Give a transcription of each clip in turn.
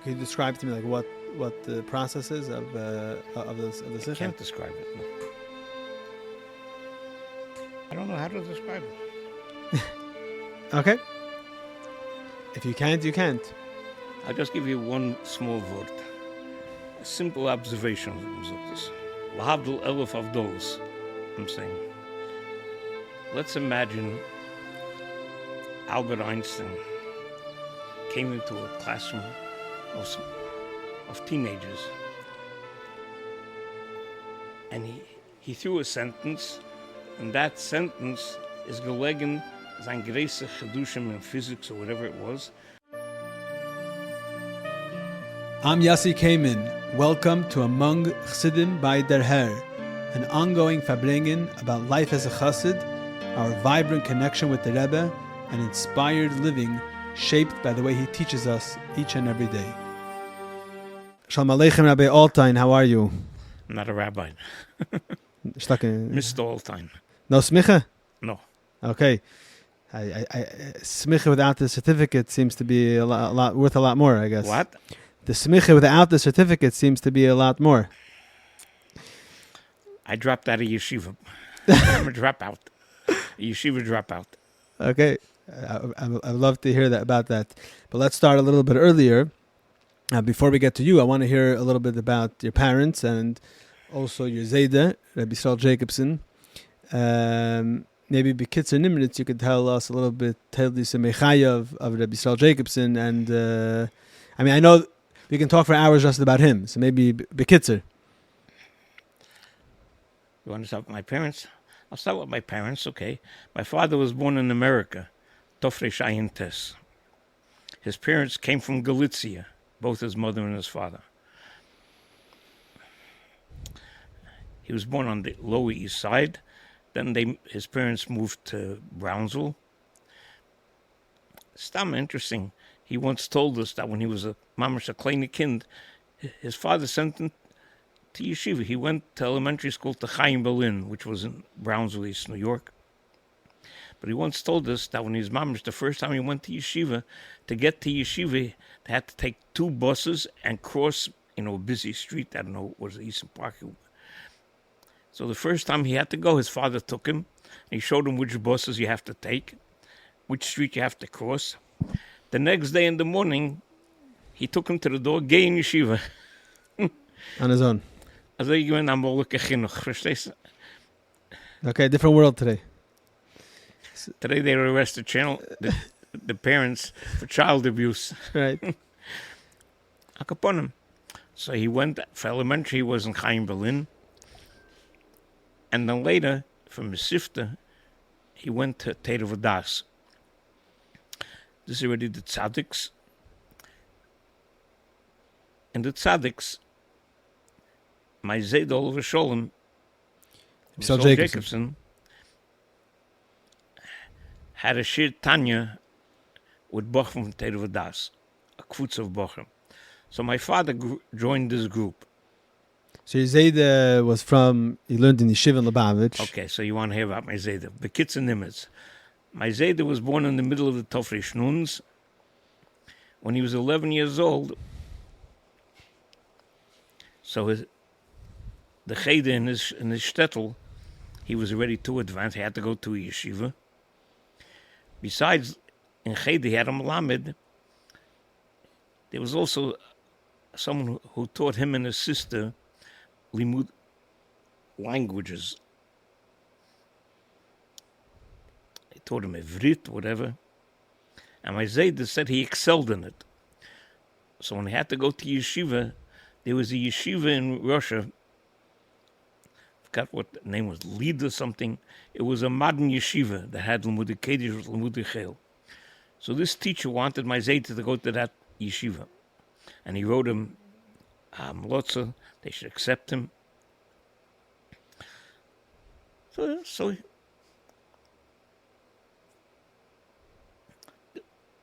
Can you describe to me like what the process is of the Sichos? I can't describe it. No. I don't know how to describe it. Okay. If you can't, you can't. I'll just give you one small word. A simple observation. Lahavdil elef avdolos. I'm saying. Let's imagine Albert Einstein came into a classroom of teenagers, and he threw a sentence, and that sentence is gelegen sein größter Chedushim in physics or whatever it was. I'm Yossi Kamen. Welcome to Among Chassidim by Der Herr, an ongoing upbringing about life as a Chassid, our vibrant connection with the Rebbe, and inspired living shaped by the way he teaches us each and every day. Shalom Aleichem, Rabbi Altein, how are you? I'm not a rabbi. Mr. Altein. No smicha? No. Okay. Smicha without the certificate seems to be a lot worth a lot more, I guess. What? The smicha without the certificate seems to be a lot more. I dropped out of yeshiva. I'm a dropout. A yeshiva dropout. Okay. I'd love to hear about that. But let's start a little bit earlier. Before we get to you, I want to hear a little bit about your parents and also your Zayda, Rabbi Yisroel Jacobson. Maybe Bekitzer Nimritz, you could tell us a little bit, tell the Semechaya of Rabbi Yisroel Jacobson. And I know we can talk for hours just about him, so maybe Bekitzer. You want to start with my parents? I'll start with my parents, okay. My father was born in America, Tofresh Ayin Tes. His parents came from Galicia, both his mother and his father. He was born on the Lower East Side. Then his parents moved to Brownsville. Stam interesting. He once told us that when he was a mamash a kleine kind, his father sent him to yeshiva. He went to elementary school to Chaim Berlin, which was in Brownsville, East New York. But he once told us that when he was mamash, the first time he went to yeshiva, to get to yeshiva, they had to take 2 buses and cross, a busy street. I don't know, was the Eastern Park. So the first time he had to go, his father took him. And he showed him which buses you have to take, which street you have to cross. The next day in the morning, he took him to the door, gay in yeshiva. On his own. Okay, different world today. Today they arrested the parents for child abuse. Right. Akaponim. So he went for elementary, he was in Chaim Berlin. And then later, from Mesivta, he went to Teda Vodas. This is already the tzaddiks. And the tzaddiks, my Zayd Oliver Sholem, Yisroel Jacobson, had a shir Tanya with Bochum from Teda Vodas, a kvutz of Bochum. So my father joined this group. So your Zayda was he learned in Yeshiva in Lubavitch. Okay, so you want to hear about my Zayda. Bekitzer Nimitz. My Zayda was born in the middle of the Tofresh Nuns. When he was 11 years old, so the Cheder in his shtetl, he was already too advanced. He had to go to a yeshiva. Besides, in Cheder he had a melamed. There was also someone who taught him and his sister limud languages. He taught him Ivrit, whatever. And my Zayda said he excelled in it. So when he had to go to yeshiva, there was a yeshiva in Russia. I forgot what the name was, Lid or something. It was a modern yeshiva that had Limudei Kodesh with Limudei Chel. So this teacher wanted my Zayda to go to that yeshiva. And he wrote him Mlotza, they should accept him. So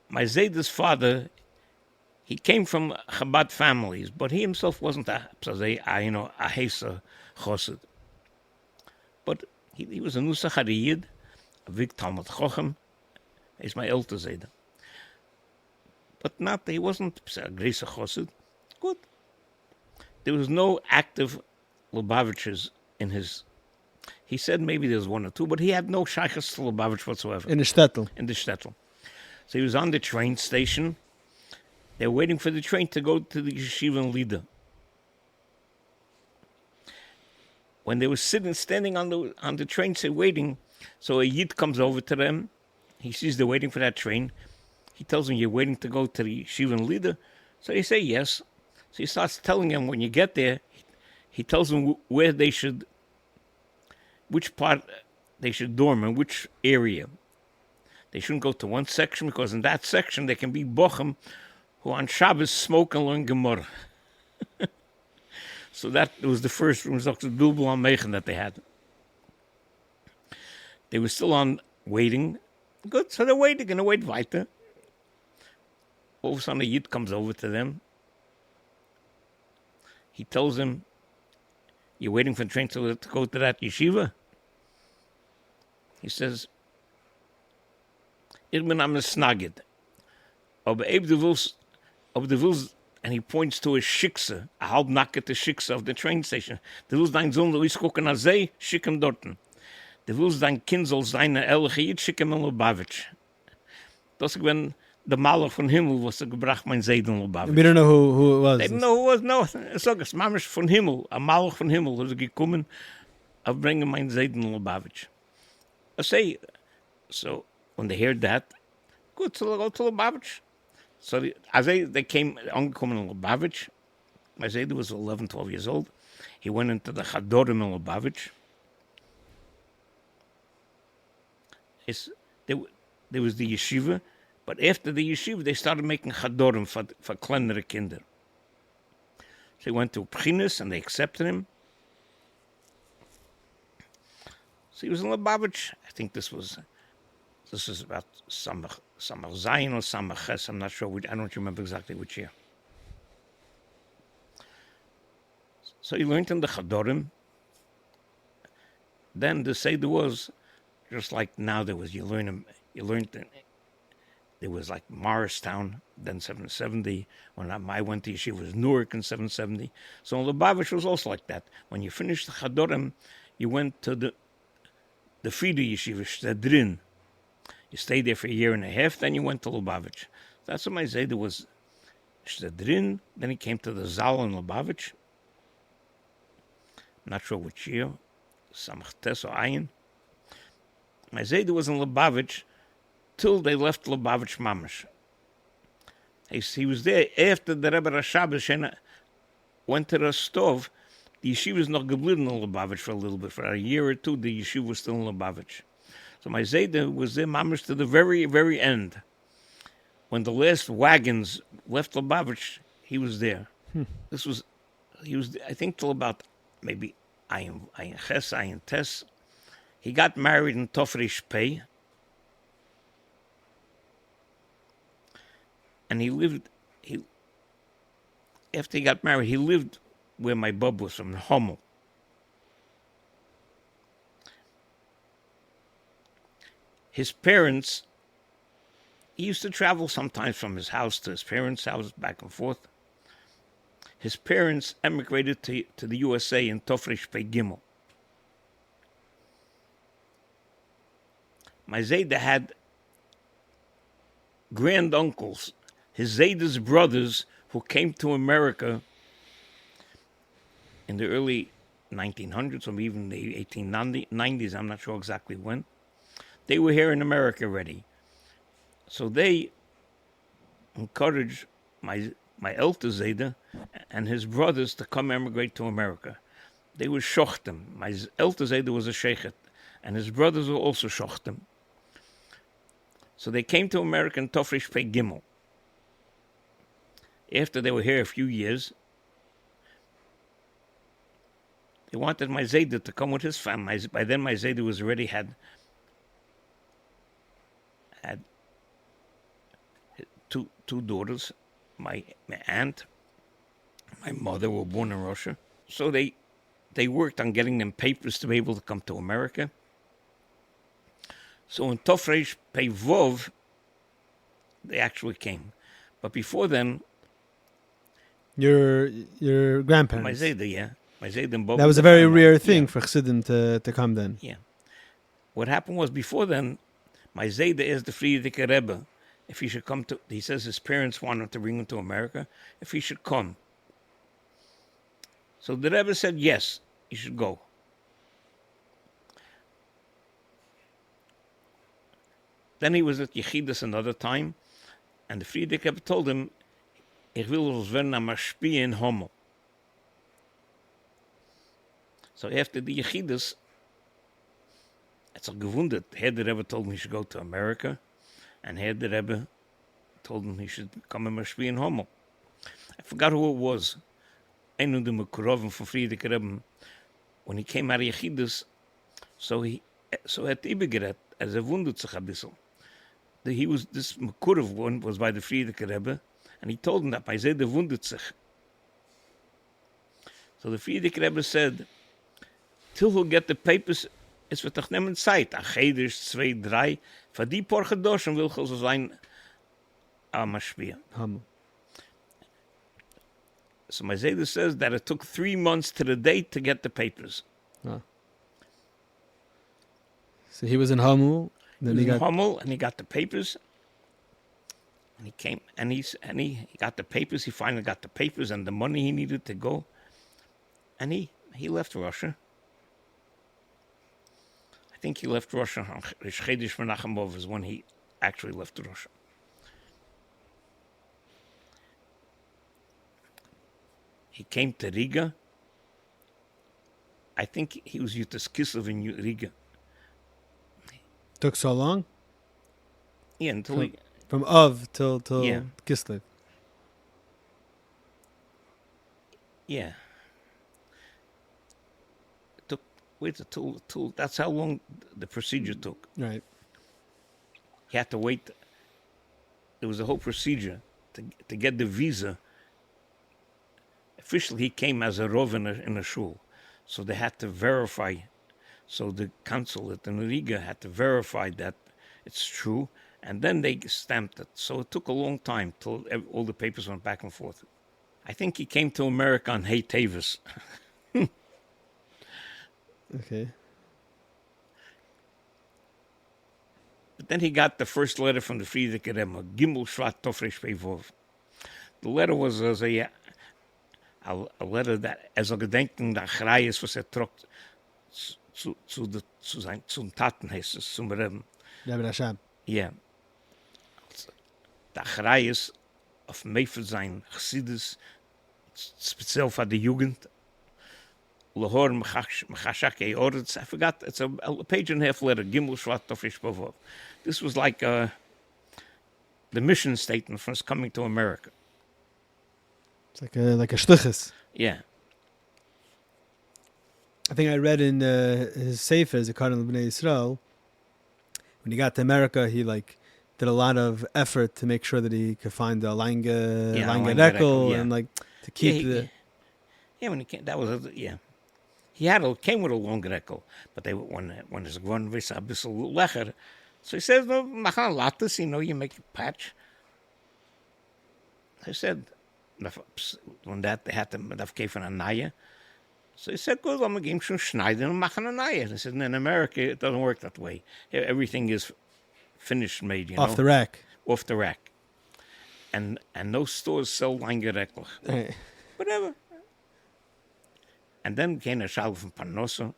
my Zayda's father, he came from Chabad families, but he himself wasn't a Hesa Chassid. But he was a Nusach Hariyid, a big Talmud Chochem. He's my elder Zayda. but not, he wasn't a great Chassid. Good. There was no active Lubavitches in his. He said maybe there was one or two, but he had no Shlichus to Lubavitch whatsoever. In the shtetl. In the shtetl. So he was on the train station. They were waiting for the train to go to the yeshiva in Lida. When they were standing on the train, say waiting, so a Yid comes over to them. He sees they're waiting for that train. He tells them, "You're waiting to go to the yeshiva in Lida?" So they say yes. So he starts telling them when you get there. He tells them where they should, which part they should dorm in, which area. They shouldn't go to one section because in that section there can be bochum who on Shabbos smoke and learn Gemara. So that was the first room, Dr. Bilbul on Meichen, that they had. They were still on waiting. Good, so they're waiting, going to wait weiter. All of a sudden a Yid comes over to them. He tells them, "You're waiting for the train to go to that yeshiva?" He says, "Ich bin am Snagid. Aber ob du willst, and he points to a shiksa, a halbnackete shiksa of the train station. Du willst dein Sohn Luis gucken an See, schick ihm dorten. Du willst dein Kind soll seine ehrliche Jid, schick ihm in Lubavitch." Das ist wenn der Maler von Himmel, was gebracht mein Seid in Lubavitch. We don't know who it was. They didn't know who it was, no. Sag es, Mamisch von Himmel, a Maler von Himmel, was gekommen, bringen mein Seid in Lubavitch. I say, so when they heard that, good, so they'll go to Lubavitch. So as they came, angekommen in Lubavitch, my Zayda was 11, 12 years old. He went into the Chadorim in Lubavitch. There was the yeshiva, but after the yeshiva, they started making Chadorim for kleinere Kinder. So he went to Pchinas and they accepted him. So he was in Lubavitch. I think this was about Samach Zayin or Samach Ches. I'm not sure which. I don't remember exactly which year. So he learned in the Chadorim. Then the Seder was just like now. There learned there was like Morristown, then 770. When I went to yeshiva, it was Newark in 770. So Lubavitch was also like that. When you finished the Chadorim, you went to the feeder yeshiva, Shtedrin. You stayed there for a year and a half, then you went to Lubavitch. That's what my Zayda was. Shtedrin, then he came to the Zal in Lubavitch. Not sure which year, Samach Tes or Ayin. My Zayda was in Lubavitch till they left Lubavitch Mamash. He was there after the Rebbe Rashabah went to Rostov. The yeshiva was noch geblieben in Lubavitch for a little bit. For a year or two, the yeshiva was still in Lubavitch. So my Zayda was there mamash to the very, very end. When the last wagons left Lubavitch, he was there. He was, I think, till about maybe Ayin Ches, Ayin Tes. He got married in Tofresh Pei. And after he got married, he lived where my bub was from, Hommel. His parents, he used to travel sometimes from his house to his parents' house, back and forth. His parents emigrated to the USA in Tofresh Pei Gimel. My Zayda had granduncles, his Zayda's brothers, who came to America in the early 1900s or even the 1890s, I'm not sure exactly when. They were here in America already. So they encouraged my elder Zayda and his brothers to come emigrate to America. They were shochtim. My elder Zayda was a sheikhet, and his brothers were also shochtim. So they came to America in Tofresh Pei Gimel. After they were here a few years, they wanted my Zayda to come with his family. By then, my Zayda was already had two daughters. My aunt, my mother were born in Russia. So they worked on getting them papers to be able to come to America. So in Tofresh Pei Vov, they actually came. But before then, Your my grandparents. Zayda, yeah. My Zayda and both. That was a very rare thing for Chassidim to come then. Yeah. What happened was before then, my Zayda is the Frierdiker Rebbe. If he should come to, he says his parents want him to bring him to America. If he should come. So the Rebbe said, yes, he should go. Then he was at Yechidus another time, and the Frierdiker Rebbe told him, ich will uns werden am Maschpia in Hommel. So after the Yechidus, it's a gewundert. Here the Rebbe told him he should go to America, and here the Rebbe told him he should come and Maschpia in Hommel. I forgot who it was. Ein of the Mekurovim from Frierdiker Rebbe, when he came out of Yechidus, so had Ibegeret, as wundert sich a bissel. This Mekurov one was by the Frierdiker Rebbe, and he told him that by Zayda wundert sich. So the Frierdiker Rebbe said, till he'll get the papers, es wird doch nehmen Zeit, a Chedisch, 2, 3, für die paar Gedoschen will so sein a Maschpia. So my Zayda says that it took 3 months to the date to get the papers. Oh. So he was in Hamul. Then he got Hummel, and he got the papers. And he came, and he got the papers. He finally got the papers and the money he needed to go. And he left Russia. I think he left Russia on Shlichus'n Menachemov is when he actually left Russia. He came to Riga. I think he was Yutas Kislev in Riga. Took so long? Yeah, until from Av till Kislev. Yeah. It took till that's how long the procedure took. Right. He had to wait. There was a whole procedure to get the visa. Officially, he came as a rov in a shul, so they had to verify. So the consulate in Riga had to verify that it's true, and then they stamped it. So it took a long time till all the papers went back and forth. I think he came to America on Hey Tavis. Okay. But then he got the first letter from the Frierdiker Rebbe, Gimel Shvat Tofresh Pevov. The letter was as a letter that, as a gedenken der Achrayes, was trockt zum Taten heißt es, zum Rebbe. Rebbe Rashab. Ja. Der Achrayes auf Meifel sein Chassidus, speziell für die Jugend. Lahor Mechashak Eoretz. I forgot, it's a page and a half letter, Gimel Shvat Tofresh Pevov. This was like the mission statement for us coming to America. It's like a Shlichus'n. Yeah. I think I read in his Sefer, Zechariah Bnei Yisrael, when he got to America, he did a lot of effort to make sure that he could find the Lange Rekel and to keep when he came, that was He came with a long rekel, but they when it's one was a bissel lecher. So he says, "No, machan lattes, you make a patch." I said, when that they had to have given a naya. So he said, "Good, I'm going to give him schneiden and machen a naya." I said, "In America, it doesn't work that way. Everything is finished made, off the rack, and no stores sell lange rekel, whatever." And then came a shal from Panosa.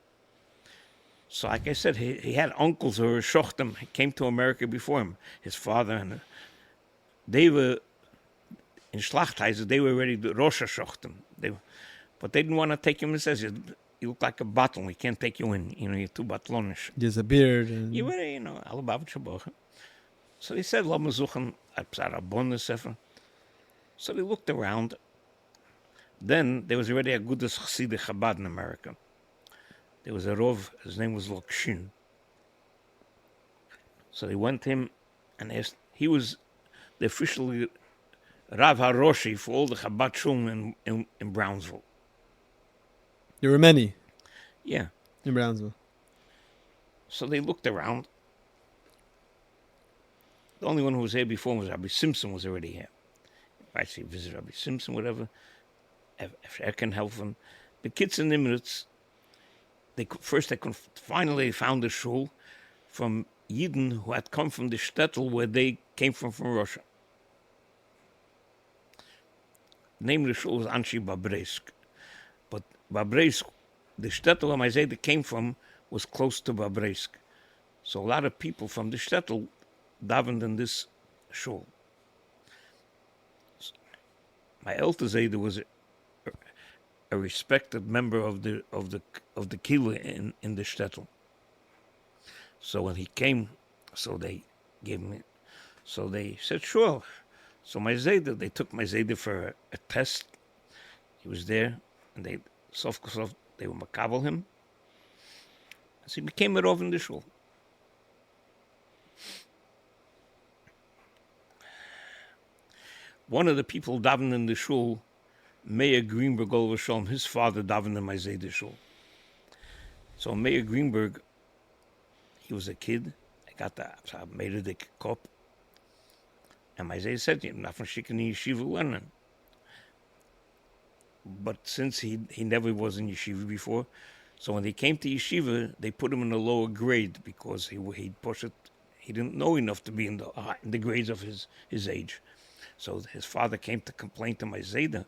So like I said, he had uncles who were shochtim. He came to America before him. His father, and they were in Schlachtheiser, they were already Rosh Shochtim. But they didn't want to take him. He says, "You look like a bottle. We can't take you in. You're too batlonish. There's a beard. And... You were, Lubavitch. So he said, "Lass me suchen a bonus sefer." So they looked around. Then there was already a good Chassidim Chabad in America. There was a Rov, his name was Likkutei. So they went to him and asked, he was the official Rav HaRoshi for all the Chabad Shul in Brownsville. There were many. Yeah. In Brownsville. So they looked around. The only one who was here before was Rabbi Simpson was already here. I see visit Rabbi Simpson, whatever. If I can help them. The kids in Nimitz, finally they found a shul from Yidden who had come from the shtetl where they came from Russia. The name of the shul was Anshi Babresk. But Babresk, the shtetl where my Zayda came from, was close to Babresk. So a lot of people from the shtetl davened in this shul. My elder Zayda was a respected member of the kila in the shtetl. So when he came, they said sure. So my Zayda, they took my Zayda for a test. He was there, and they were makabel him. So he became a rov in the shul. One of the people davened in the shul, Meir Greenberg, his father davened in my Zayda shul. So Meir Greenberg, he was a kid. I made a dick cup. And my Zayda said, "You're not from Shikani Yeshiva learning." But since he never was in Yeshiva before, so when he came to Yeshiva, they put him in a lower grade because he'd push it. He didn't know enough to be in the grades of his age. So his father came to complain to my Zayda,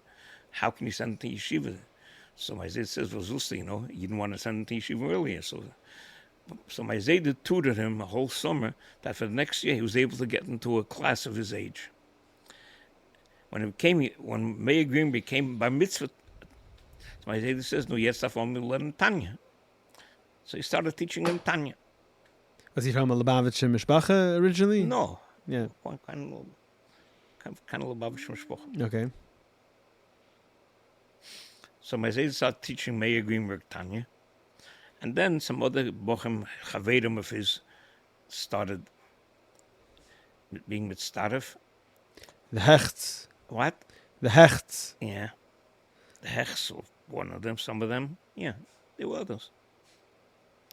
how can you send him to Yeshiva? So my Zayda says, well, Zusta, you didn't want to send him to Yeshiva earlier. So my Zayda tutored him a whole summer that for the next year he was able to get into a class of his age. When Meir Green became bar mitzvah, my Zayda says, no, jetzt darf man learn Tanya. So he started teaching him Tanya. Was he from a Lubavitch mishpacha originally? No. Yeah. Kind of Lubavitch mishpacha. Okay. So my Zayda started teaching Meir Greenberg Tanya. And then some other Bochem Chavedim of his started being mitzdaref. The Hechts. What? The Hechts. Yeah. The Hechts, one of them, some of them. Yeah, there were others.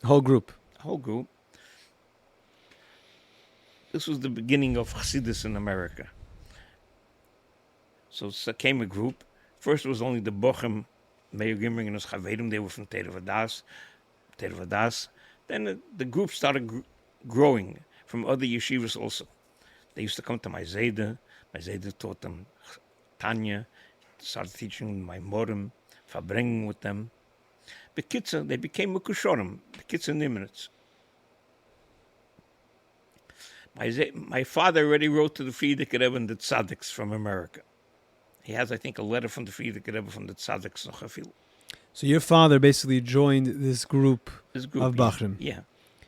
Whole group. Whole group. This was the beginning of Chassidus in America. So it came a group. First it was only the Bochem, Meir Greenberg and his Chavedim. They were from Teravadas. Then the group started growing from other yeshivas also. They used to come to my Zayda. My Zayda taught them Tanya, started teaching my Morim, upbringing with them. Bekitzer, they became Mekushorim, Bekitzer Nimitz. My father already wrote to the Frierdiker Rebbe and the Tzaddiks from America. He has, I think, a letter from the Frierdiker Rebbe from the Tzaddiks noch a few. So your father basically joined this group of Bachrim. Yeah.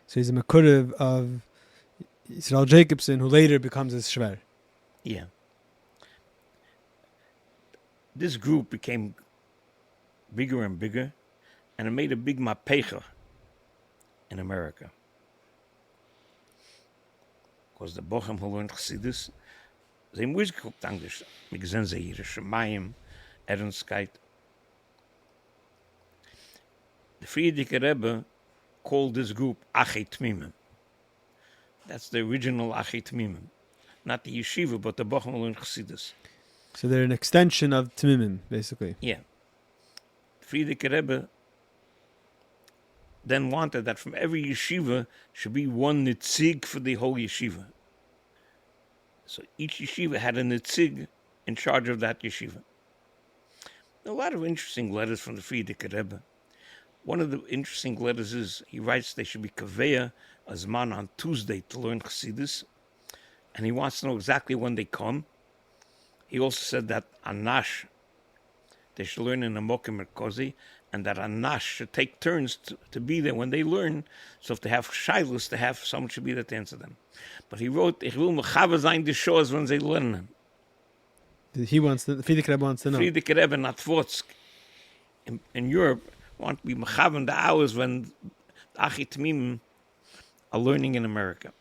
So he's a Mekurev of Yisroel Jacobson, who later becomes his Shver. Yeah. This group became bigger and bigger, and it made a big mapecha in America. Because the Bochem who learned Chassidus, they moest geguckt Englisch. Wir gesehen sie hier, Shemayim, Ernstkeit. The Frierdiker Rebbe called this group Achei Tmimim. That's the original Achei Tmimim. Not the yeshiva, but the Bochem who learned Chassidus. So they're an extension of Tmimim, basically. Yeah. Frierdiker Rebbe then wanted that from every yeshiva should be one nitzig for the whole yeshiva. So each yeshiva had a nitzig in charge of that yeshiva. A lot of interesting letters from the Frierdiker Rebbe. One of the interesting letters is, he writes they should be kaveya azman on Tuesday to learn Chassidus, and he wants to know exactly when they come. He also said that Anash, they should learn in a Mokim Merkozi, and that Anash should take turns to be there when they learn. So if they have shailus, someone should be there to answer them. But he wrote, Ich will mechava sein die Shoas when they learn. Frierdiker Rebbe wants to know. Frierdiker Rebbe and Atvorsk in Europe want to be mechavan the hours when the Achei Tmimim are learning in America.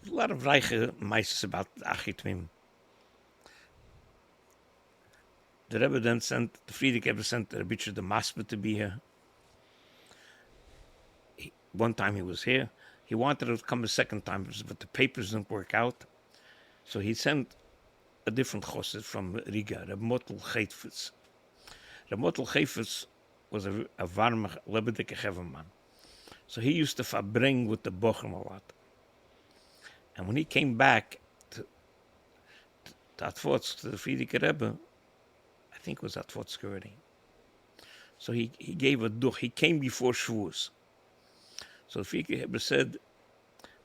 There's a lot of reiche meises about the Achei Tmimim. The Rebbe then the Frierdiker Rebbe sent the Rebbe the Masper to be here. One time he was here, He wanted to come a second time, but the papers didn't work out. So he sent a different chassid from Riga, Reb Motel Chayfetz. Reb Motel Chayfetz was a warm, lebendige Heverman. So he used to verbring with the Bochum a lot. And when he came back to Atfotsk, to the Frierdiker Rebbe, I think it was Atfotsk already. So he gave a duch. He came before Shvuos. So the Frierdiker Rebbe said,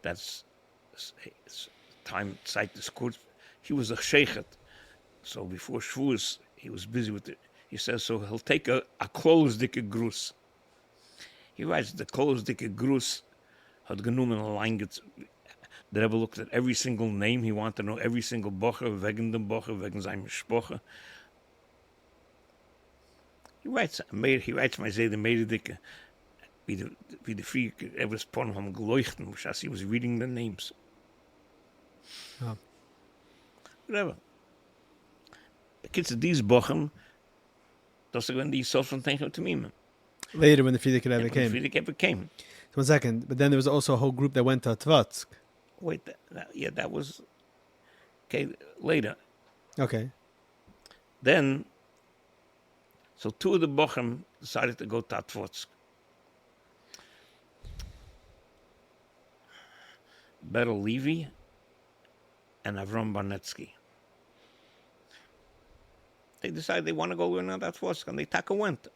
that's time, Zeit des Kurz. He was a sheikhet. So before Shvuos, he was busy with it. He says, so he'll take a close-dicke grus. He writes, the close-dicke grus had genommen allein. The Rebbe looked at every single name. He wanted to know every single bocher, wegen dem bocher, wegen seinem Spoche. He writes my Zede Mededicke, wie the Frierdiker Rebbe's porn ham geleuchten, as he was reading the names. Oh. Whatever. The kids of these bochum, those are when these social things to me, man. Later, when the Frierdiker Rebbe came. The Frierdiker Rebbe came. 1 second. But then there was also a whole group that went to Tvotsk. Wait, that was okay. Later. Okay. Then, so two of the bochum decided to go to Tvotsk. Berel Levy and Avram Barnetsky. They decided they want to go learn at Tvotsk, and they went.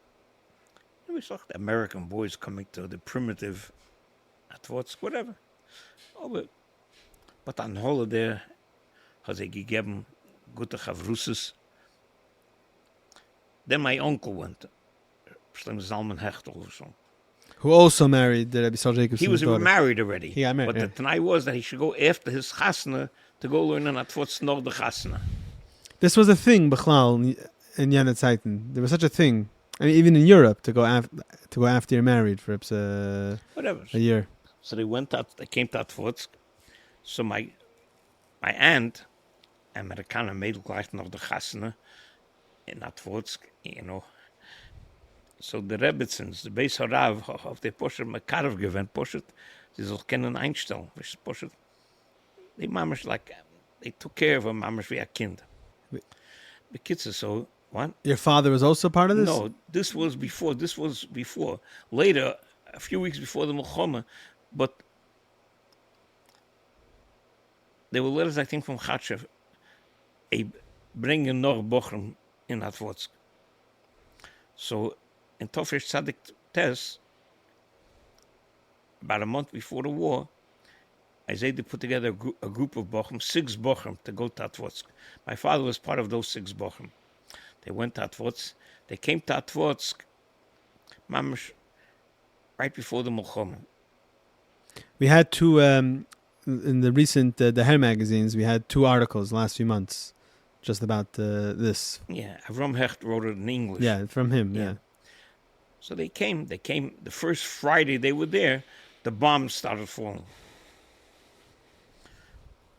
And we saw the American boys coming to the primitive Tvotsk, whatever. Oh, but on holiday had they gegeben gute Chavrusses. Then my uncle went, Zalman Hechtel or something. Who also married Rabbi Yisroel Jacobson. He was married already. He got married, but the Tanai was that he should go after his chasna to go learn at Tvotsk nor the chasna. This was a thing, Bechlal, in Jena Zeiten. There was such a thing. I mean, even in Europe, to go after you're married for whatever a year. So they came to Tvotsk. So my aunt, Amerikaner Mädel gleich noch the chasna in Tvotsk, So the Rebbitzins, the Beis Harav, auf der Poshet Makarov gewinnt, Poshet, sie soll kennen einstellen. Poshet, die Mamas, they took care of her Mamas wie a Kind. The kids are so, what? Your father was also part of this? No, this was before. Later, a few weeks before the Milchoma, but there were letters, I think, from Chatshev, bringing noch Bochum in Tvotsk. So, in Tofresh Tzadik Tes, about a month before the war, I said to put together a group of Bochum, 6 Bochum, to go to Tvotsk. My father was part of those 6 Bochum. They went to Tvotsk. They came to Tvotsk, mamash, right before the Milchoma. We had 2, in the recent, the Hair magazines, we had 2 articles last few months, just about this. Yeah, Avram Hecht wrote it in English. Yeah, from him, yeah. So they came, the first Friday they were there, the bombs started falling.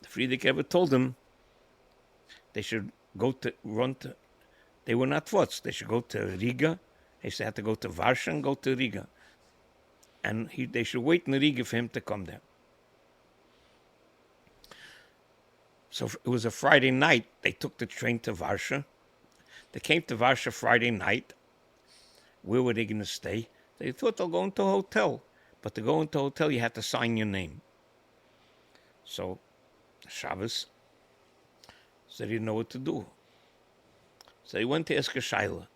The Frierdiker Rebbe told them they should they were not Tvotsk, they should go to Riga. They had to go to Varsha and go to Riga. And they should wait in Riga for him to come there. So it was a Friday night. They took the train to Varsha. They came to Varsha Friday night. Where were they going to stay? They thought they'll go into a hotel. But to go into a hotel, you had to sign your name. So, Shabbos, so they didn't know what to do. So they went to ask a Shaila.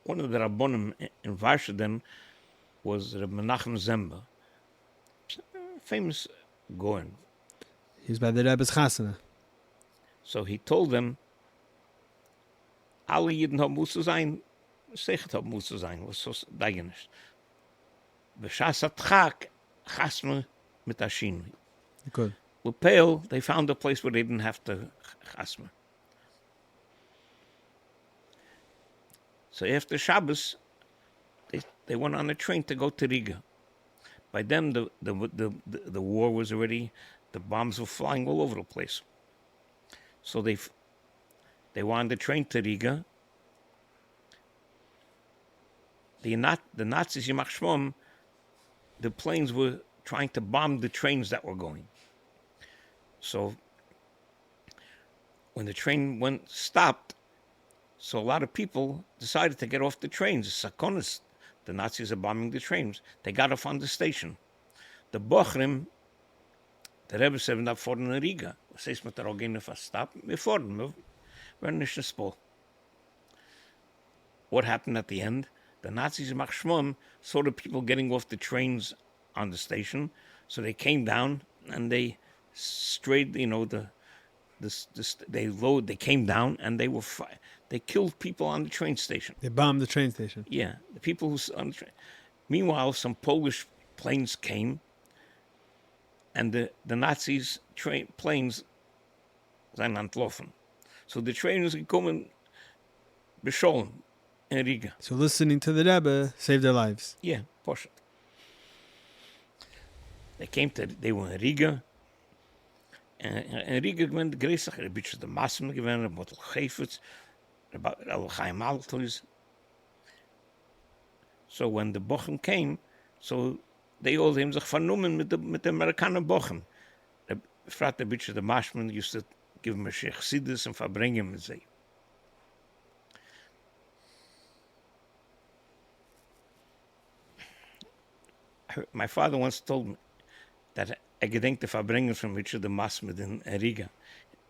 One of the Rabbonim in Varsha then was Reb Menachem Zemba, famous Goen. He was by the Rebbe's chasana. So he told them, alle Jiden haben muss zu sein, Sechet haben muss zu sein, was so dagenisch. B'shas atchak, chasme mit Ashin. Good. Lepel, they found a place where they didn't have to chasme. So after Shabbos, they went on a train to go to Riga. By then, the war was already, the bombs were flying all over the place. So they were on the train to Riga. The Nazis, Yimach Shmom, the planes were trying to bomb the trains that were going. So when the train stopped, so a lot of people decided to get off the trains. Askanus, the Nazis are bombing the trains. They got off on the station. The Bochrim, the Rebbe said, "Not for in Riga." Says mit der Ogene fast stop. Wir fahren, we're nicht in Spol. What happened at the end? The Nazis machshmon saw the people getting off the trains on the station, so they came down and they strayed. They came down and they killed people on the train station. They bombed the train station. Yeah, the people who on the train. Meanwhile, some Polish planes came, and the Nazis' planes zijn antlaufen. So the trains gekommen bescholen in Riga. So listening to the Rebbe saved their lives. Yeah, Porsche. They were in Riga. And Riga gewinnt größer, ein bisschen der Massen gewinnt, ein Bottle Chefetz, Rabbi Altein. So when the Bochum came, so they all him sich vernommen mit the Amerikaner Bochum. Der fragt ein bisschen der Maschmann, used to give him a Chassidim and verbring him with sie. My father once told me that gedenkt de verbringen from Richard the Masmed in Riga.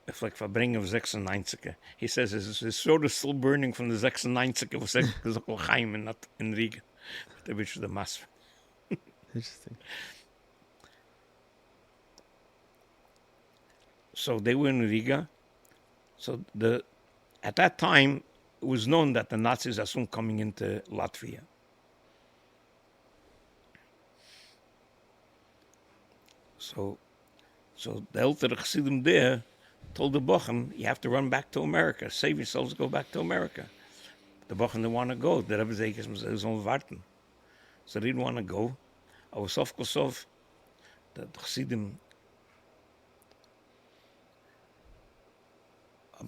It's like verbringen of 96. He says his sword is still burning from the 96 was Chaim and not in Riga. The Richard the Masmed. Interesting. So they were in Riga. So at that time it was known that the Nazis are soon coming into Latvia. So the elder Chassidim there told the Bochum, you have to run back to America. Save yourselves, go back to America. The Bochum didn't want to go. The Rebbe was on warten. So they didn't want to go. I was sof kosov. The Chassidim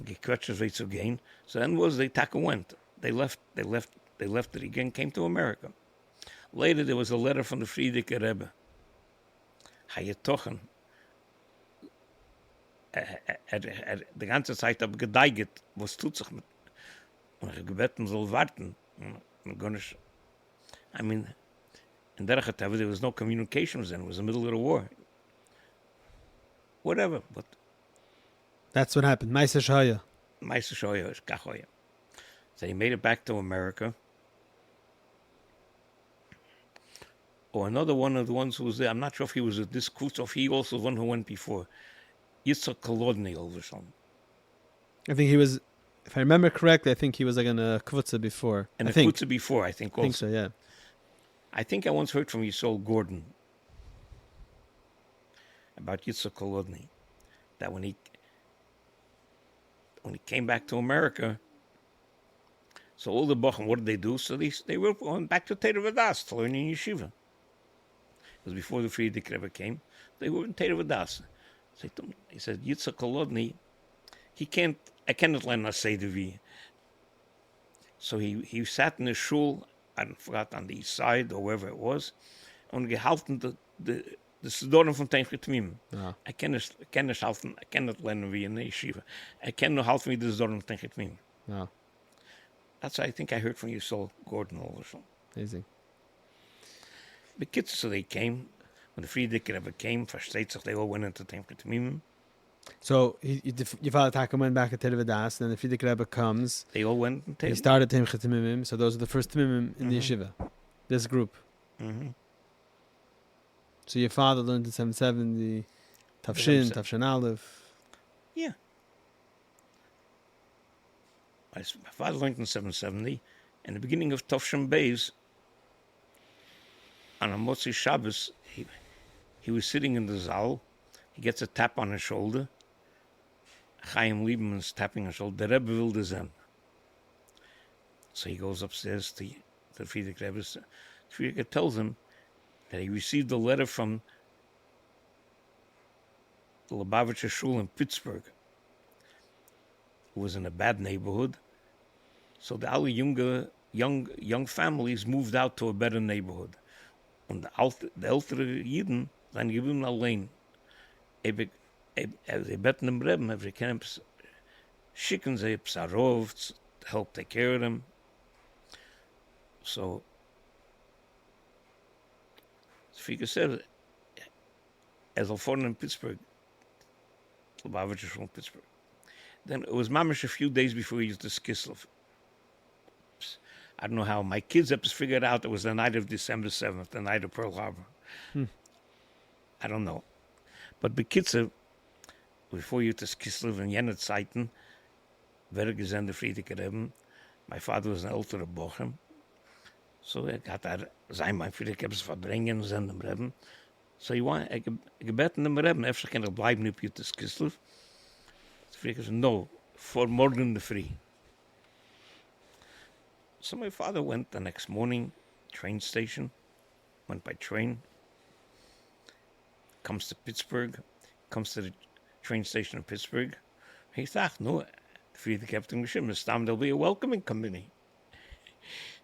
gequetscht way zu gehen. So then they went. They left it again, came to America. Later there was a letter from the Frierdiker Rebbe. Hayetochen. Die ganze Zeit habe gedeiget, was tut sich mit. Und gebeten soll warten. I mean, in der Chatava there was no communications then. It was the middle of the war. Whatever, but that's what happened. Meise Shoya. So he made it back to America. Or another one of the ones who was there, I'm not sure if he was at this zchus or if he also one who went before. Yitzhak Kolodny Olverson. I think he was, if I remember correctly, I think he was like in a kvutza before. And a kvutza before, I think also. I think so, yeah. I think I once heard from Yisrael Gordon about Yitzhak Kolodny, that when he came back to America, so all the Bochum, what did they do? So they were going back to Teda Vadas to learn in yeshiva. It was before the Frierdiker Rebbe came. They were in Teda Vadas. So he said, Yitzhak Kolodny, I cannot learn Seder V. So he sat in a shul, I forgot, on the east side or wherever it was, and gehalten the Sidorim von Tein Chitmim. I cannot learn V in the yeshiva. I cannot halten me the Sidorim von Tein Chitmim. That's what I think I heard from Yisrael Gordon also. Amazing. The kids, so they came. When the Frierdiker Rebbe came, versteht sich, they all went into Tein Chitmim. So your father Taka went back at Teda Vadas, and then the Frierdiker Rebbe comes. They all went and he started Tein Chitmim, so those are the first Timimim in the yeshiva. This group. Mm-hmm. So your father learned in 770, Tafshin Aleph. Yeah. My father learned in 770, and the beginning of Tafshin Beis, on a Motzi Shabbos, he was sitting in the Zal. He gets a tap on his shoulder. Chaim Lieberman is tapping his shoulder. The Rebbe will the Zen. So he goes upstairs to the Frierdiker Rebbe. The Frierdiker tells him that he received a letter from the Lubavitch shul in Pittsburgh, who was in a bad neighborhood. So the all young families moved out to a better neighborhood. Und die ältere Jiden sind geblieben allein. Sie beten dem Rebbe, if sie können schicken sie Psarov to help take care of them. So, Frierdiker said, soll fahren in Pittsburgh. Lubavitch is from Pittsburgh. Then it was mamish a few days before he used the Kislev. I don't know how. My kids have figured out it was the night of December 7th, the night of Pearl Harbor. I don't know. But Bekitzer, before you to Kislev in jener Zeiten, very gesendet Frierdiker Rebbe. My father was an älterer Bocher. So got sein mein Frierdiker Rebbe verbringen, senden Rebbe. So gebeten dem Rebbe, efter kann bleiben up you to Kislev. Frierdiker said, no, for morgen free. So my father went the next morning, train station, went by train, comes to Pittsburgh, comes to the train station in Pittsburgh. He thought, no, Frierdiker Captain Mishim, this time there'll be a welcoming committee.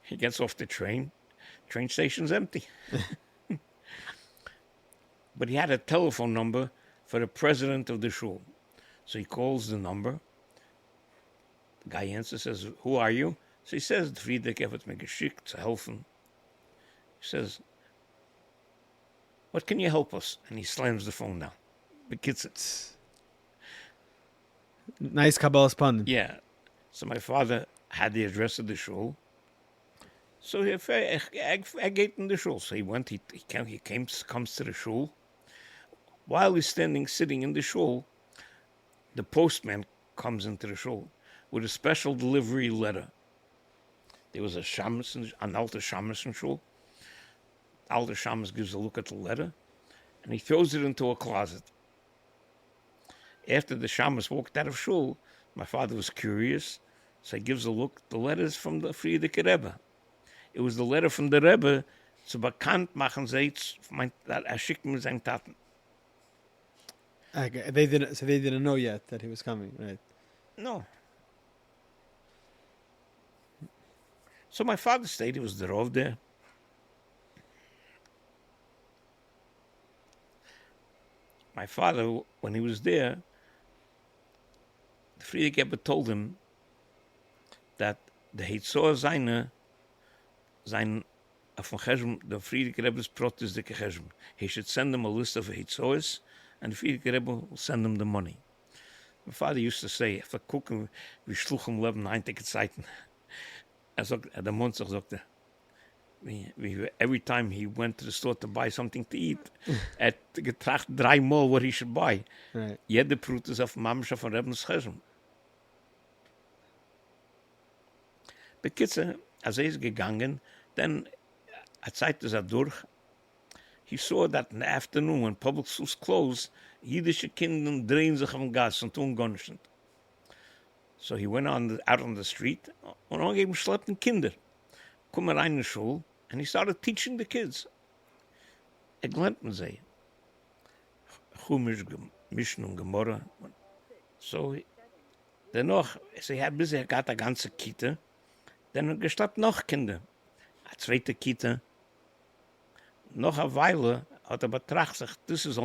He gets off the train station's empty. But he had a telephone number for the president of the shul. So he calls the number. The guy answers, says, who are you? So he says, Frierdiker hat mir geschickt zu helfen. He says, what can you help us? And he slams the phone down. Bekitzer. Nice Kabbalah's pun. Yeah. So my father had the address of the shul. So he gave him the shul. So he went, comes to the shul. While he's sitting in the shul, the postman comes into the shul with a special delivery letter. There was an alter shamus in shul. Alter shamus gives a look at the letter, and he throws it into a closet. After the shamus walked out of shul, my father was curious, so he gives a look. The letter's from the Frierdiker Rebbe. It was the letter from the Rebbe zu bekannt machen sie that schickt mir seine Taten. Okay, they didn't know yet that he was coming, right? No. So my father stayed. He was the Rov there. My father, when he was there, the Frierdiker Rebbe told him that the Heitzor seine von Cheshm, the Frierdiker Rebbe's prot is the Cheshm. He should send them a list of Heitzors, and the Frierdiker Rebbe will send them the money. My father used to say, if I gucken, wie Shlichus'n leben, einige Zeiten. Der Monster sagte, every time he went to the store to buy something to eat, had getracht 3 Mal what he should buy. Right. Jede Brut ist auf Mamscha von Rebbe's Chesm. Bekitzer, als ist gegangen, then a Zeit ist durch. He saw that in the afternoon when public schools closed, jüdische Kinder drehen sich am Gas und tun gar nichts. So he went out on the street und angegeben schleppten Kinder. Kommen rein in die Schule and he started teaching the kids. Gelernt man sie. Chumisch, Mischen und Gemorra. So, dennoch, he had bisher got a ganze Kita, dann geschleppt noch Kinder. A zweite Kita. Noch a Weile hat betracht sich, this was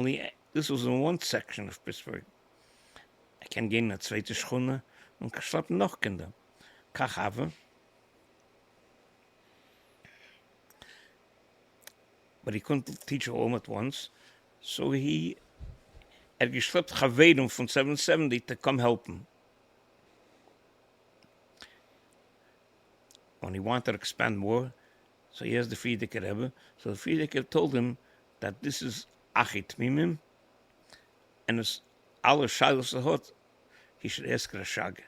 in one section of Pittsburgh. Kann gehen in eine zweite Schule und geschleppt noch Kinder. Kachave. But he couldn't teach all at once. So he geschleppt Chassidim from 770 to come help him. When he wanted to expand more, so he has the Frierdiker Rebbe. So the Frierdiker told him that this is Achit Mimim, and it's alle Shalos hot. He should ask Rashag.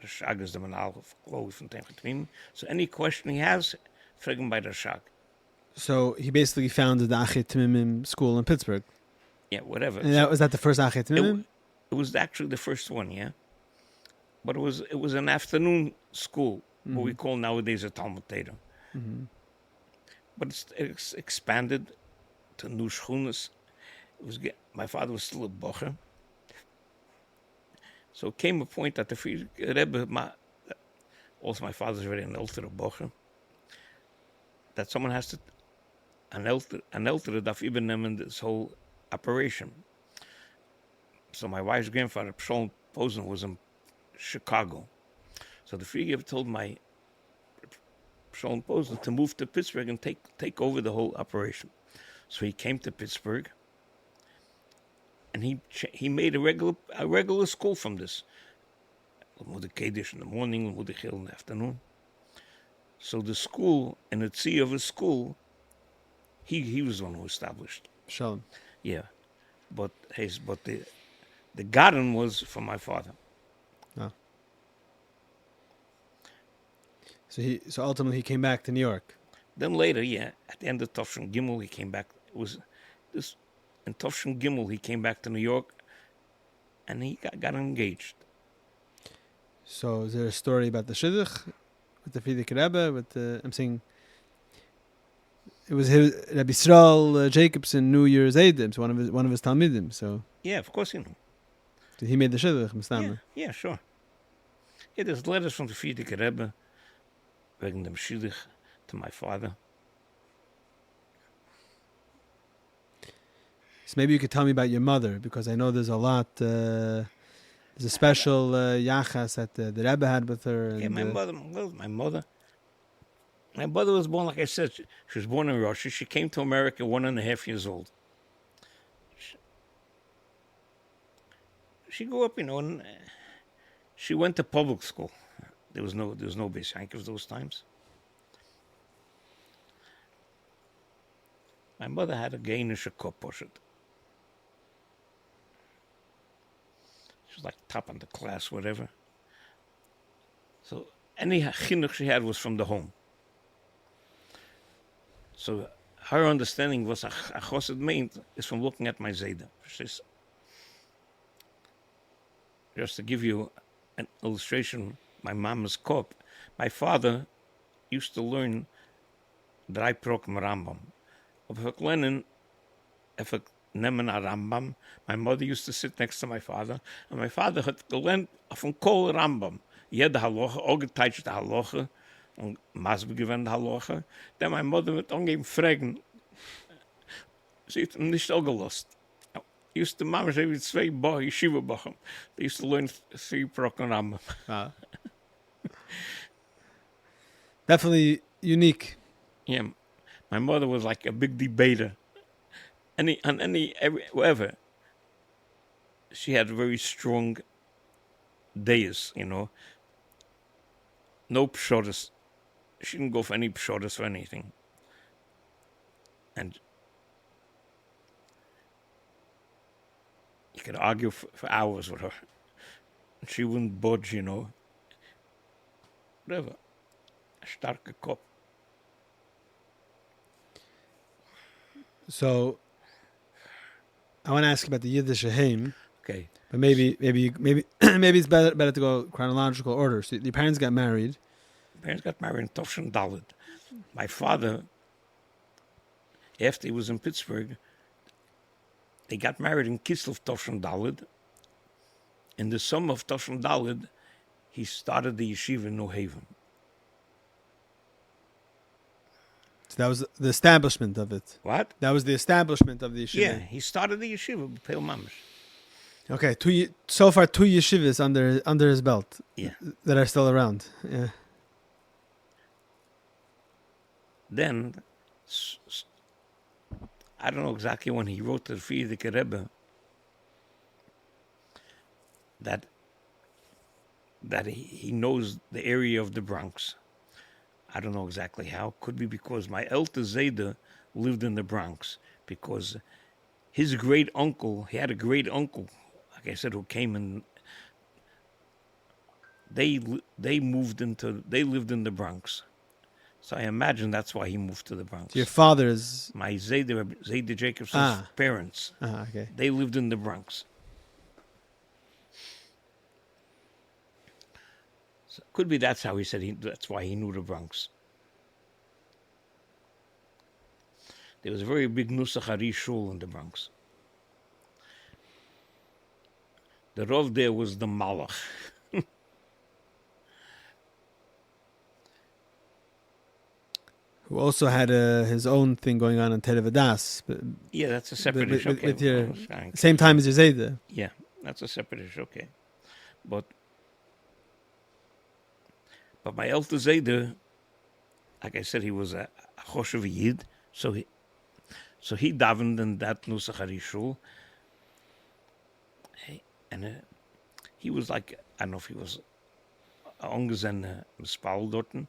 Rashag is the manal of Chloe from Achit Mimim. So any question he has, frag him by Rashag. So he basically founded the Achet Mimim school in Pittsburgh. Yeah, whatever. And was that the first Achet Mimim? It was actually the first one, yeah. But it was an afternoon school, what we call nowadays a Talmud Teda. Mm-hmm. But it's expanded to new Shchunas. My father was still a bocher. So it came a point that the Frierdiker Rebbe, also my father's already an elder bocher, that someone has to an elder darf übernehmen this whole operation. So my wife's grandfather, Psholm Posen, was in Chicago. So the Frierdiker told my Psholm Posen to move to Pittsburgh and take over the whole operation. So he came to Pittsburgh, and he made a regular school from this. Limudei Kodesh in the morning, Limudei Chil in the afternoon. So the school, and the tzia of his school, he was the one who established. Shalom. Yeah, but the garden was from my father. Oh. So ultimately he came back to New York. Then later, at the end of Tofshin Gimel, he came back. It was this in Tofshin Gimel. He came back to New York, and he got engaged. So is there a story about the shidduch with the Frierdiker Rebbe? I'm saying it was Rabbi Yisroel Jacobson New Year's Eidim, so one of his talmidim. So yeah, of course you know. So he made the shidduch, Mustama. Yeah, sure. Yeah, there's letters from the Frierdiker Rebbe wegen dem shidduch to my father. So maybe you could tell me about your mother, because I know there's a lot. There's a special yachas that the Rebbe had with her. And, yeah, my mother. My mother was born, like I said, she was born in Russia. She came to America 1.5 years old. She grew up, and she went to public school. There was no Beis Yankov those times. My mother had a Gainish Koposhet. She was like top of the class, whatever. So any chinuch she had was from the home. So her understanding was a chassid meant is from looking at my zayda. Just to give you an illustration, my mama's cup. My father used to learn drei prokem Rambam. If I nemen a Rambam, my mother used to sit next to my father, and my father had gelernt von kol Rambam. Jede halacha, auch geteilt the halacha, und Masbe gewend halacha. Then my mother would angeben fragen. Sie hat ihm nicht auch gelost. Used to mama say with zwei yeshiva bacham. They used to learn 3 prokem Rambam. Wow. Definitely unique. Yeah, my mother was like a big debater. Wherever. She had very strong days, No pshodas. She didn't go for any pshodas or anything. And you could argue for hours with her. She wouldn't budge, Whatever. A starke Kopf. So I want to ask about the Yiddish Haim. Okay. But maybe it's better to go chronological order. So your parents got married. My parents got married in Tofshin Dalet. My father, after he was in Pittsburgh, they got married in Kislev Tofshin Dalet. In the summer of Tofshin Dalet, he started the yeshiva in New Haven. So that was the establishment of it. What? That was the establishment of the yeshiva. Yeah, he started the yeshiva with Pale Mamish. Okay, so far 2 yeshivas under his belt. Yeah. That are still around. Yeah. Then, I don't know exactly when he wrote to the Frierdiker Rebbe that he knows the area of the Bronx. I don't know exactly how. Could be because my elder Zayda lived in the Bronx, because his great uncle, he had a great uncle, like I said, who came in. They lived in the Bronx. So I imagine that's why he moved to the Bronx. So your father's... My Zayda Jacobson's parents, okay. They lived in the Bronx. So could be that's how he said that's why he knew the Bronx. There was a very big Nusach Hari shul in the Bronx. The Rav there was the Malach. Who also had his own thing going on in Tel Aviv. Yeah, that's a separate issue. Okay. With your same time as your Zayda. Yeah, that's a separate issue. Okay, but my elder Zayda, like I said, he was a Choshev Yid, so he davened in that Nusach Harishul, and he was like, I don't know if he was ongezen Mispal dorten.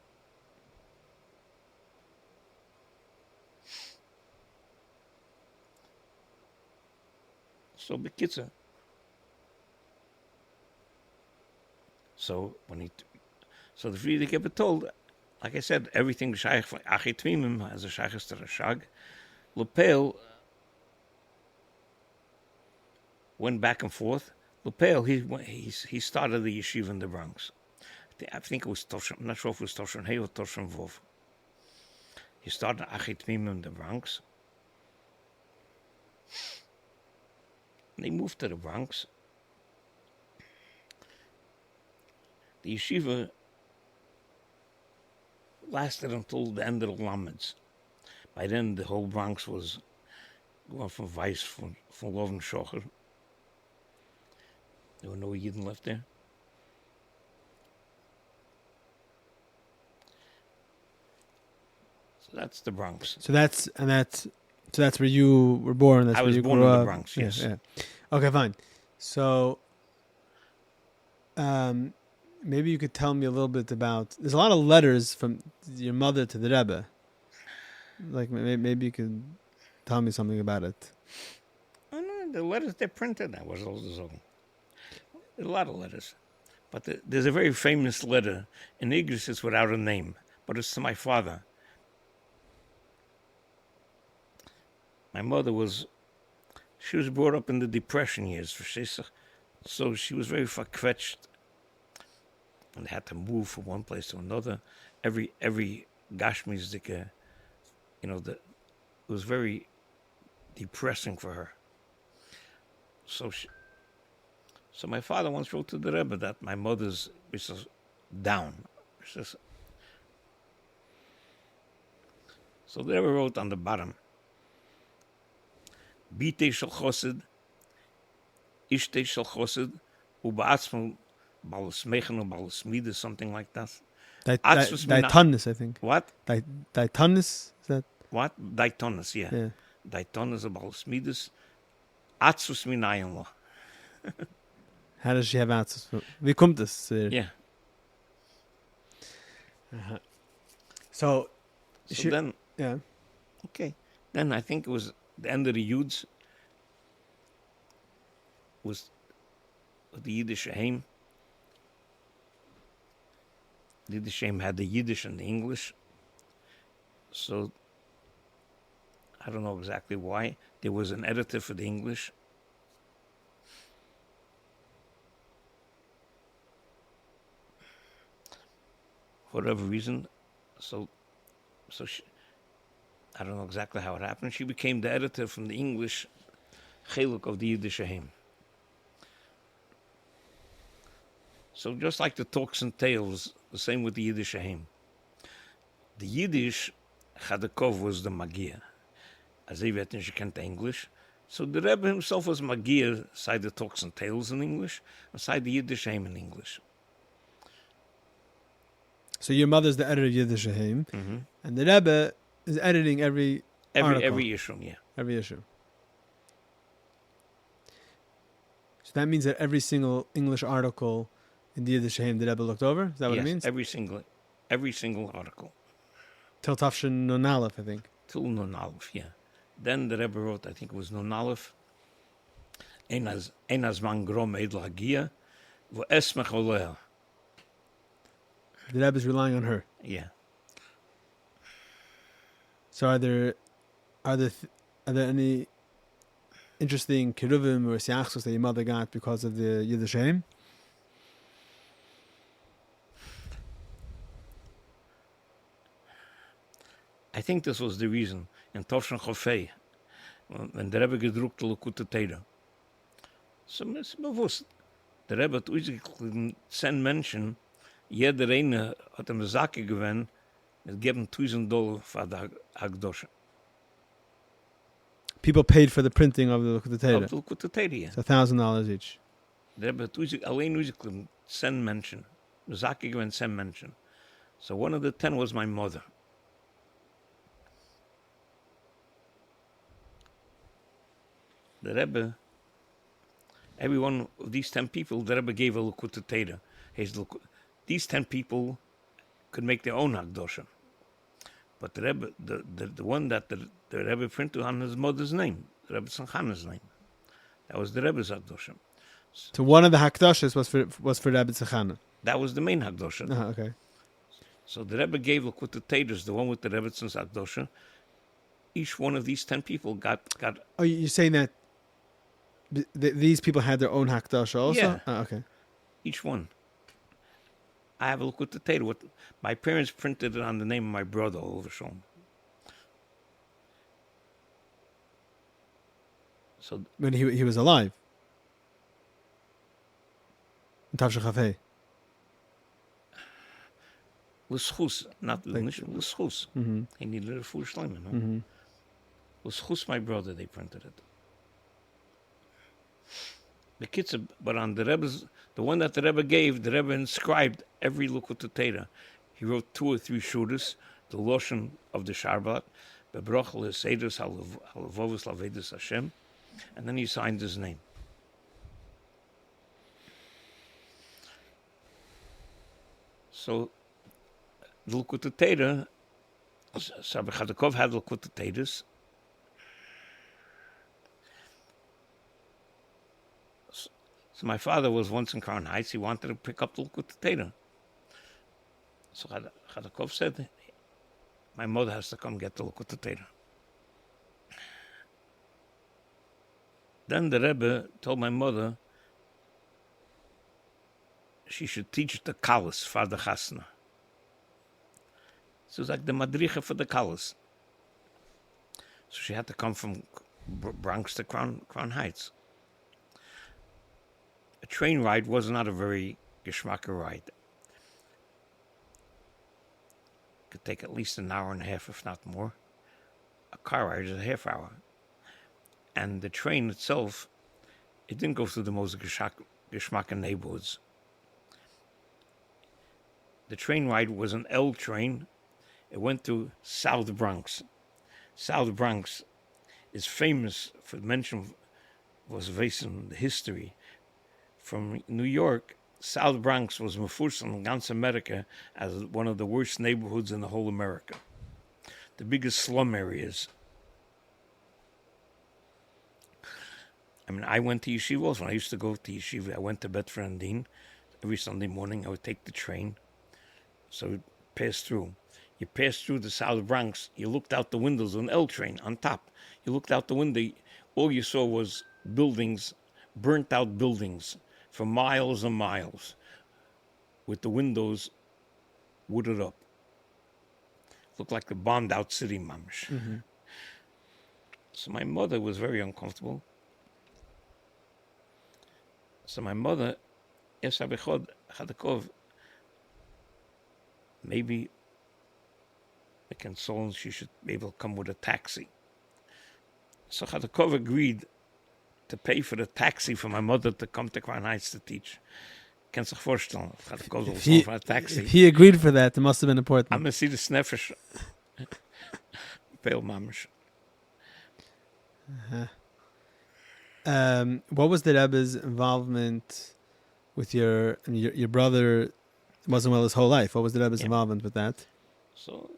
So bekitzer. So the Frierdiker Rebbe told, like I said, everything shaykh from Achei Tmimim as a shaykh to Rashag. Lepel went back and forth. Lepel he started the yeshiva in the Bronx. I think it was Toshon. I'm not sure if it was Toshon Hey or Toshon Vov. He started Achei Tmimim in the Bronx. They moved to the Bronx. The yeshiva lasted until the end of the Lameds. By then, the whole Bronx was going from Weiss, from Loven Shocher. There were no Yidden left there. So that's the Bronx. So that's where you were born. That's I where was you born grew in the up. Bronx, yes. Yeah. Okay, fine. So, maybe you could tell me a little bit about. There's a lot of letters from your mother to the Rebbe. Like maybe you could tell me something about it. Oh no, the letters they're printed. That was also a lot of letters, but there's a very famous letter in English. It's without a name, but it's to my father. My mother was brought up in the Depression years, so she was very verquetscht and had to move from one place to another. Every Gashmizdike, it was very depressing for her. So my father once wrote to the Rebbe that my mother's down. So the Rebbe wrote on the bottom, Bite shel chosid, ishte shel chosid, uba'atzmo balasmechen or balasmida, something like that. Daitonus, I think. What? Daitonus, is that? What? Daitonus, yeah. Daitonus or balasmidas. Atzus minayin lo. How does she have atzus? Wie kommt das? Yeah. Uh-huh. So then, yeah. Okay. Then I think it was the end of the Yuds was the Yiddish Heim. The Yiddish Heim had the Yiddish and the English. So I don't know exactly why. There was an editor for the English. For whatever reason. So she, I don't know exactly how it happened. She became the editor from the English Cheluk of the Yiddish Heim. So just like the talks and tales, the same with the Yiddish Heim. The Yiddish Chadakov was the Magia. As they werd she kent English. So the Rebbe himself was Magia, side the talks and tales in English, and side the Yiddish Heim in English. So your mother's the editor of Yiddish Heim, and the Rebbe is editing every issue, yeah. Every issue. So that means that every single English article in the Yiddish Heim the Rebbe looked over? Is that what it means? every single article. Till Tafshin Nun Aleph, I think. Till Nun Aleph, yeah. Then the Rebbe wrote, I think it was Nun Aleph, Ein hazman grom edel hagia, vo esmech oleh. The Rebbe is relying on her. Yeah. So are there any interesting kiruvim or siachos that your mother got because of the Yiddish Heim? I think this was the reason. In Toshon Chofei, when the Rebbe gedruckt Likkutei Sichos. So it's bewusst. Der Rebbe hat 10 Menschen, jeder eine hat eine Sache gewonnen, mit geben $1,000 für die Hagdosha. People paid for the printing of the Likkutei Auf Sichos. die Likkutei, ja. It's $1,000 each. Der Rebbe hat allein ausgeklebt 10 Menschen. Besagig waren 10 Menschen. So one of the 10 was my mother. The Rebbe, every one of these 10 people, the Rebbe gave a Likkutei Sichos. These 10 people could make their own Hagdosha. But the Rebbe, the one that the Rebbe printed on his mother's name, the Rebbe Sanchana's name, that was the Rebbe's Hagdosha. So one of the Hakdoshas was for Rebbe Tzachana. That was the main Hagdosha. Okay. So the Rebbe gave Likkutei Sichos, the one with the Rebbe's Hagdosha. Each one of these 10 people got. Oh, you're saying that these people had their own Hakdosha also? Yeah. Oh, okay. Each one. I have a Likkutei Sichos. My parents printed it on the name of my brother over Shalom. So When he was alive. Tavshel Chafei. zchus, not zchus. Mm-hmm. He needed a full shleiman. No? Mm-hmm. Zchus, my brother, they printed it. The kids, but on the Rebbe's, the one that the Rebbe gave, the Rebbe inscribed every Likkutei Sichos. He wrote 2 or 3 shudas, the Loshen of the Shabbat, Bebrach L'Seidus Halavovus Lavedus Hashem, and then he signed his name. So, the Likkutei Sichos, Rabbi Chadakov had Likkutei Sichos. So my father was once in Crown Heights. He wanted to pick up the Likkutei Sichos. So Chadakov said, my mother has to come get the Likkutei Sichos. Then the Rebbe told my mother she should teach the kalas for the chasna. So it was like the madricha for the kalas. So she had to come from Bronx to Crown Heights. A train ride was not a very geschmacker ride. It could take at least an hour and a half, if not more. A car ride is a half hour. And the train itself, it didn't go through the most geschmacker neighborhoods. The train ride was an L train. It went to South Bronx. South Bronx is famous for mention was based on the history. From New York, South Bronx was mefursan in ganz America as one of the worst neighborhoods in the whole America. The biggest slum areas. I mean, I went to yeshiva also. When I used to go to yeshiva, I went to Bet Frandin. Every Sunday morning, I would take the train. So we'd pass through. You passed through the South Bronx. You looked out the windows of an L train on top. You looked out the window. All you saw was buildings, burnt out buildings for miles and miles with the windows wooded up. Looked like the bombed out city, mamish. Mm-hmm. So my mother was very uncomfortable. So my mother asked Rabbi Chadakov, maybe the consultant, she should be able to come with a taxi. So Chadakov agreed to pay for the taxi for my mother to come to Crown Heights to teach. Kan zich voorstellen, Chadakov was for a taxi. If he agreed for that, it must have been important. I'm going to see the sneffish. Pale mamish. What was the Rebbe's involvement with your brother? Wasn't well his whole life. What was the Rebbe's involvement with that? So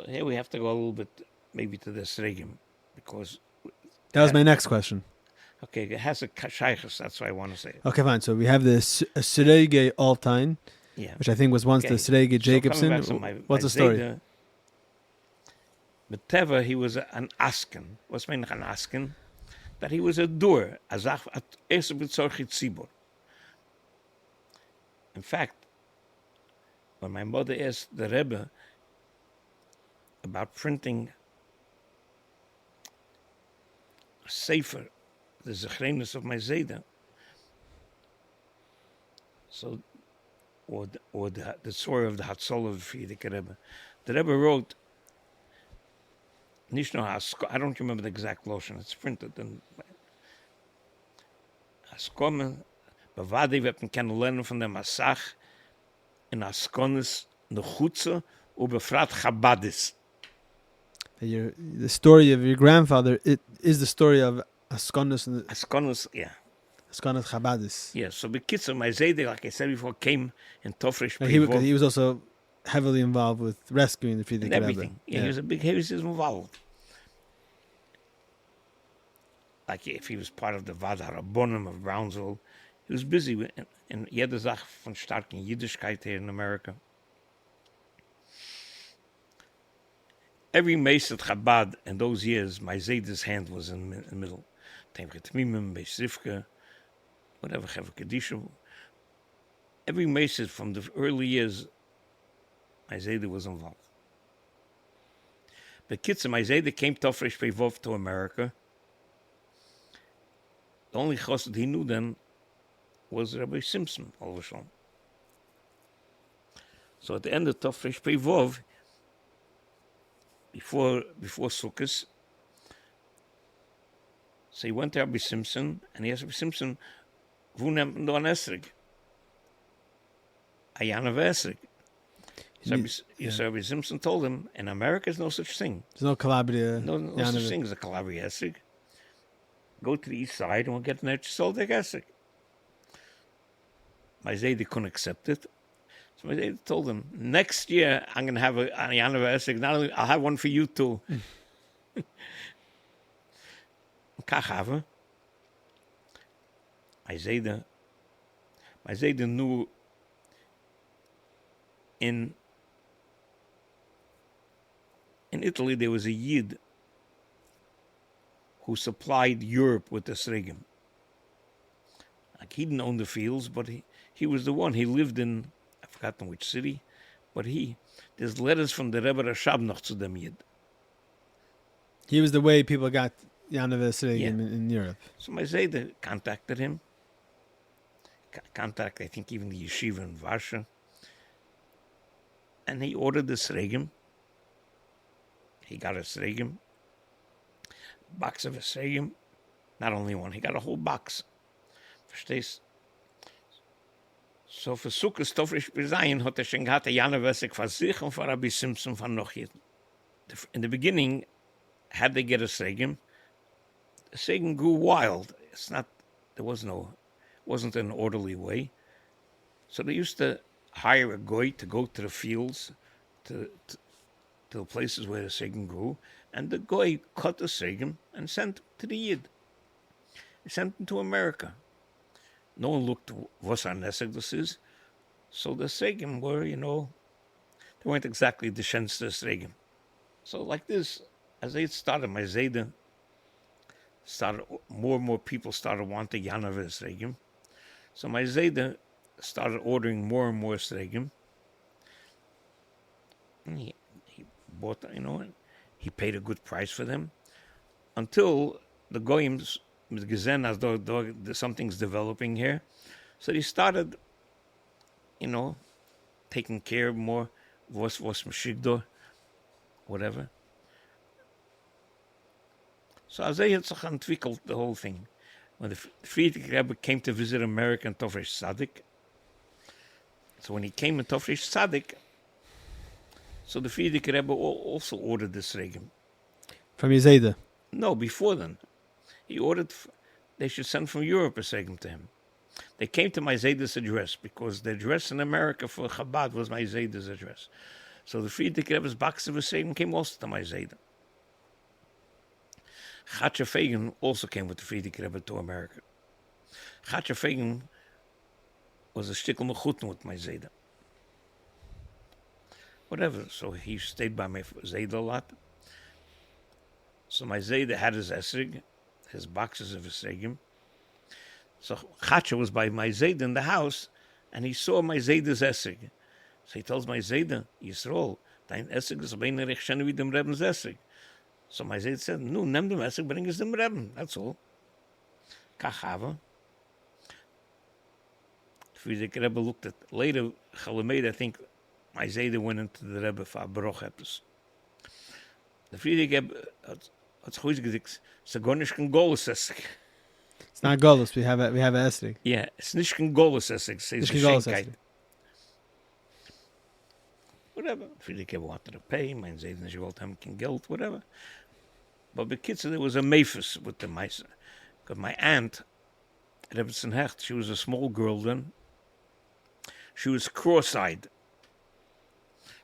here we have to go a little bit maybe to the esrogim, because that was my next question. Okay, it has a Shlichus'n, that's why I want to say it. Okay, fine. So we have the Frierdiker Altein, which I think was once the Frierdiker Jacobson. What's the story? Beteva, he was an askan. What's meaning an askan? That he was a doer. In fact, when my mother asked the Rebbe about printing a sefer, the zchus of my zayda, so or the story of the Hatzolah of Frierdiker Rebbe. The Rebbe wrote, I don't remember the exact lotion, it's printed. Askommen, bevadi wird man können lernen von der Masach in askanus, zchus, ubefrat Chabadis. The story of your grandfather, it is the story of askanus and Askanus, yeah. askanus Chabadis. Yeah, so Bekitzer, my Zayde, like I said before, came in Tofresh He was also heavily involved with rescuing the Frierdiker Rebbe. everything. Yeah, he was involved. Like if he was part of the Vad HaRabbonim of Brownsville, he was busy with in jede Sache von starken Yiddishkeit here in America. Every mace at Chabad in those years, my Zayde's hand was in the middle. Temchet Mimim, Beis Rivka, whatever, Chaver Kedisha. Every mace from the early years, my Zayde was involved. But kids, my Zayde came Tofresh Pevov to America. The only chassid he knew then was Rabbi Simpson, all of a sudden. So at the end of Tofresh Pevov, before Sukkot, so he went to Rabbi Simpson, and he asked Rabbi Simpson, "Wo nimmt man da an esrog? A yana v'esrog." So Rabbi Simpson told him, in America there's no such thing. There's no Calabria. No such thing as a Calabria esrog. Go to the east side and we'll get an esrog esrog. My Zayde couldn't accept it. So my Zayde told him, next year I'm going to have a yana v'esrog. Not only, I'll have one for you too. Kach have. My Zayde knew in Italy there was a Yid who supplied Europe with esrogim. Like he didn't own the fields, but he was the one. He lived in, I've forgotten which city, but there's letters from the Rebbe Rashab noch zu dem Yid. He was the way people got yana v'esrogim in Europe. So my Zayde contacted him. I think even the yeshiva in Varsha. And he ordered the esrogim. He got esrogim. Box of esrogim. Not only one, he got a whole box. Verstehst? So für Sukkot Tofresh Bezayin hat schon gehabt Jana Wessig von sich und von Rabbi Simpson von noch jeden. In the beginning, had they get esrogim, the esrogim grew wild. Wasn't an orderly way. So they used to hire a goy to go to the fields, to the places where the esrogim grew, and the goy cut the esrogim and sent to the Yid. He sent them to America. No one looked what an esrog this is. So the esrogim were, they weren't exactly the shenste esrogim. So like this, as they started, my Zayde started, more and more people started wanting yana v'esrogim. So my Zayde started ordering more and more esrogim. He bought, he paid a good price for them, until the goyim with gesehen as though something's developing here. So they started, taking care of more was mashigdor, whatever. So as they had entwickelt the whole thing. When the Frierdiker Rebbe came to visit America in Tofresh Tzaddik, so when he came in Tofresh Tzaddik, so the Frierdiker Rebbe also ordered the esrogim. From Zayde? No, before then. He ordered, they should send from Europe esrogim to him. They came to my Zayde's address, because the address in America for Chabad was my Zayde's address. So the Frierdiker Rebbe's box of esrogim came also to my Zayde. Chatsha Fagan also came with the Frierdiker Rebbe to America. Chatsha Fagan was a shtickle mechuten with my Zayde. Whatever, so he stayed by my Zayde a lot. So my Zayde had his esrog, his boxes of esrogim. So Chatsha was by my Zayde in the house, and he saw my Zayde's esrog. So he tells my Zayde, Yisroel, dein esrog is beina recht schön wie dem Rebben's esrog. So my Zayde said, no, nimm dem esrog, bring es dem Rebben, that's all. Kach have. Frierdiker Rebbe looked at later. Chalamed, I think, my Zayda went into the Rebbe for a Baruch Eppes. The Frierdiker Rebbe hat zchus gesagt, es gar nicht kein Golus Essig. It's not Golus. We have a esrog. Yeah, it's nicht kein Golus Essig. It's Nicht a kein Golus Schenkheit. esrog. Whatever. Frierdiker Rebbe wanted to pay. Mein Zayda, she wollte haben kein Geld, whatever. But the kids, there was a mephus with the mice. Because my aunt, Rebbetzin Hecht, she was a small girl then. She was cross-eyed.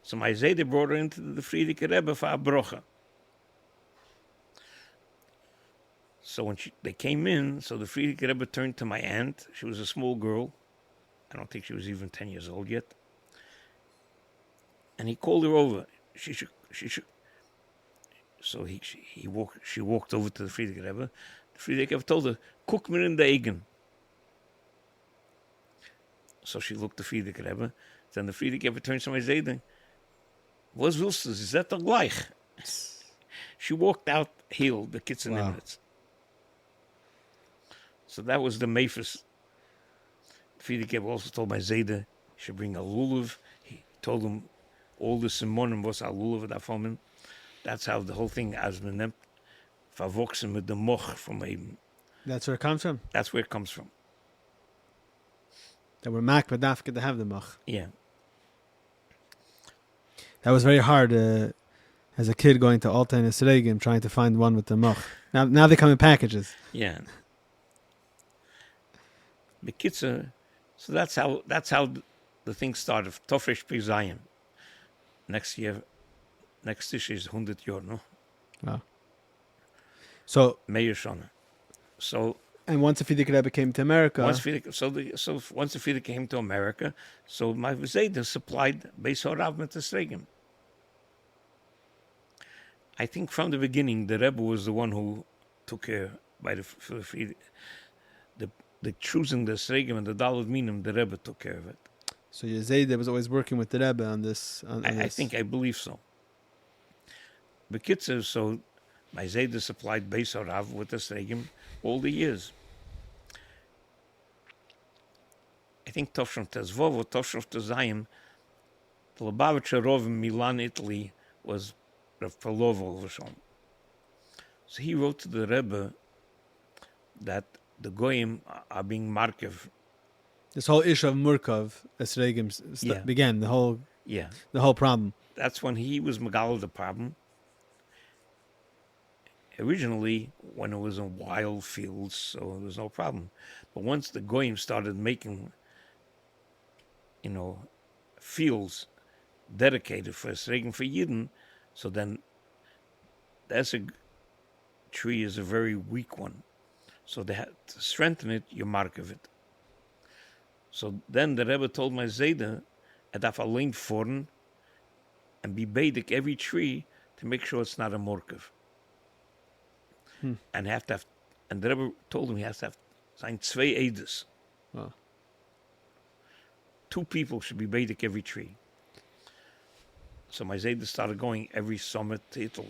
So my Zayda brought her into the Frierdiker Rebbe for a brocha. So when they came in, so the Frierdiker Rebbe turned to my aunt. She was a small girl. I don't think she was even 10 years old yet. And he called her over. She should. So she walked over to the Frierdiker Rebbe. The Frierdiker Rebbe told her, "Cook mir in the egen." So she looked the Frierdiker Rebbe. Then the Frierdiker Rebbe turned to my Zayda. Was willst du? Is that doch gleich? She walked out healed, the kids in minutes. So that was the mephus. Frierdiker Rebbe also told my Zayda he should bring a lulav. He told him all the simonim was a lulav davon. That's how the whole thing has been verwachsen with the moch from him. That's where it comes from? That's where it comes from. That we're makbid dafka to have the mach. Yeah. That was very hard as a kid going to Altein esrogim trying to find one with the mach. Now they come in packages. Yeah. The kids are, so that's how the thing started. Tofresh Pi Zion. Next year is 100 years, no? Wow. So Meir Shana. So and once the Frierdiker Rebbe came to America, once the Frierdiker came to America, so my Zayda supplied Beis Horav mit esrogim. I think from the beginning the Rebbe was the one who took care by the choosing the esrogim and the daled minim. The Rebbe took care of it. So your Zayda was always working with the Rebbe on this. I believe so. Bekitzer, so my Zayda supplied Beis Horav with esrogim all the years. I think Tovshon Tezvov or Tovshon Tezayim, the Lubavitch Rov in Milan, Italy, was Rav Palovo Vashon. So he wrote to the Rebbe that the Goyim are being markev. This whole issue of Murkov esrogim began, the whole problem. That's when he was Megal the problem. Originally, when it was in wild fields, so there was no problem. But once the Goyim started making, fields dedicated for esrogim for Yidden, so then the esrog tree is a very weak one. So they had to strengthen it, you mark of it. So then the Rebbe told my Zayda, I'd have allein vorn and be beidik every tree to make sure it's not a morkev. And and the Rebbe told him he has to have sein zwei edes. Wow. 2 people should be beidik every tree. So my Zayda started going every summer to Italy.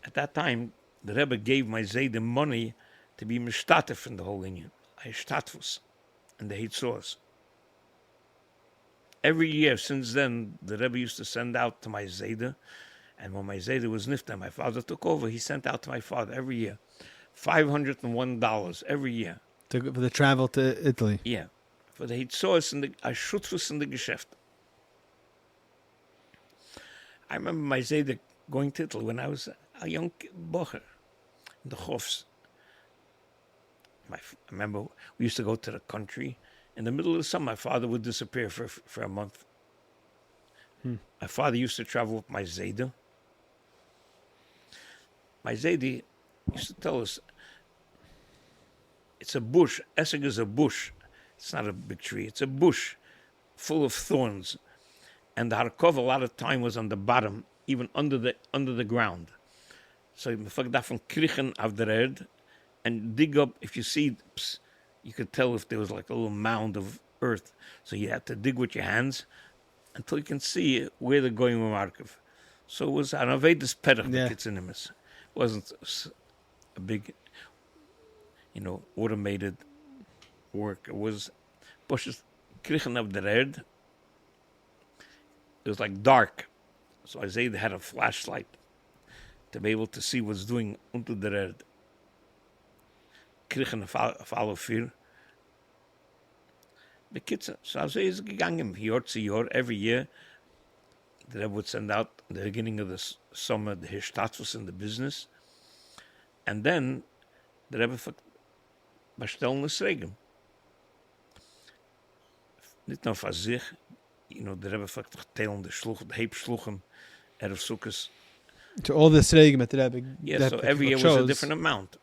At that time, the Rebbe gave my Zayda money to be mishtatef in the whole Indian. I shtatvus and the hitzos. Every year since then, the Rebbe used to send out to my Zayda. And when my Zayda was nifta, my father took over. He sent out to my father every year $501 every year. For the travel to Italy. Yeah. For the hitzos and the ashutfus in the geschäft. I remember my Zayda going to Italy when I was a young bocher in the Chofs. I remember we used to go to the country. In the middle of the summer, my father would disappear for a month. My father used to travel with my Zayda. My Zayda used to tell us, it's a bush. Esrog is a bush. It's not a big tree. It's a bush full of thorns. And the harkov a lot of time was on the bottom, even under the ground. So you davon krichen auf der Erde and dig up. If you see, you could tell if there was like a little mound of earth. So you had to dig with your hands until you can see where they're going with Markov. So it was an Avedis Perach, the kids in him. It wasn't a big, automated work. It was bushes krichen of the red. It was like dark. So Isaiah had a flashlight to be able to see what's doing unter the red. Krichen follow fear. The kids, so Isaiah is gegangen, Jahr zu Jahr, every year. The Rebbe would send out at the beginning of the summer the Hishtatzvus in the business. And then the Rebbe bestellen esrogim. Nicht nur für sich, the Rebbe verteilen the Shluch'en, Erev Sukkos. To all the esrogim that the Rebbe... Yeah, so every year was a different amount.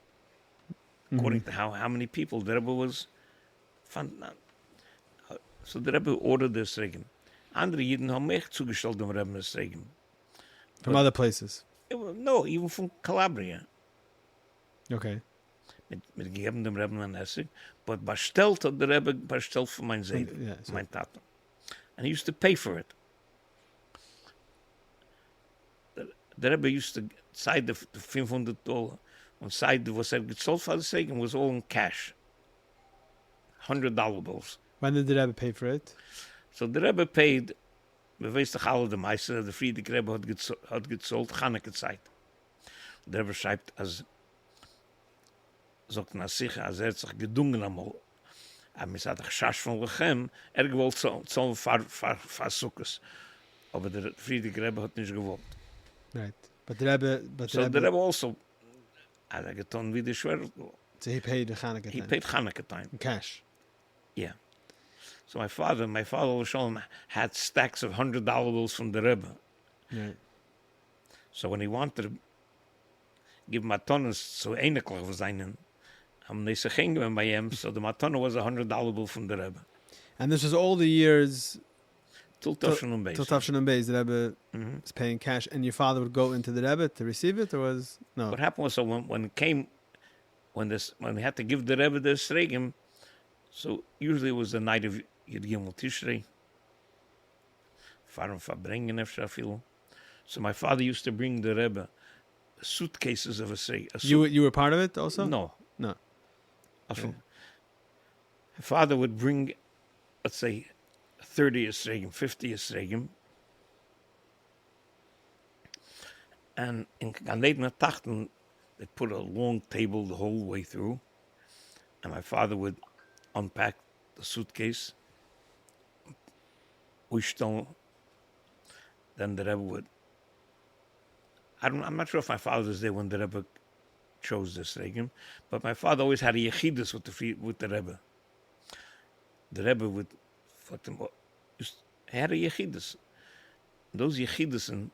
According to how many people the Rebbe was... So the Rebbe ordered the esrogim. Andere Jiden haben echt zugestellt dem Rebbe esrogim. From other places? No, even from Calabria. Okay. Mit gegeben dem Rebbe an Essig, but bestellt hat der Rebbe bestellt für mein Seele, mein Tate. And he used to pay for it. The Rebbe used to side the $500 on side was gezahlt for the Segen was all in cash. $100 bills. When did the Rebbe pay for it? So the Rebbe paid, we weiß doch alle, der Meister, der Frierdiker Rebbe hat gezahlt, Chaneke Zeit. Der Rebbe schreibt, als sagt nach sich, als hat sich gedungen einmal, aber hat Chash von Lechem, gewollt zahlen für Sukkos. Aber der Frierdiker Rebbe hat nicht gewollt. Right. But the Rebbe... The Rebbe also, had getan wie der Schwer. So he paid the Chanukah time? He paid Chanukah time. In cash? Yeah. So my father Shalom had stacks of $100 bills from the Rebbe. Right. So when he wanted to give matonas, so einiglich was einen, haben they sich hingehen bei ihm, so the matana was $100 bill from the Rebbe. And this was all the years... Till Tafshin Beis. Till Tafshin Beis, the Rebbe was paying cash, and your father would go into the Rebbe to receive it, or was... No. What happened was, so when we had to give the Rebbe the esrogim, so usually it was the night of Yud Gimel Tishrei, Fahren Verbringen Efshar viel. So my father used to bring the Rebbe suitcases of esrogim. You were part of it also? No. Okay. My father would bring, let's say, 30 esrogim, 50 esrogim, and in Ganeden Tachten, they put a long table the whole way through, and my father would unpack the suitcase, then the Rebbe would... I'm not sure if my father was there when the Rebbe chose the esrogim, but my father always had a yechidus with the Rebbe. The Rebbe would... He had a yechidus. Those yechidus,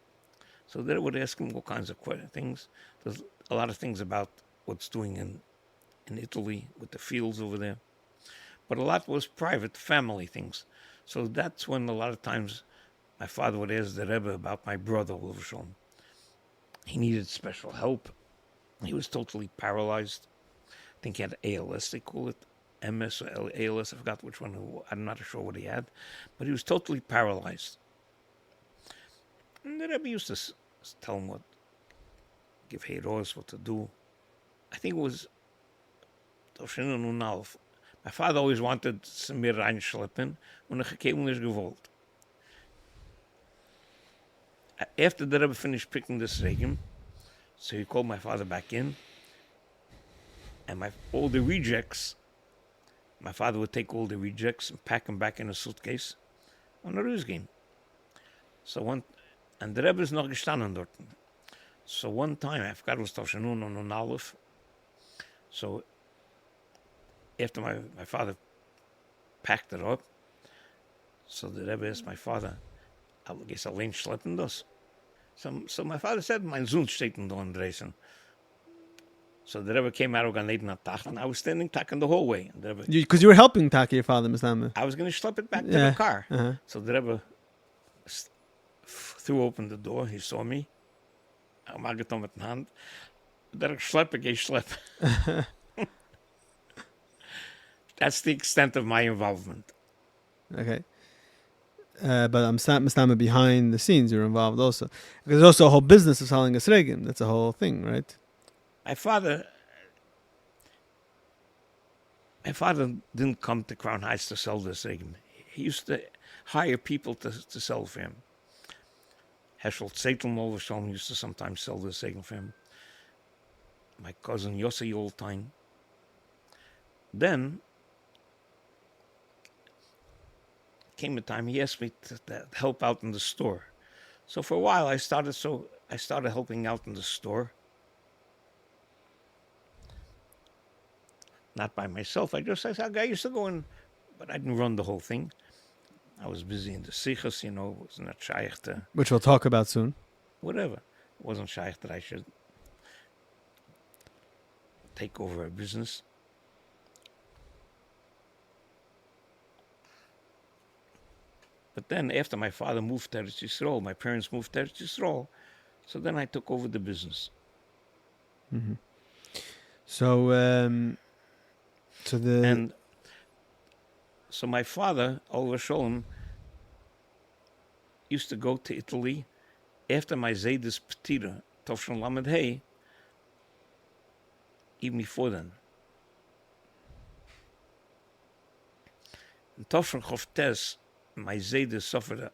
so they would ask him all kinds of things. There's a lot of things about what's doing in Italy with the fields over there. But a lot was private, family things. So that's when a lot of times my father would ask the Rebbe about my brother, Lubavitch. He needed special help. He was totally paralyzed. I think he had ALS, they call it. MS or ALS, I forgot which one. I'm not sure what he had. But he was totally paralyzed. And the Rebbe used to tell him give Heiros what to do. I think it was my father always wanted Samir reinschleppen, when er gekomen is gewollt. After the Rebbe finished picking the esrogim, so he called my father back in, and all the rejects, my father would take all the rejects and pack them back in a suitcase on a Rüsgin. And the Rebbe is noch gestanden dort. So one time, I forgot it was Tavshanun on Aleph. So after my father packed it up, so the Rebbe asked my father, I guess allein schleppen das. So my father said, mein Sohn steht in da Andresen. So the Rebbe came out of Gan Eden at Tach, and I was standing Tach in the hallway. Because you were helping Taki, your father, Mr. I was going to schlep it back to the car. Uh-huh. So the Rebbe threw open the door. He saw me. I mag het met mijn hand. Dat ik schlep. That's the extent of my involvement. Okay. But I'm standing behind the scenes. You're involved also. Because there's also a whole business of selling esrogim. That's a whole thing, right? My father, My father didn't come to Crown Heights to sell the esrogim. He used to hire people to sell for him. Heschel Zettelmover Shalom used to sometimes sell the esrogim for him. My cousin Yossi Altein. Then came a time he asked me to help out in the store. So for a while I started helping out in the store. Not by myself. I used to go in, but I didn't run the whole thing. I was busy in the zchus, was not shaykh to... Which we'll talk about soon. Whatever. It wasn't shaykh that I should take over a business. But then after my father moved to Eretz Yisrael, my parents moved to Eretz Yisrael, so then I took over the business. Mm-hmm. So my father, Oliver Sholem, used to go to Italy after my Zaydas Petira, Tovshon Lamed Hey, even before then. In Tovshon Chovtes, my Zaydas suffered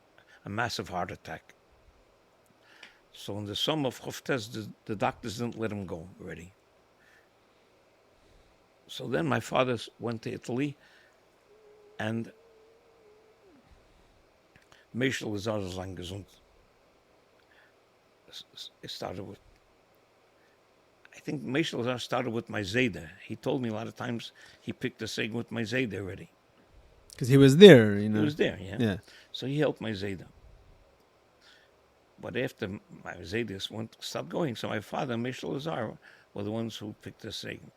a massive heart attack. So in the summer of Chovtes, the doctors didn't let him go already. So then my father went to Italy, and Meshel is lang gesund. It started with, I think Meshel started with my Zayda. He told me a lot of times he picked the segment with my Zayda already. Because he was there, He was there, yeah. So he helped my Zayda. But after my Zaydas stopped going, so my father and Meshel Azar were the ones who picked the segment.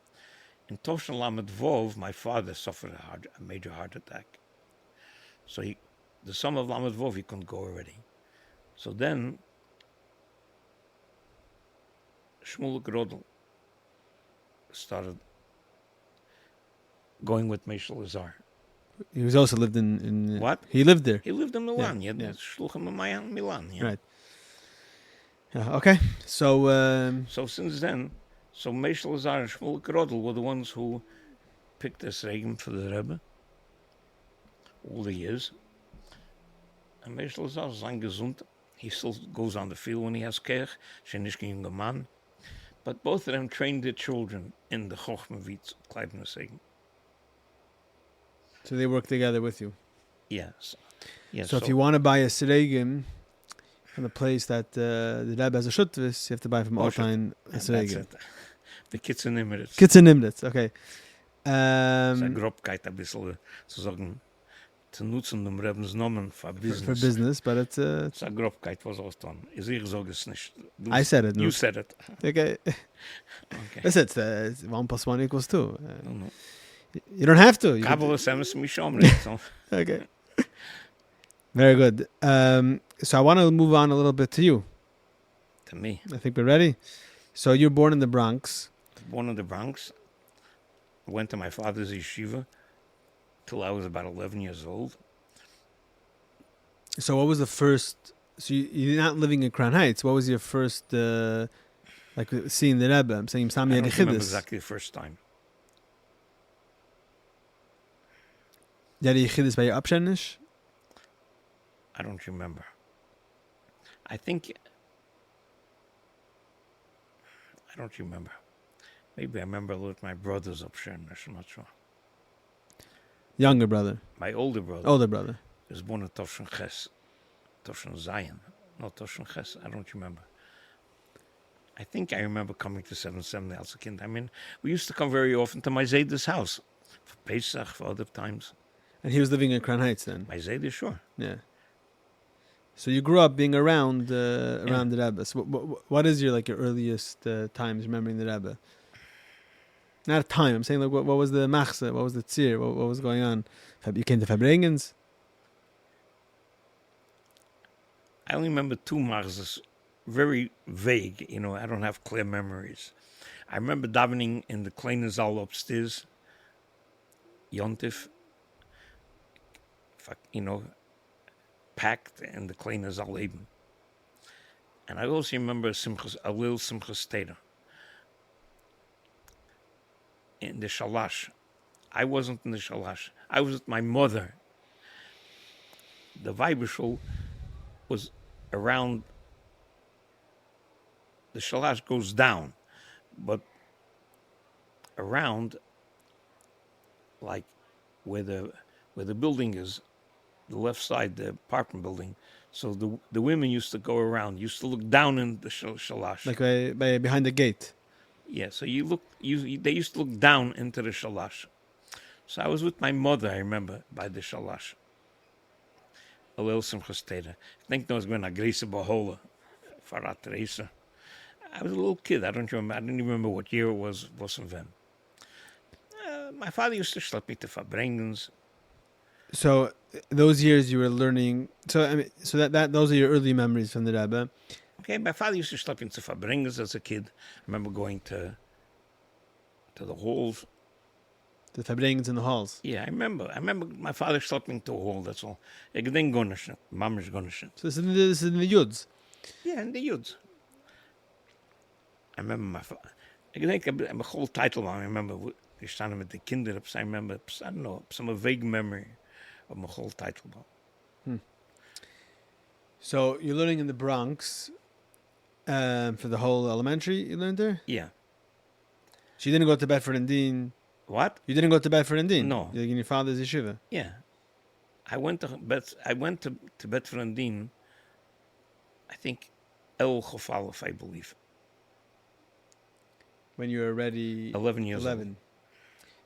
In Toshan Lamed Vov, my father suffered a major heart attack. So the summer of Lamed Vov, he couldn't go already. So then, Shmuel Grodel started going with Meshel Azar. He was also lived in what? He lived there. He lived in Milan. Yeah. Shlichus'n in Milan. Yeah. Right. Yeah, okay. So since then, Meshel Azar and Shmuel Grodel were the ones who picked the esrogim for the Rebbe all the years. And Meshel Azar is lang gesund. He still goes on the field when he has kerch. Shenishke junger man. But both of them trained their children in the Chochmah Vitz Kleibner esrogim. So they work together with you? Yes. So if you want to buy a esrogim from the place that the Rebbe has a shutvis, you have to buy from Altein a esrogim. The Kitzer Nimritz. Kitzer Nimritz, okay. Es ist eine Grobkeit, ein bisschen, zu sagen, zu nutzen dem Rebbens Namen für Business. For business, but it's... Es ist eine Grobkeit, was auch dann. Ich sage es nicht. I said it. You said it. Okay. That's it. 1 + 1 = 2. No. You don't have to. Okay. Very good. So I want to move on a little bit to you. To me. I think we're ready. So you're born in the Bronx. Born in the Bronx. Went to my father's yeshiva till I was about 11 years old. So what was the first... So you're not living in Crown Heights. What was your first... seeing the Rebbe? I'm saying I don't remember exactly the first time. Did you Yichidus by your Abshenish? I don't remember. I don't remember. Maybe I remember with my brother's Abshenish. I'm not sure. Younger brother? My older brother. Older brother. He was born in Tovshon Ches. Tovshon Zion. Not Tovshon Ches. I don't remember. I think I remember coming to 770 as a kid. I mean, we used to come very often to my Zayda's house. For Pesach, for other times. And he was living in Crown Heights then? My Zayda, sure. Yeah. So you grew up being around the Rebbe. So what is your earliest times remembering the Rebbe? Not a time. I'm saying what was the machzeh? What was the tzir? What was going on? You came to Fabrengens? I only remember 2 machzehs, very vague. I don't have clear memories. I remember davening in the kleine Zal upstairs, Yontif, packed in the kleine Zal eben. And I also remember Alil Simchas Teda. In the Shalash, I wasn't in the shalash. I was with my mother. The Weibishul was around. The shalash goes down, but around, like where the building is, the left side, the apartment building. So the women used to go around, used to look down in the shalash. Like by behind the gate. Yeah, so they used to look down into the shalash. So I was with my mother, I remember, by the shalash. Alel Simchas Teda. I think there was going to Grisa Bahola, Farat Reisa. I was a little kid. I didn't even remember what year it was from then. My father used to schlep me to Fabrengens. So those years you were learning. So I mean, so that those are your early memories from the Rebbe. Okay, my father used to schlep me to Fabrengens as a kid. I remember going to the halls. The Fabrengens in the halls. Yeah, I remember my father schlepped me to a hall. That's all. Ik denk gonnische, mama's gonnische. So this is in the Yuds. Yeah, in the Yuds. I remember my father. Ik denk een whole title. I remember we staan met de kinderen. I remember, I don't know, some vague memory of my whole title. So you're learning in the Bronx for the whole elementary. You learned there. Yeah. So you didn't go to Bedford and Dean. What? You didn't go to Bedford and Dean. No. You're in your father's yeshiva. Yeah. I went to Bedford and Dean. I think El Chofalef, I believe. When you were already 11 years old.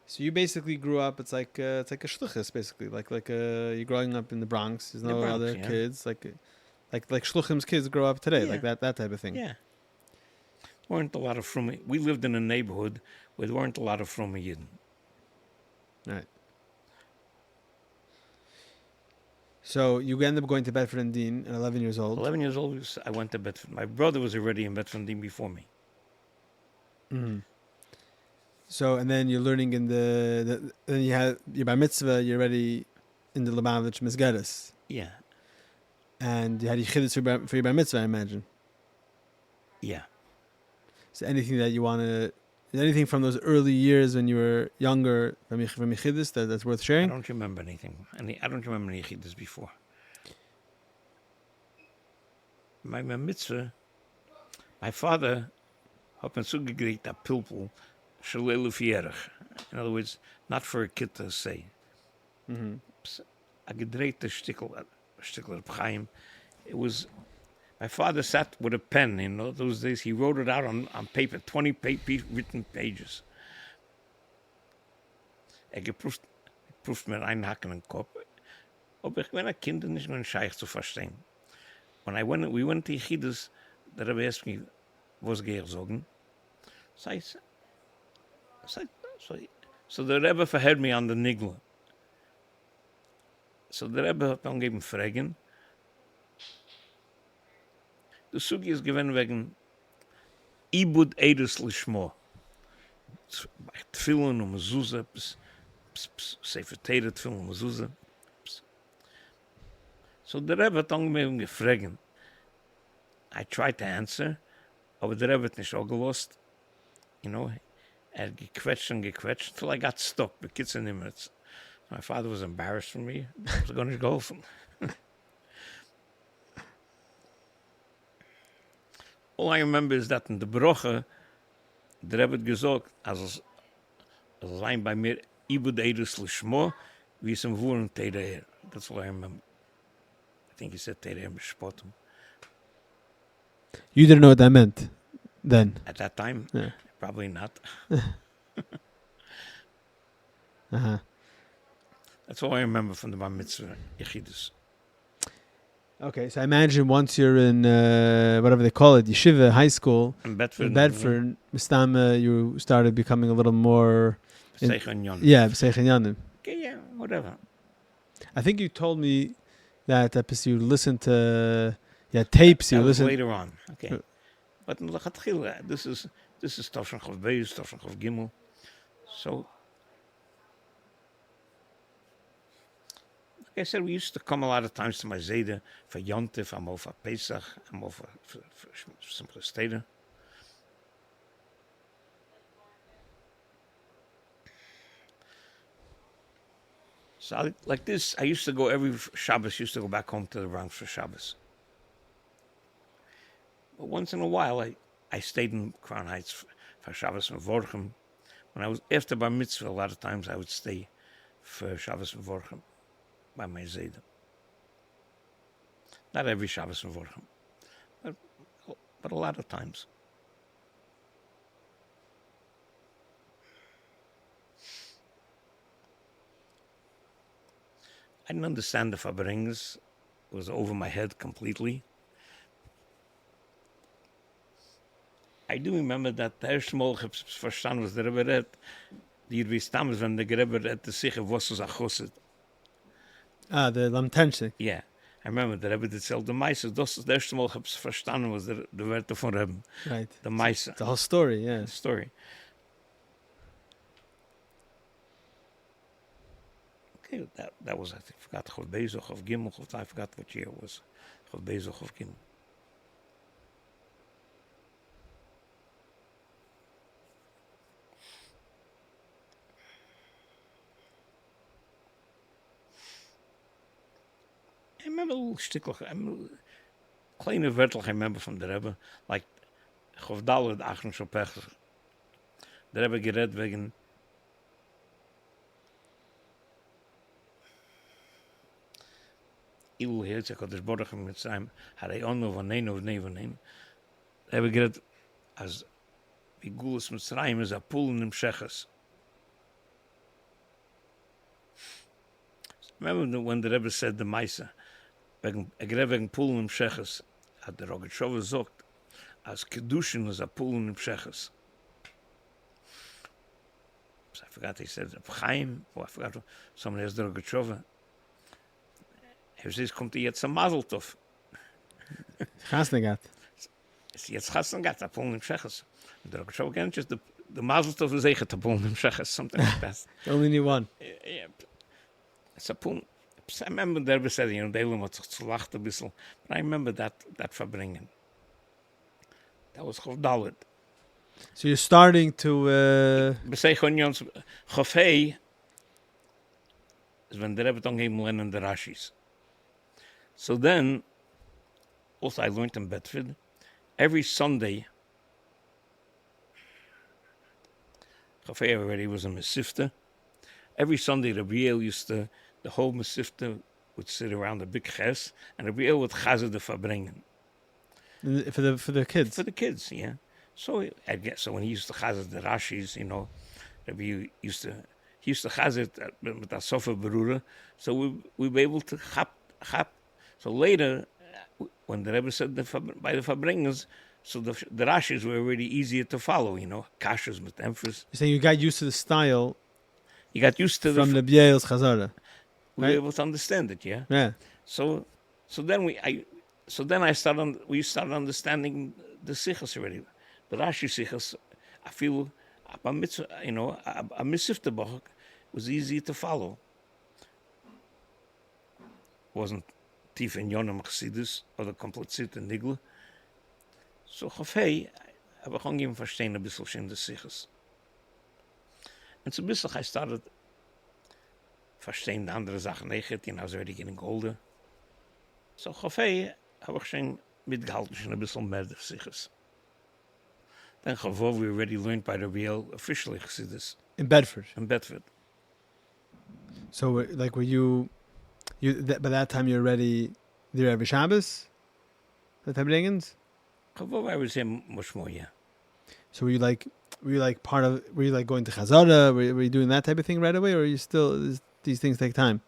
So you basically grew up. It's like a Shlichus, basically. Like you're growing up in the Bronx. There's no other kids. Like Shluchim's kids grow up today. Yeah. Like that type of thing. Yeah. Weren't a lot of Fruma. We lived in a neighborhood where there weren't a lot of Fruma Yidden. Right. So you ended up going to Bedford and Dean at 11 years old. 11 years old, I went to Bedford. My brother was already in Bedford and Dean before me. Mm-hmm. So, and then you're learning in then you had your bar mitzvah, you're already in the Lubavitch Mesgeres. Yeah. And you had your chiddush for your bar mitzvah, I imagine. Yeah. So anything that you want to, anything from those early years when you were younger from your chiddush that's worth sharing? I don't remember anything. I don't remember any chiddush before. My mitzvah, my father had me zugekriegt a pilpul, shalelu vierig. In other words, not for a kid to say. Mm-hmm. A gedreite stickel op Chaim. It was, my father sat with a pen. In those days, he wrote it out on paper, 20 written pages. Geproefd met einhaken en kop. Ob ich bin ein Kind und nicht nur ein Scheich zu verstehen. When we went to Yechidus, the Rebbe asked me, was gehe ich sagen? So the Rebbe verheard me on the niggle. So the Rebbe hat dann gegeben Fragen. The Sugi ist gewesen wegen Ibud Eides Lishmo. Tfilin und Mezuzah, Sefer Teire, Tfilin und Mezuzah. So the Rebbe hat dann gefragt. I tried to answer, aber der Rebbe hat nicht auch gelost. Gequetscht until I got stuck. The kids in him. My father was embarrassed for me. I was going to go from. All I remember is that in the Broche, the Rebbe had gesagt, als sein bei mir Ibud Eidus Lishmo, wie es im Wuren Tereher. That's all I remember. I think he said Tereher Mishpotum. You didn't know what that meant then? At that time? Yeah. Probably not. Uh-huh. That's all I remember from the Bar Mitzvah Yechidus. Okay, so I imagine once you're in whatever they call it, yeshiva, high school, in Bedford, Mistama, you started becoming a little more... B'seich Yanim. Yeah, B'seich Yanim. Okay, yeah, whatever. I think you told me that you listened to tapes. That was later on. Okay. But in Lechatchila, this is Tavshan Chav Beis, Tavshan Chav Gimel. So, like I said, we used to come a lot of times to my Zeder for Yontif, I'm over Pesach, I'm over for Simchas Teda. So like this, I used to go every Shabbos. Used to go back home to the Bronx for Shabbos. But once in a while, I stayed in Crown Heights for Shabbos and Vorchem. When I was after Bar Mitzvah, a lot of times I would stay for Shabbos and Vorchem by my Zayda. Not every Shabbos and Vorchem, but a lot of times. I didn't understand the upbringings. It was over my head completely. I do remember that the erste Mal ich verstanden, was der Rebbe redt, die wie stammes, wenn der Rebbe redt, the Sichos, was is a chassid. Ah, the Lamtenshik. Yeah. I remember the Rebbe did tell the Meise. Das the erste Mal ich verstanden, was der Werte von Rebbe. Right. The Meise. The whole story, yeah. The story. Okay, that was, I think, I forgot, Chav Bezos of Gimel, I forgot what year it was. Chav Bezos of Gimel. I remember a little shticklich, kleine Wörtel, I remember from the Rebbe, like, Chav Daled, Achron Shopech, the Rebbe gered wegen, Ilu heet zich, Kodesh Baruch Hu Mitzrayim, Harei Onu Vaneinu Vaneinu. The Rebbe gered, as Bigulus Mitzrayim is a pool in zchus. Remember when the Rebbe said the Meise, wegen pool in zchus, had the Rogatshova zogt, as Kedushin is a pool in zchus. So I forgot he said Chaim, or I forgot somebody has the Rogatshova. He says, kommt jetzt ein Mazeltov. Chasnegat. Ist jetzt Chasnegat, a pool in zchus. The Rogatshova again, just the Mazeltov is echt a pool in zchus, something like that. Only knew one. Yeah. It's a pool. I remember the Rebbe said, the Elam had sich zu lacht a bissel. But I remember that verbringen. That was Chav Daled. So you're starting to... Besech on Jons, Chav Hei, is when the Rebbe don't even learn the Rashis. So then, also I learned in Bedford, every Sunday, Chav Hei already was a Mesifta. Every Sunday, Rabbi Yisroel used to, the whole Mesifta would sit around a big ches, and Rabbi Yisroel would chazer the verbringen. For the kids? For the kids, yeah. So I guess, so when he used to chazer the Rashis, Rabbi Yisroel used to chazer it with the Sofa Berura, so we were able to chap. So later, when the Rebbe said by the verbringers, so the Rashis were really easier to follow, kashas with emphasis. You're saying you got used to the style. You got used to from the Biel's Chazara. We were able to understand it, yeah. Yeah. So then we started understanding the Sichos already. The Rashi Sichos, I feel a mitzvah, a misifta bach was easy to follow. Wasn't tief in Yonim Chassidus oder kompliziert in Nigla. So Chav Hei, I begon even verstehen a bissel in the Sichos. And so bissel I started verstehen the andere Sachen echt, I was already getting older. So Chav Hei habe ich schon mitgehalten, schon ein bisschen mehr der Sichos. Then Chav we already learned by the real officially Chassidus. In Bedford? In Bedford. So like were you by that time you're already there every Shabbos? The Tabringens? Chav I was here much more, yeah. So were you like going to Chazara? Were you doing that type of thing right away, or are you still, these things take time?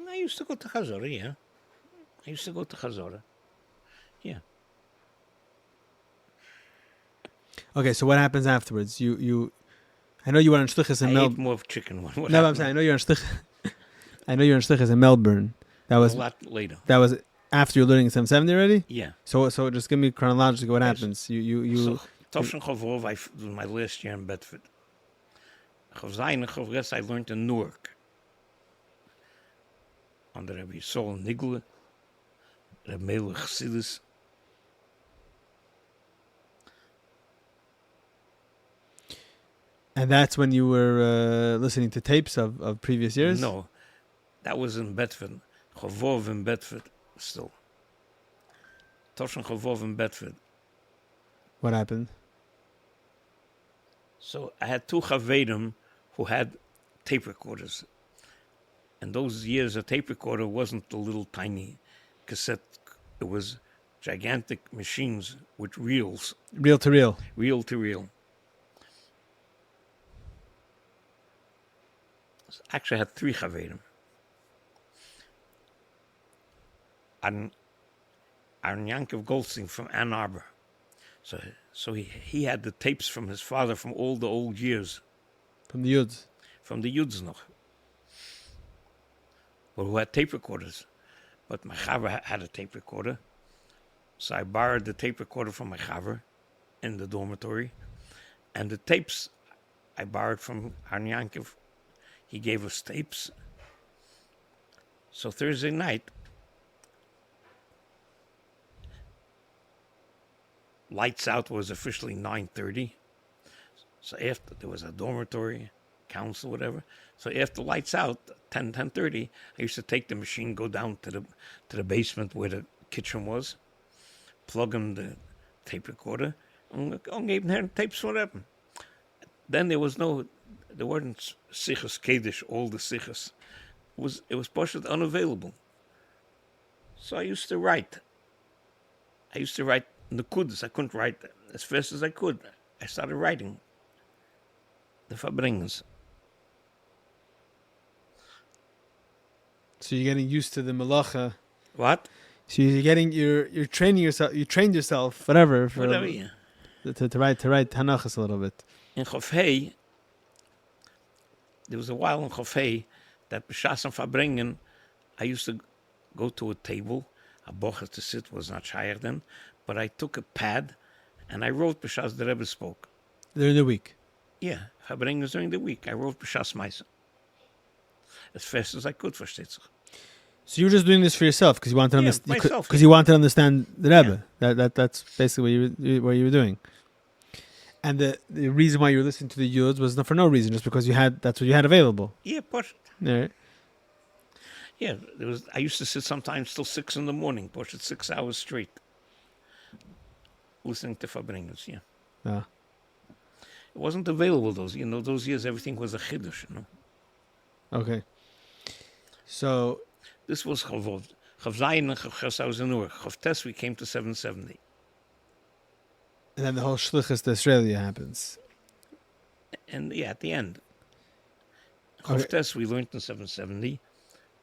I used to go to Chazara, yeah. Yeah. Okay, so what happens afterwards? You I know you were in Shlichus'n in Melbourne. I ate more chicken. No, I'm saying I know you're in Shlichus'n in Melbourne. That was a lot later. That was after you're learning 770 already? Yeah. So just give me chronologically what happens. You Tofshin Chav I was my last year in Bedford. Chav Zayin and Chav Res I learned in Newark. Under Rabbi Yisroel Nigla, Rabbi Leibel Chassidus. And that's when you were listening to tapes of previous years? No. That was in Bedford. Chavov in Bedford still. Toshen Chavov in Bedford. What happened? So I had two Chavedim who had tape recorders. And those years, a tape recorder wasn't the little tiny cassette. It was gigantic machines with reels. Reel to reel. Reel to reel. Actually, I had three Chavedim. And Aaron Yankov Goldstein from Ann Arbor. So he had the tapes from his father from all the old years. From the Yuds. From the Yuds noch. Well, who had tape recorders. But my chaver had a tape recorder. So I borrowed the tape recorder from my chaver in the dormitory. And the tapes I borrowed from Aaron Yankov. He gave us tapes. So Thursday night, lights out was officially 9:30. So after there was a dormitory, council, whatever. So after lights out, 10:30, I used to take the machine, go down to the basement where the kitchen was, plug in the tape recorder, and gave her tapes whatever. Then there weren't Sichos Kiddush, all the Sichos. It was partially unavailable. So I used to write. Likkutei. I couldn't write as fast as I could. I started writing the upbringings. So you're getting used to the malacha. What? So you're training yourself. You trained yourself, whatever, Yeah. to write Tanachas a little bit. In Chofei, there was a while in Chofei that b'shas and upbringing, I used to go to a table. A bocher to sit was not shaykh then, but I took a pad and I wrote b'shas the Rebbe spoke. During the week. Yeah, upbringing was during the week. I wrote b'shas Meise as fast as I could for Shlichus'n. So you were just doing this for yourself because you wanted to understand. myself, Because you wanted to understand the Rebbe. That's basically what you were doing. And the reason why you were listening to the Yuds was not for no reason, just because that's what you had available. Yeah, but Right. yeah, I used to sit sometimes till 6 in the morning, push it 6 hours straight, listening to upbringings. Yeah. Yeah. It wasn't available those years. Everything was a chiddush. Okay. So this was Chavod. Chav Zayin and Chav Ches I was in Ur. Chav Tes we came to 770. and then the whole Shlichus'n to Australia happens. And yeah, at the end, Chav Tes we learned in 770.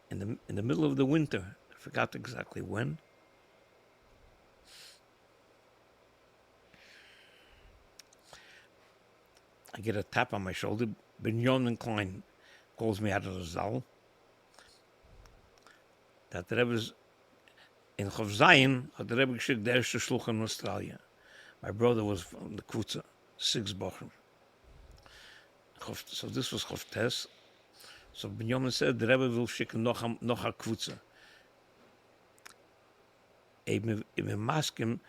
In the middle of the winter, I forgot exactly when. I get a tap on my shoulder. Binyamin Klein calls me out of the zal. That the Rebbe's in Chav Zayin had the Rebbe geschickt der erste Shluch in Australia. My brother was from the Kvutza, 6 Bochum. So this was Chav Tes. So Binyamin said the Rebbe will schicken noch a Kvutza. Eben Maskim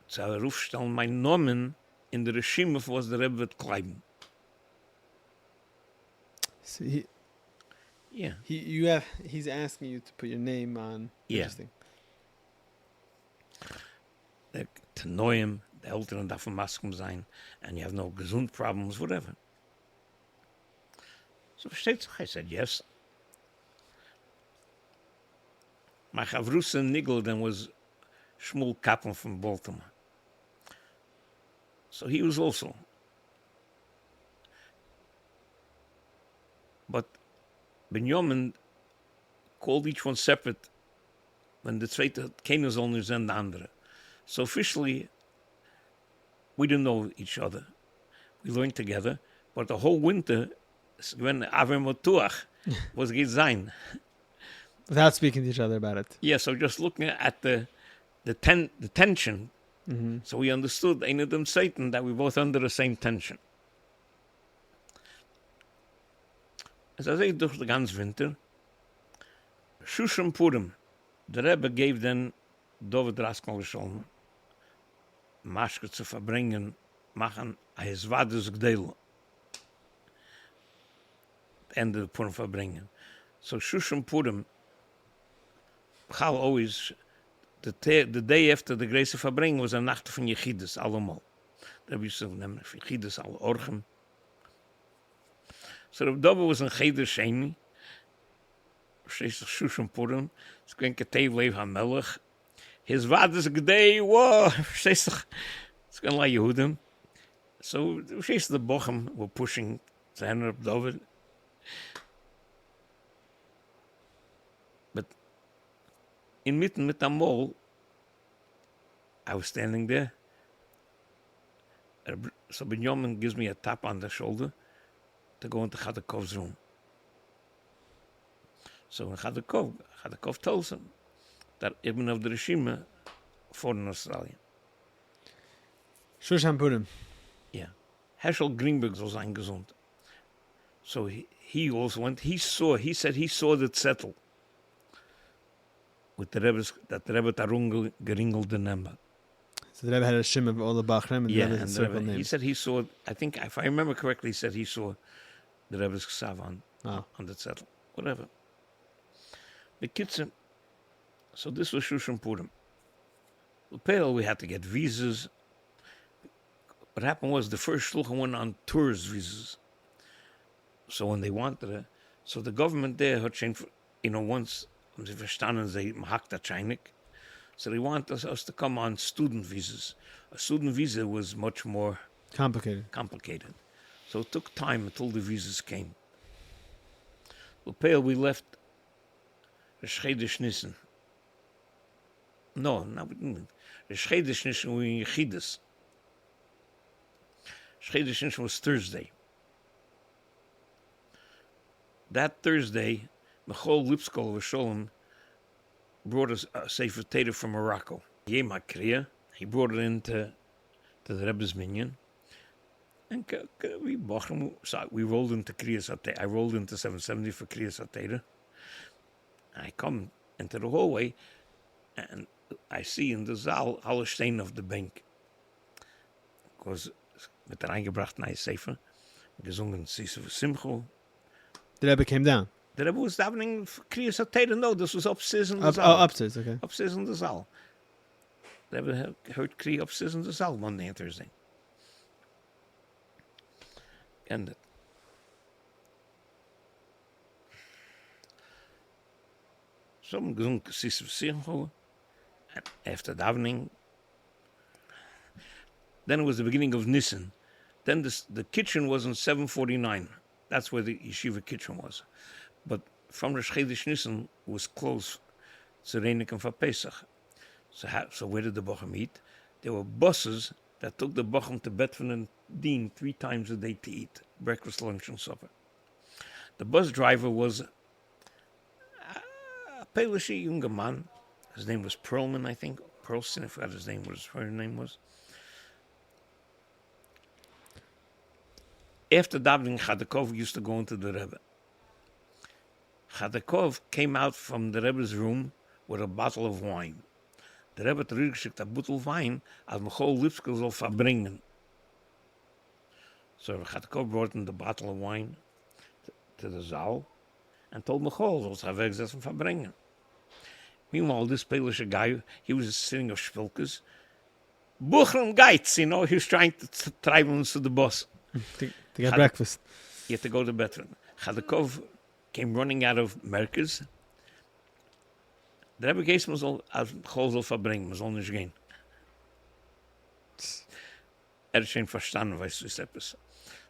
zu rufstellen mein Namen in der Regime was der Rebbe wird kleiben. So Yeah. he's asking you to put your name on. Yeah. Interesting. Der Tenoim, the Eltern darf Maskum sein, and you have no gesund problems, whatever. So versteht sich, I said yes. My Chavrusa Nigel then was Shmuel Kaplan from Baltimore. So he was also. But Binyamin called each one separate when the zweite keine soll nur sein, der andere. So officially, we didn't know each other. We learned together, but the whole winter, when Aver Motuach was geht sein. Without speaking to each other about it. Yeah, so just looking at the tension, Mm-hmm. so we understood ein of them Satan that we both under the same tension. As I say, durch the ganz winter, Shushan Purim, the Rebbe gave then David Raskal Shalom Maschke zu verbringen, machen a Hezvadus Gdel. End of the Purim verbringen. So Shlichus'n Purim, Chal always, the day after the Grace of Upbringing was a Nacht von Yechidus, allemal. There used to name Yechidus, alle Orchem. So Reb Doba was in Cheder Sheni, versteht sich Shlichus'n Purim, es klinkt Ketev Lev HaMelech, his Vadis Gdei, whoa, versteht sich, it's going to like Yehudim. So, versteht the Bochum were pushing to hand Reb Doba. But in mitten mit am Mall, I was standing there. So Binyamin gives me a tap on the shoulder to go into Chadakov's room. So in Chadakov tells him that Ibn of the Rishima fought in Australia. Shlichus'n Purim. Yeah. Herschel Greenberg was eingesund. So he also went, he said he saw the zettel with the Rebbe's, that the Rebbe Tarung geringelde Nemba. So the Rebbe had a shim of all the Bachrim, and the Rebbe had circle names. He said he saw, I think, if I remember correctly, he said he saw the Rebbe's Ksav on the zettel. Whatever. The kids, so this was Shlichus'n Purim. We had to get visas. What happened was the first shluchim went on tourist visas. So when they wanted it, so the government there had changed, once, sie verstanden, sie mahakt a Chainik, so they wanted us to come on student visas. A student visa was much more complicated. So it took time until the visas came. We left Chodesh Nisan. No, Chodesh Nisan we in Yechidus. Chodesh Nisan was Thursday. That Thursday, Michal Lipskol Vasholem brought us a Sefer Torah from Morocco. Yom HaKriya, he brought it into the Rebbe's minyan. And we rolled into Kriyas HaTorah. I rolled into 770 for Kriyas HaTorah. I come into the hallway, and I see in the Zaal alle Steine of the bank. Because mit der eingebracht neue Sefer, gesungen Sisa Simcho. The Rebbe came down. The Rebbe was davening for Kriyas HaTorah. No, this was upstairs in the Zaal. Upstairs, okay. Upstairs in the Zaal. The Rebbe heard Kriya upstairs in the Zaal Monday and Thursday. And some gesungen Sisa Simcho. After davening, then it was the beginning of Nisan. Then the kitchen was in 749. That's where the yeshiva kitchen was. But from the Chodesh Nisan was closed to Reiniken for Pesach. So where did the Bochum eat? There were buses that took the Bochum to Betvan and Dean 3 times a day to eat. Breakfast, lunch, and supper. The bus driver was a Polish younger man. His name was Perlman, I think. Perlson, I forgot his name, what his name was. After davening, Chadakov used to go into the Rebbe. Chadakov came out from the Rebbe's room with a bottle of wine. The Rebbe had zurückgeschickt a bottle of wine, als Michal Lipskel soll verbringen. So Chadakov brought in the bottle of wine to the Zaal and told Michal, soll wegsetzen verbringen. Meanwhile, this Polish guy, he was sitting of Spilkes. Buchram Geitz, he was trying to drive us to the bus. To get breakfast. He had to go to bed. Chadakov came running out of Merkez. The Rebbe gave him als Chol verbringen, man soll nicht gehen. Hat schon verstanden, weißt du, ist etwas.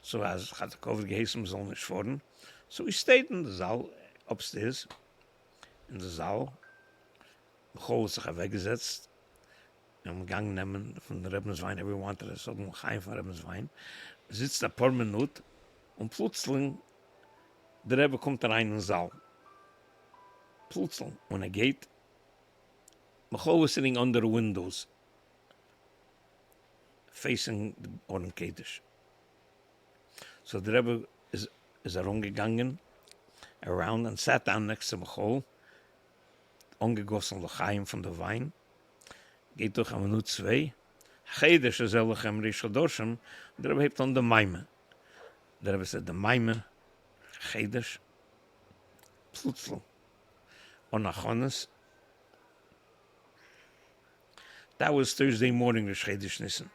So as Chadakov gave him, soll nicht fahren. So he stayed in the Zaal, upstairs, in the Zaal. Chol hat sich weggesetzt. Gang nehmen von der Rebbe's Wein. Everyone wanted to sagen, Chaim von Rebbe's Wein. Sitzt ein paar Minuten und plötzlich der Rebbe kommt rein in den Saal. Plötzlich, when geht, Michal was sitting under the windows, facing the Oren Kedish. So the Rebbe is herumgegangen, around, and sat down next to Michal, angegossen L'chaim von der Wein, geht durch eine Minute 2, Chedesh is Elechem Rish Chodoshem, der Rebbe hebt on the Maime. Der Rebbe said, the Maime, Chedesh, Plutzel on Achonis. That was Thursday morning, the Shlichus'n Nissen.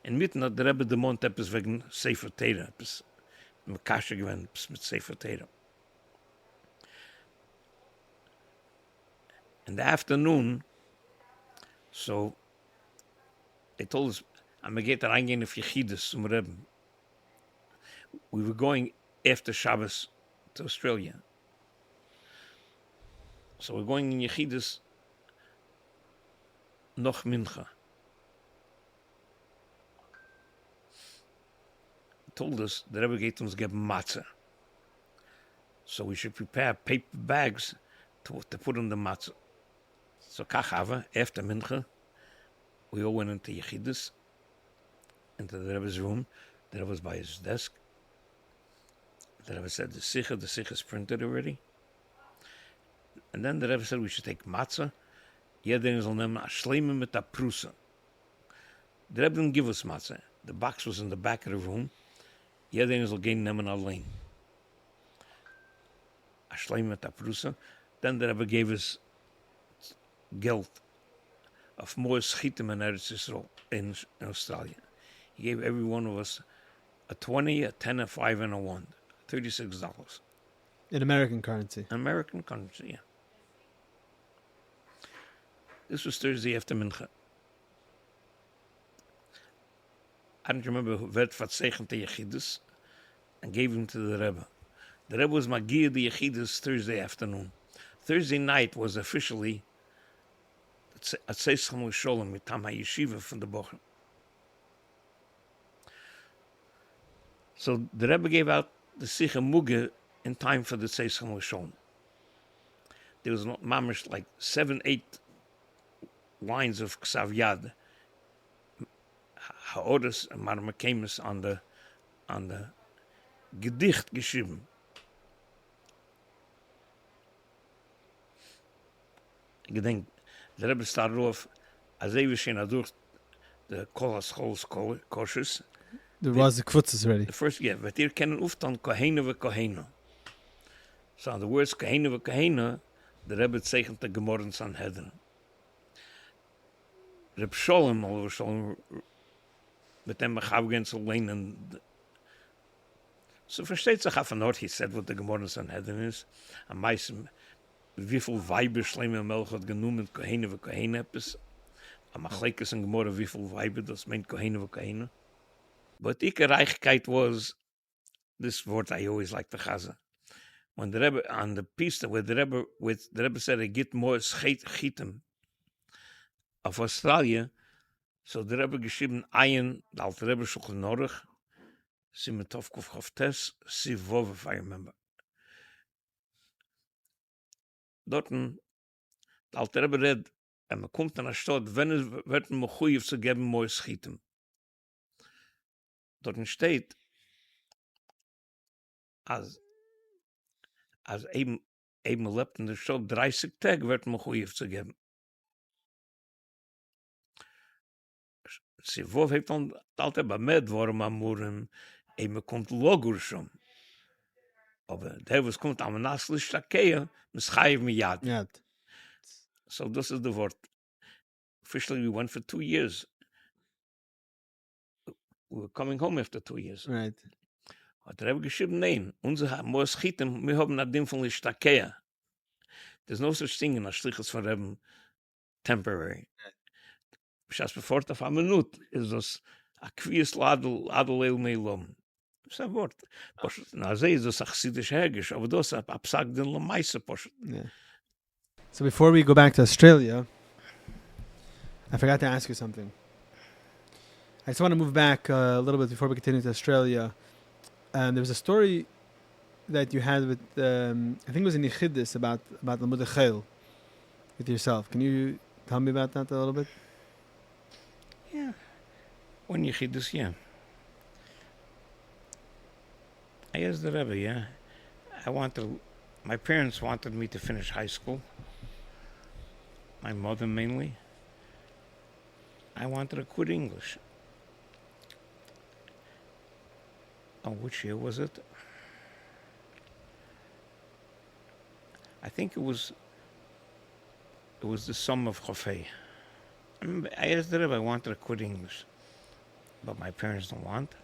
In mitten hat der Rebbe de Mond etwas wegen Sefer Teira, etwas mit Kasche gewinnt, etwas mit Sefer Teira. In the afternoon, so they told us, I'm going to get reingehen auf Yechidus zum Rebbe. We were going after Shabbos to Australia. So we're going in Yechidus noch Mincha. Told us the Rebbe geht uns geben matzah. So we should prepare paper bags to put on the matzah. So kachava, after Mincha, we all went into Yechidus, into the Rebbe's room. The Rebbe was by his desk. The Rebbe said, the Sichos is printed already. And then the Rebbe said we should take matzah. Jeder soll nehmen a shleime mit a prusa. The Rebbe didn't give us matzah. The box was in the back of the room. Jeder soll gehen nehmen allein. A shleime mit a prusa. Then the Rebbe gave us geld of more schitim in Eretz Yisrael in Australia. He gave every one of us a 20, a 10, a 5, and a 1. $36. In American currency. American currency, yeah. This was Thursday after Mincha. I don't remember who werd verzeichnet the Yechidus and gave him to the Rebbe. The Rebbe was Magir the Yechidus Thursday afternoon. Thursday night was officially at Seischem Sholem with Tam HaYeshiva from the Bochum. So the Rebbe gave out the Sicha Muge in time for the Seischem Sholem. There was mamish like 7-8 lines of Ksav Yad, Ha'odas and Marmakemis on the Gedicht geschrieben. Ich denke, the Rebbe started off as we were durch the Kol HaScholos Koshes. There was the kvutzes already. The first, yeah, but here kennen uftan Kohena ve Kohena. So the words Kohena ve Kohena, the Rebbe zeichnet the Gemara in Sanhedrin. Reb Sholem, all of Sholem, mit dem Bechavgens allein and so versteht sich auf Nord, he said what the Gemara in Sanhedrin is. Am meisten, wie viel Weiber Shleime Melch hat genommen Kohena ve Kohena etwas. Am Achlekes in Gemara, wie viel Weiber, das meint Kohena ve Kohena. But Ike Reichkeit was this word I always like to chaza. When the Rebbe on the piece where the Rebbe said I get more chitim of Australia, so the Rebbe geschrieben Ayin, the Alter Rebbe Shulchan Aruch, Simetov Kuf Chavtes, Sivov, if I remember. Dorten, the Alter Rebbe read, and man kommt in a Stadt, wenn wird man mechuyev zu geben more chitim. Dort steht, als eben lebt in der Stadt 30 Tage wird man Chuyev zu geben. Sie wo heeft dan altijd bij mij waarom amuren eben kommt logur schon. Aber der was kommt am naslisch takeya, mischayev miyad. Yeah. So this is the word. Officially we went for 2 years. We were coming home after 2 years. Right. Hat Rebbe geschrieben, nein, unsere Moschiten, wir haben nach dem von Lishtakea. There's no such thing in a Shlichus'n von Rebbe temporary. Just before the 5 minutes is das a kvies ladel el meilom. Das ist ein Wort. Na, sie ist das a chassidisch hergisch, aber das ist absagt den Lamaise Poshet. Yeah. So before we go back to Australia, I forgot to ask you something. I just want to move back a little bit before we continue to Australia. There was a story that you had with, I think it was in Yechidus, about Lamud Chayil with yourself. Can you tell me about that a little bit? Yeah. When Yechidus, yeah. I asked the Rebbe, yeah. My parents wanted me to finish high school. My mother mainly. I wanted to quit English. Oh, which year was it? I think it was the sum of Chofei. I asked the Rebbe, I wanted to quit English, but my parents don't want.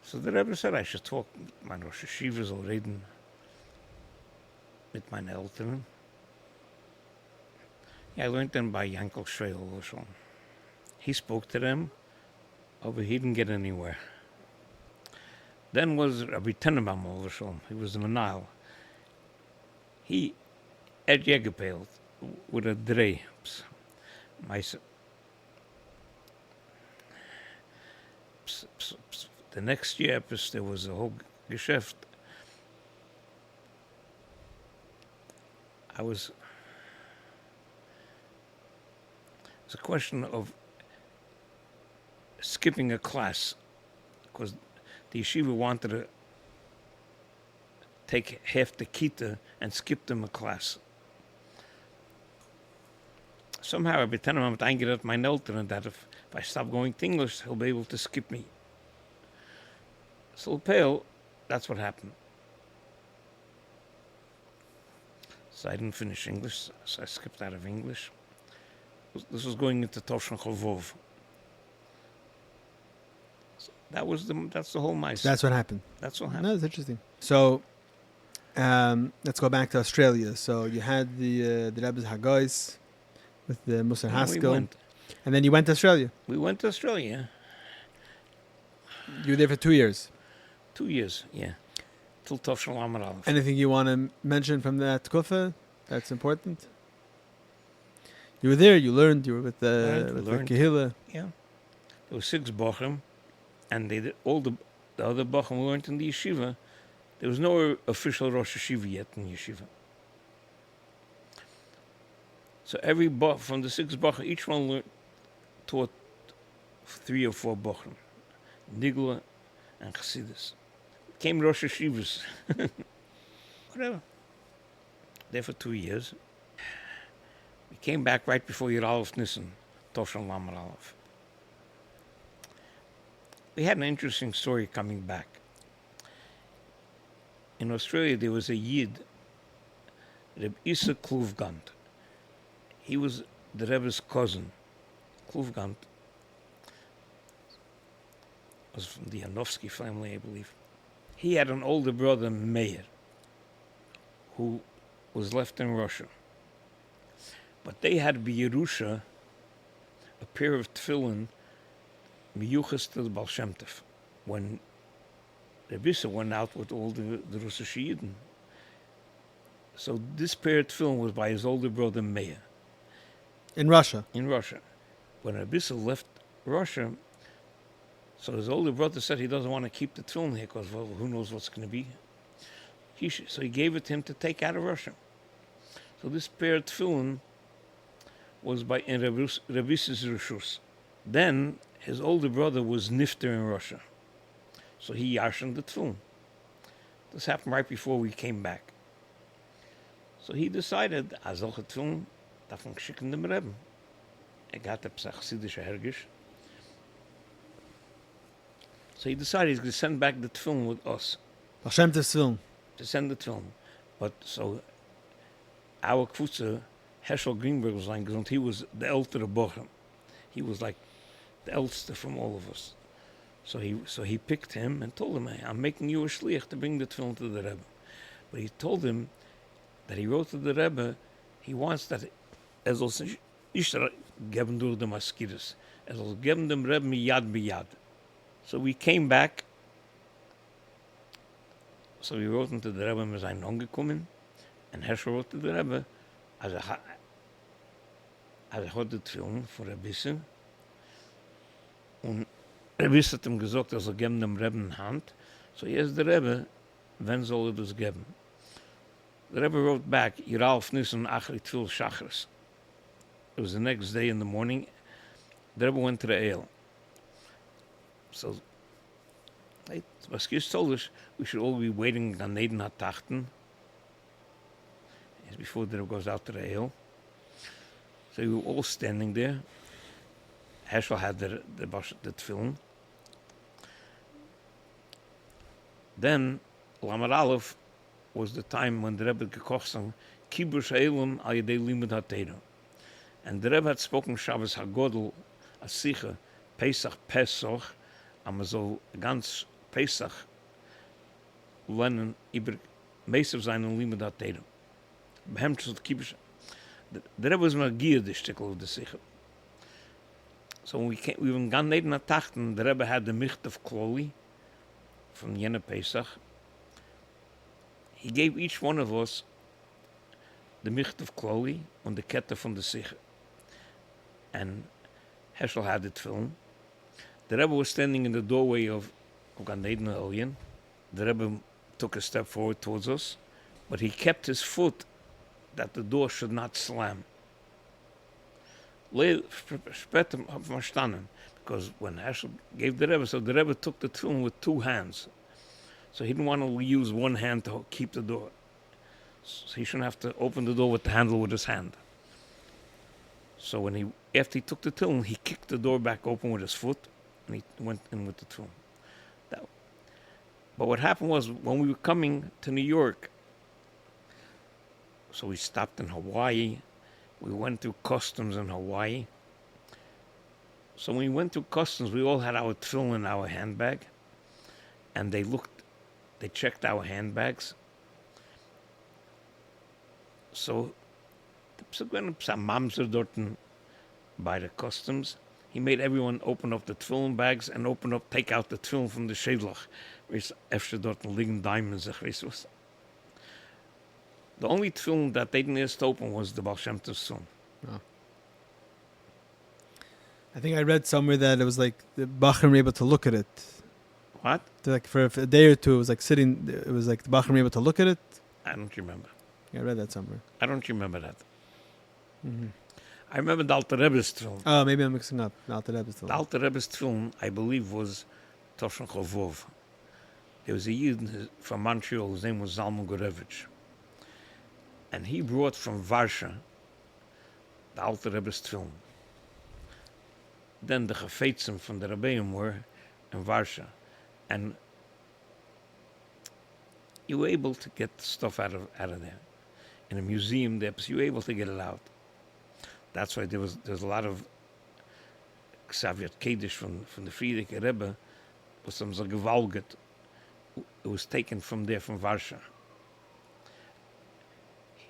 So the Rebbe said I should talk with my Rosh Yeshivas or reden mit meinen Eltern. Yeah, I learned them by Yankel Shreil also. He spoke to them, but he didn't get anywhere. Then was Rabbi Tenenbaum also. He was the Menal. He had Jägerpeilt with a dreh. The next year, there was a whole Geschäft. It was a question of skipping a class because the yeshiva wanted to take half the kita and skip them a class. Somehow Rabbi Tenenbaum had eingeredet my Eltern that if I stop going to English, he'll be able to skip me. So pale, that's what happened. So I didn't finish English, so I skipped out of English. This was going into Toshan Chovov. So that's the whole mice. That's what happened. That's what happened. No, that's interesting. So, let's go back to Australia. So you had the Rebbe's Haggais with the Musar Haskell. And then you went to Australia. We went to Australia. You were there for 2 years. 2 years, yeah. Till Toshan Lamed Aleph. Anything you want to mention from that tkufa that's important? You were there, you learned, you were with the Kehillah. Yeah. There were 6 Bochum, and they did all the other Bochum learned in the yeshiva. There was no official Rosh Yeshiva yet in yeshiva. So every from the 6 Bochum, each one taught 3 or 4 Bochum. Nigla and Chassidus. Came Rosh Yeshivas. Whatever. There for 2 years. We came back right before Yud Aleph Nissen, Toshan Lamed Aleph. We had an interesting story coming back. In Australia, there was a Yid, Reb Isa Kluvgant. He was the Rebbe's cousin. Kluvgant was from the Janowski family, I believe. He had an older brother, Meir, who was left in Russia. But they had B'Yerusha a pair of tefillin miyuchas to the Baal Shem Tov when Rebbe Yisroel went out with all the Rosh Yeshiva. So this pair of tefillin was by his older brother Meir. In Russia? In Russia. When Rebbe Yisroel left Russia, so his older brother said he doesn't want to keep the tefillin here because, well, who knows what's going to be. So he gave it to him to take out of Russia. So this pair of tefillin was by in Rebbe Yisroel's Rishus. Then his older brother was nifter in Russia. So he yashened the tefillin. This happened right before we came back. So he decided, solche tefillin, davon schicken dem Rebbe. Got the chassidische Hergish. So he decided he's going to send back the tefillin with us. Baal Shem Tov's tefillin. To send the tefillin. But so our kvutza, Herschel Greenberg was like, because he was the elder Bochum. He was like the eldest from all of us. So he picked him and told him, hey, I'm making you a shliach to bring the tefillin to the Rebbe. But he told him that he wrote to the Rebbe, he wants that soll nicht geben durch the maskiris. Soll geben dem Rebbe yad b'yad. So we came back. So we wrote to the Rebbe, wir seien angekommen. And Herschel wrote to the Rebbe, als hat the tefillin für Rebbe Yisroel. Und Rebbe Yisroel hat ihm gesagt, soll geben dem Rebbe in Hand. So he asked the Rebbe, when soll das geben? The Rebbe wrote back, Yiralf Nissen Achri Tfil Shachris. It was the next day in the morning. The Rebbe went to the ale. So, Baskis told us we should all be waiting on Neden HaTachten before the Rebbe goes out to the ale. So we were all standing there. Herschel had the tefillin. Then Lamed Aleph was the time when the Rebbe gekocht Kibush Eilim al Yedei Limud HaTeira. And the Rebbe had spoken Shabbos HaGodel, a Sicha, Pesach, am so ganz Pesach lernen über Mesav sein und Limud HaTeira. Behemd zu Kibush. The Rebbe was Magia, the Stickel of the Sicha. So when we were in Gan Eden Tachten, the Rebbe had the Micht of Kloli from Yene Pesach. He gave each one of us the Micht of Kloli on the Kette from the Sicha. And Heschel had it film. The Rebbe was standing in the doorway of Gan Eden Elyon. The Rebbe took a step forward towards us, but he kept his foot that the door should not slam. Später habe ich verstanden, because when Heschel gave the Rebbe, so the Rebbe took the tefillin with two hands. So he didn't want to use one hand to keep the door. So he shouldn't have to open the door with the handle with his hand. So after he took the tefillin, he kicked the door back open with his foot, and he went in with the tefillin. But what happened was, when we were coming to New York, so we stopped in Hawaii. We went through customs in Hawaii. So when we went through customs, we all had our tefillin in our handbag. And they checked our handbags. So, when some mamzer dorten by the customs, he made everyone open up the tefillin bags and take out the tefillin from the shedlach. Efter dorten liegen diamonds, the only tefillin that they didn't just open was the Baal Shem Tov's son. Oh. I think I read somewhere that it was like the Bachrim were able to look at it. What? Like for a day or two, it was like the Bachrim were able to look at it. I don't remember. Yeah, I read that somewhere. I don't remember that. Mm-hmm. I remember the Alter Rebbe's tefillin. Oh, maybe I'm mixing up. The Alter Rebbe's tefillin. The Alter Rebbe's tefillin, I believe, was Toshon Chovov. There was a Yid from Montreal whose name was Zalman Gorevich. And he brought from Varsha the Alter Rebbe's tefillin. Then the Chafetzim from the Rebbeim were in Varsha. And you were able to get stuff out of there. In a museum there, you were able to get it out. That's why there's a lot of Xavier Kedish from the Frierdiker Rebbe, was some Gewalget. It was taken from there, from Varsha.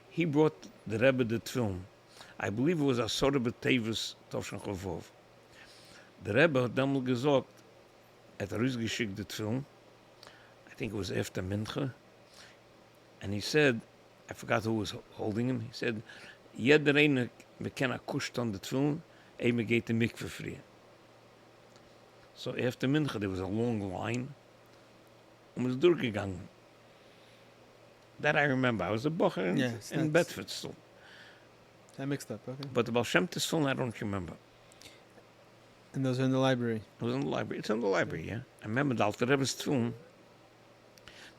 He brought the Rebbe the tefillin. I believe it was Asor B'Tevis Toshen Chovov. The Rebbe had damals gesagt, at rausgeschickt the tefillin. I think it was after Mincha. And he said, I forgot who was holding him. He said, jeder eine bekenne kusht on the tefillin, me geht the mikveh free. So after Mincha, there was a long line. And was durchgegangen. That I remember. I was a bocher in Bedford still. I mixed up, okay. But the Baal Shem Tov's film, I don't remember. And those are in the library? It was in the library. It's in the library, yeah. I remember the Alter Rebbe's film.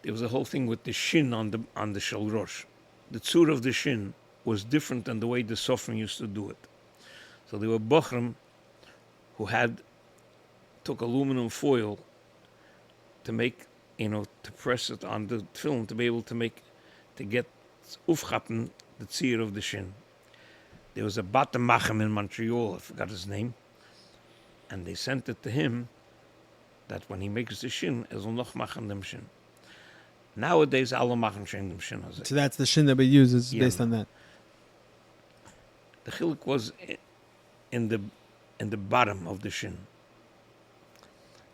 There was a whole thing with the shin on the Shel Rosh. The tzur of the shin was different than the way the Sofrim used to do it. So there were bochrim who took aluminum foil to make, to press it on the film to be able to get aufgappen the tzir of the shin. There was a Batemachem in Montreal, I forgot his name, and they sent it to him that when he makes the shin, will noch machen dem shin. Nowadays, alle machen shin dem shin. So that's the shin that we use is based on that. The chiluk was in the bottom of the shin.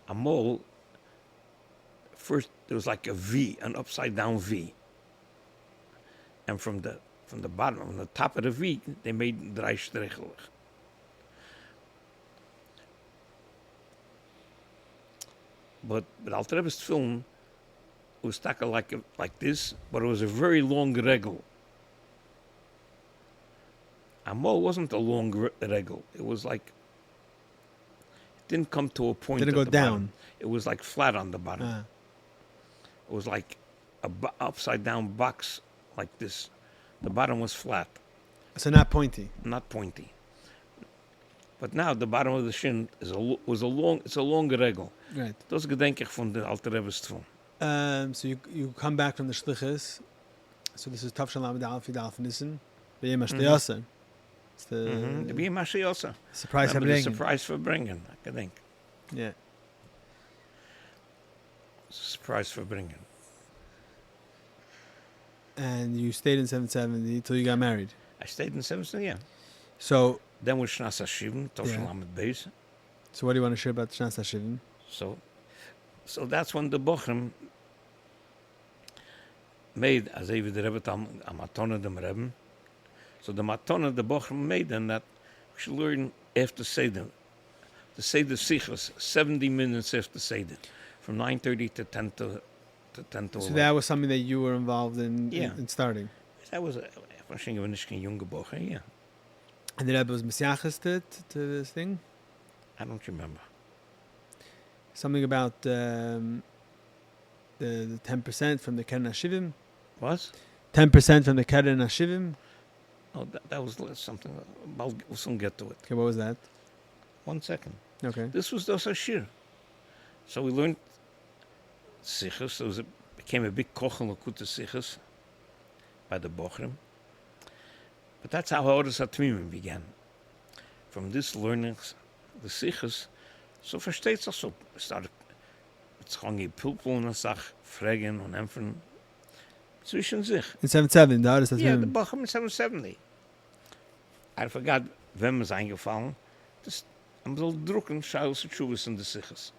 A mole. First, there was like a V, an upside down V, and from the bottom, on the top of the V, they made drei strichelig. But Alter Rebbe's film was taken like this, but it was a very long regel. Amol wasn't a long regel. It was like, it didn't come to a point. Didn't go down. Bottom. It was like flat on the bottom. It was like a upside down box like this. The bottom was flat. So not pointy. Not pointy. But now the bottom of the shin it's a long regel. Right. Das gedenk ich von der Alter Rebbe's film. So you come back from the Shlichus'n, So this is Tafshan Lamed Alf Yud Alf Nissen. B'yem HaShteyasa. It's The B'yem HaShteyasa. surprise Remember the Fabringen. surprise for bringing, I think. Yeah. Surprise for bringing. And you stayed in 770 till you got married. I stayed in 7th, yeah. So Then with Shnas HaShivim, Tafshan Yeah. Lamed Beis. what do you want to share about Shnas HaShivim? So that's when the Bochum made, as even the Rebbe a matona dem Rebbe. So the matona the Bochum made, and that we should learn after Seder. The Seder Sichos, 70 minutes after Seder, from 9:30 to 10 to 10 to So 11. that was something that you were involved in, Yeah. in starting. That was wahrscheinlich ein junge Bochum, yeah. And the Rebbe was Messiachis to this thing? I don't remember. Something about the 10% from the Keren HaShivim? Was? 10% from the Keren HaShivim? Oh, that was something. We'll soon get to it. Okay, what was that? 1 second. Okay. This was the Shir. So we learned Sichos. There became a big kochel Likkutei Sichos by the Bochum. But that's how Ha'oros HaTmimim began. From this learning, the Sichos, so versteht sich so. Started, it's gewoon gepulpel und Sach, fragen und empfen. Zwischen sich. In 77, da ist das Yeah, the Film. Bochum in 770. I forgot wem is eingefallen. Das am soll drucken Shlichus'n in the Sichos.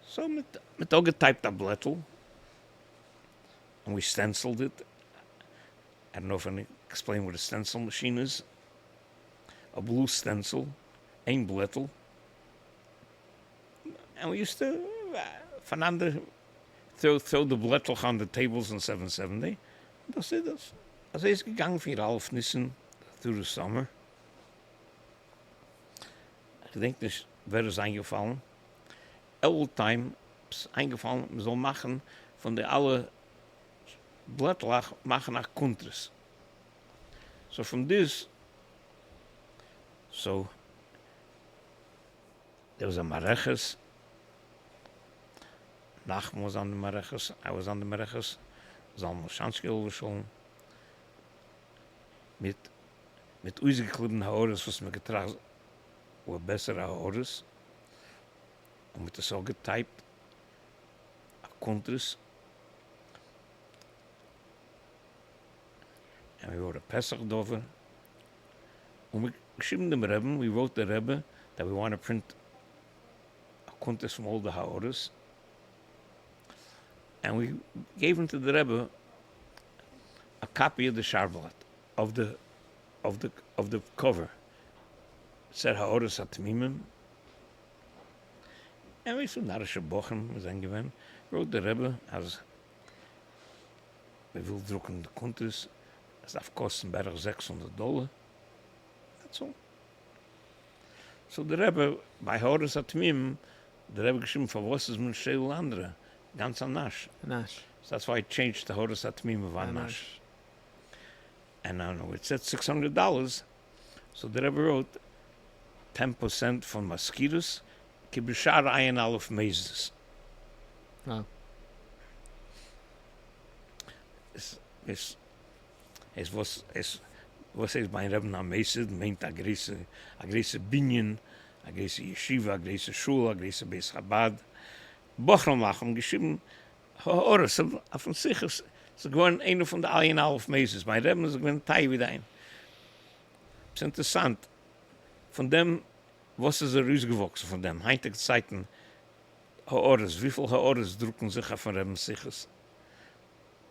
So mit auch getyped a blättel. And we stenciled it. I don't know if I can explain what a stencil machine is. A blue stencil, ein blättel. And we used to voneinander throw the blättel on the tables in 770. Das ist das. Also ist gegangen 4,5 Nissen through the summer. Ich denke, das wäre es eingefallen. Altein ist eingefallen, man soll machen von der alle Blättlach machen nach Kuntres. So from this, so there was a Mareches. Nachman was on the Mareches. I was on the Mareches. Zalmo Shansky overscholen. Mit ausgeklebten Haores, was mir getragen, were bessere Haores. Und mit das auch getyped. A Kuntres. And we wrote a Pesach Dover. And we geschrieben dem Rebbe, we wrote the Rebbe that we want to print a Kuntres from all the Haores. And we gave him to the Rebbe a copy of the Sharblat, of the cover. It said Ha'oros HaTmimim. And we said Narische Bochum was eingewehen. Wrote the Rebbe as we will drucken the Kuntres. Es darf kosten berg $600. That's all. So the Rebbe, by Ha'oros HaTmimim, the Rebbe geschrieben, for was is man scheel andere? Ganz anash. Nash. So that's why I changed the Ha'oros HaTmimim of anash. And I know it said $600. So the Rebbe wrote 10% from mosquitoes, ki b'shar ayin alef mezes. Wow. Es was mein Rebbe na Mesid, meint a grese Binyan, a grese Yeshiva, a grese Shul, a grese Beis Chabad. Bochum machen geschrieben, Ha'oros von Sichos. So gewoon een van de 1,5 meesters. Mijn Rebbe is gewoon Thai wieder ein. Het is interessant. Von dem, was ist rausgewachsen von dem? Heintige Zeiten, Ha'oros, wie viel Ha'oros drucken sich auf Rebbe Sichos?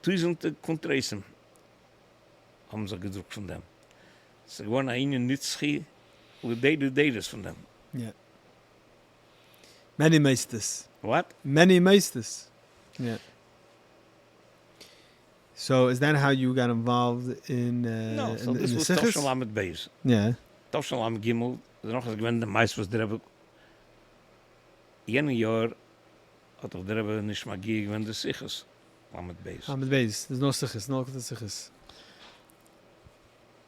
Tausende Kontreisen haben sie gedruckt von dem. Es ist gewoon een Nitzchi, wo Dedes von dem. Yeah. Many meisters. What? Many meisters. Yeah. So is that how you got involved in No, so in this the was Sichos? Tavshel Lamed Beis. Yeah. Tavshel Lamed Gimel, nog eens gewend, de meest was der Rebbe. Jene jaar had toch der Rebbe nicht magie gewend de Sichos. Lamed Beis. Lamed Beis. There's no Sichos. No Sichos.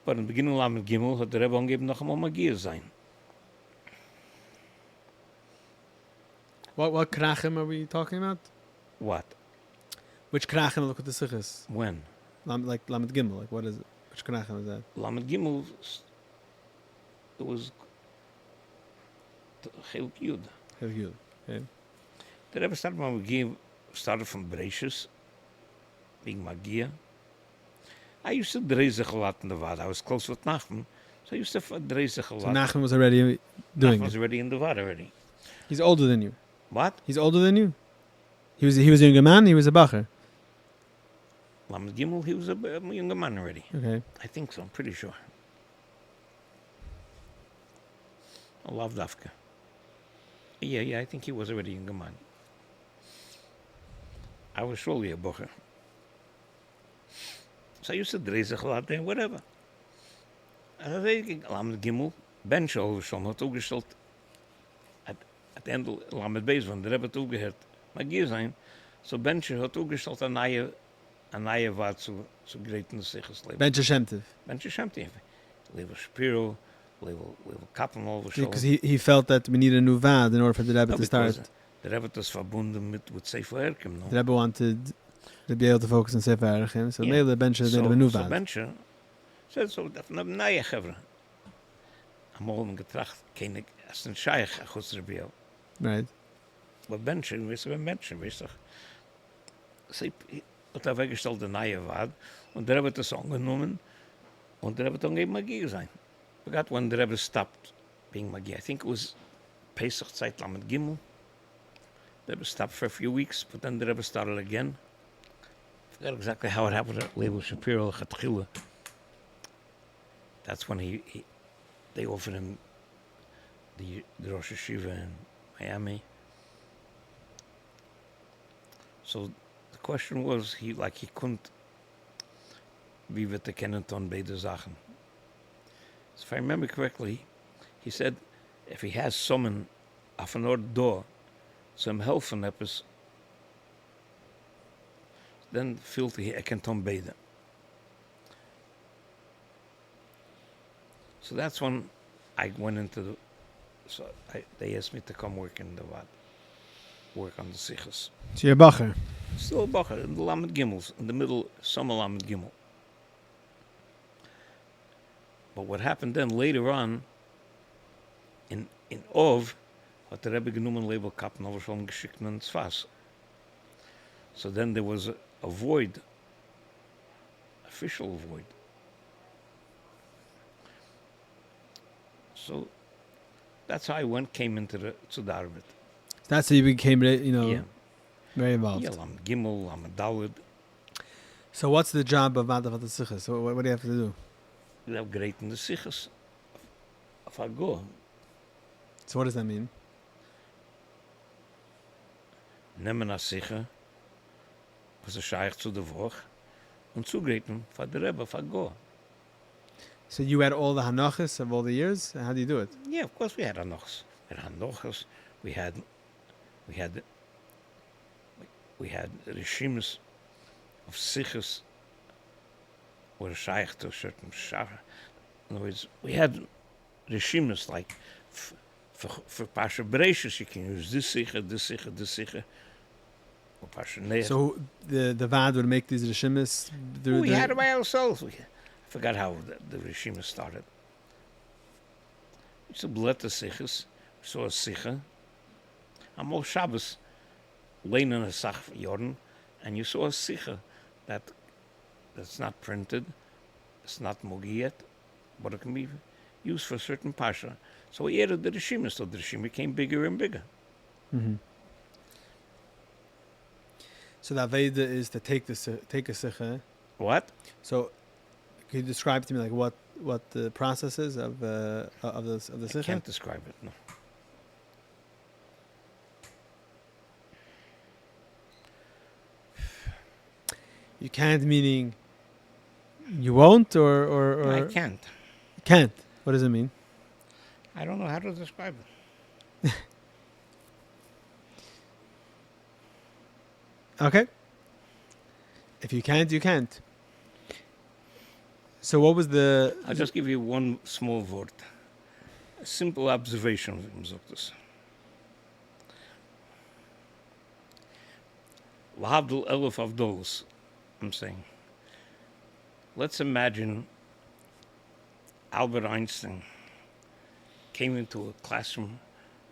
Maar in het begin van Lamed Gimel had der Rebbe angegeben nog eenmaal magie zijn. What krachim are we talking about? What? Which Krachim look at the Sichos? When? Like Lamed Gimel. Like what is it? Which Krachim is that? Lamed Gimel, it was Chiluk Yud. Have you? Okay. The Rebbe started from Breishis, being Magia. I used to dreizig a lot in the Vad. I was close with Nachman, so I used to dreizig a lot. So Nachman was already doing Nachman was it. already in the Vad already. He's older than you. What? He's older than you. He was a younger man. He was a bacher. Lamed Gimel, he was a younger man already. Okay. I think so, I'm pretty sure. I love Dafka. Yeah, I think he was already a younger man. I was surely a bocher. So I used to dreizig a lot there, whatever. En dan weet ik, Lamed Gimel, Ben Sholverson had toegesteld, at het einde Lamed Bees, want daar hebben we het toegeheerd. Maar hier zijn, so Ben had toegesteld een nieuwe wat zo great in de Sichos. Ben Shemtiv. Ben Shemtiv. Level Spiro, level Kappenol. Because he felt that we needed a new vad in order for the Rebbe to start. The Rebbe was verbunden with Sefer Erkim. No? The Rebbe wanted to be able to focus on Sefer Erkim, so maybe the bench is a new vad. So Bencher said so that from Naya Gevra. I'm all in getracht, ken ik als een shaykh Chutz Rebbe. Right. But Bencher, weißt du. Sie hat weggestellt der neue vad, und der Rebbe das angenommen, und der Rebbe dann eben Magie sein. I forgot when the Rebbe stopped being Magie. I think it was Pesach Zeit Lamed Gimel. The Rebbe stopped for a few weeks, but then the Rebbe started again. I forgot exactly how it happened at Leibel Shapiro Chatchila. That's when they offered him the Rosh Yeshiva in Miami. So the question was, he couldn't be with the Kenneton beide Sachen. So if I remember correctly, he said if he has someone af een oord door, some helfen hebben, then felt hij Kenneton beide. So that's when I went into they asked me to come work in the Vad, work on the Sichos. So you're a bacher. Still a bacher, in the Lamed Gimels, in the middle, summer Lamed Gimel. But what happened then, later on, in Ov, had the Rebbe genommen Leibel Kappen over schon geschickt in Tzfas. So then there was a void, official void. So that's how I came into the Tzudarbet. That's how you became, very involved. Yeah, Lamed Gimel, Lamed Daled. So what's the job of Vadavat Sichos? So what do you have to do? You have great in the Sichos of Agor. So what does that mean? Nemen a Sicha, was a Shaykh zu der Woch, und zugreiten for the Rebbe of Agor. So you had all the Hanachas of all the years? How do you do it? Yeah, of course we had Hanochas. We had regimes of Sichos, or a Shaykh to a certain Shara. In other words, we had regimes like for Pasha Breishis, you can use this Sicha, or Pasha Neich. So the Vad would make these Rishimis? We had it by ourselves. I forgot how the regime started. We used to bled the Sichos. We saw a Sicha. I'm all Shabbos, laying in a Sach Jordan, and you saw a Sicha that's not printed, it's not Mogi yet, but it can be used for a certain Pasha. So we added the Rishima, so the Rishima became bigger and bigger. Mm-hmm. So the Aveda is to take a Sicha. What? So can you describe to me like what the process is of the Sicha? I can't describe it, no. You can't, meaning you won't, or No, I can't. You can't. What does it mean? I don't know how to describe it. Okay. If you can't, you can't. So what was the... I'll just give you one small word. A simple observation, wie man sagt das. Lahavdil Elef Avdolos, I'm saying. Let's imagine Albert Einstein came into a classroom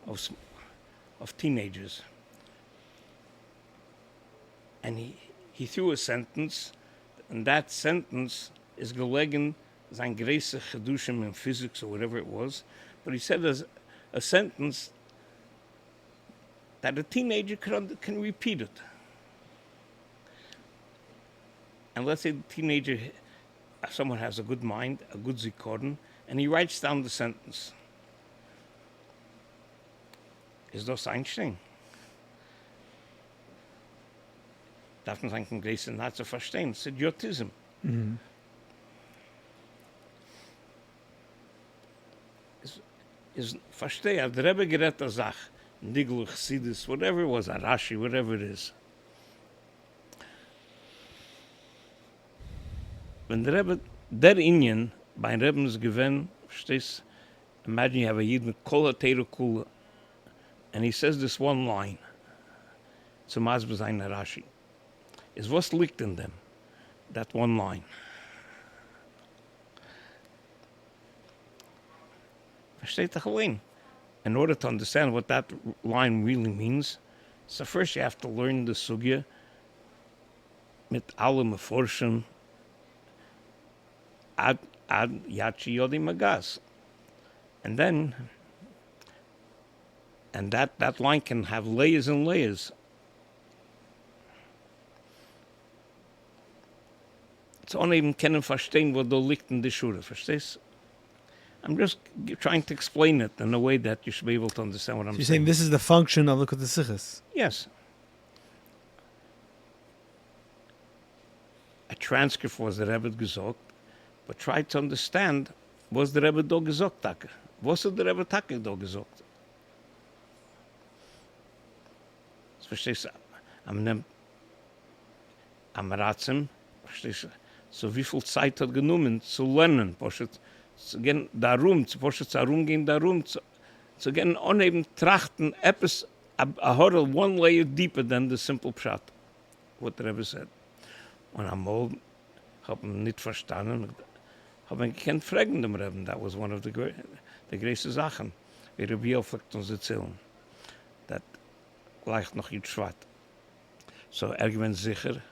of teenagers, and he threw a sentence, and that sentence is gelegen sein größer Chedushim in physics or whatever it was, but he said as a sentence that a teenager can repeat it. And let's say the teenager, someone has a good mind, a good zikoron, and he writes down the sentence. Ist das Einstein? Darf man sagen, Kongress nicht zu verstehen. Es ist Idiotism. Mhm. Verstehe, der Rebbe gerät a Sach, Nigel, Chassidus, whatever it was, Arashi, whatever it is. When the Rebbe, der Inyan, bei Rebbe is given, verstehst, imagine you have a Yid with Kol HaTeira Kula, and he says this one line, zum Masber sein Arashi, is was liegt in them, that one line. Versteht doch allein. In order to understand what that line really means, so first you have to learn the sugya mit alle meforshim ad yachi yodi magas. And then, and that line can have layers and layers. So ohne even können verstehen, wo da liegt in die Shure, verstehst? I'm just trying to explain it in a way that you should be able to understand what I'm saying. You're saying this is the function of Likkutei Sichos. Yes. A transcript was the Rebbe gesagt, but try to understand, was the Rebbe da gesagt, Taka? Was hat der Rebbe Taka da gesagt? Das verstehst du? Am Ratzim, verstehst du? So wie viel Zeit hat genommen zu lernen, zu gehen darum, zu gehen darum, zu gehen uneben trachten, etwas, a hurdle one layer deeper than the simple pshat, what the Rebbe said. Und einmal hab ich nicht verstanden, hab ich gekannt fragen dem Rebbe, that was one of the größten Sachen, wie Rabbi fliegt uns erzählen, that leicht noch nicht schwat. So gewinnt sicher,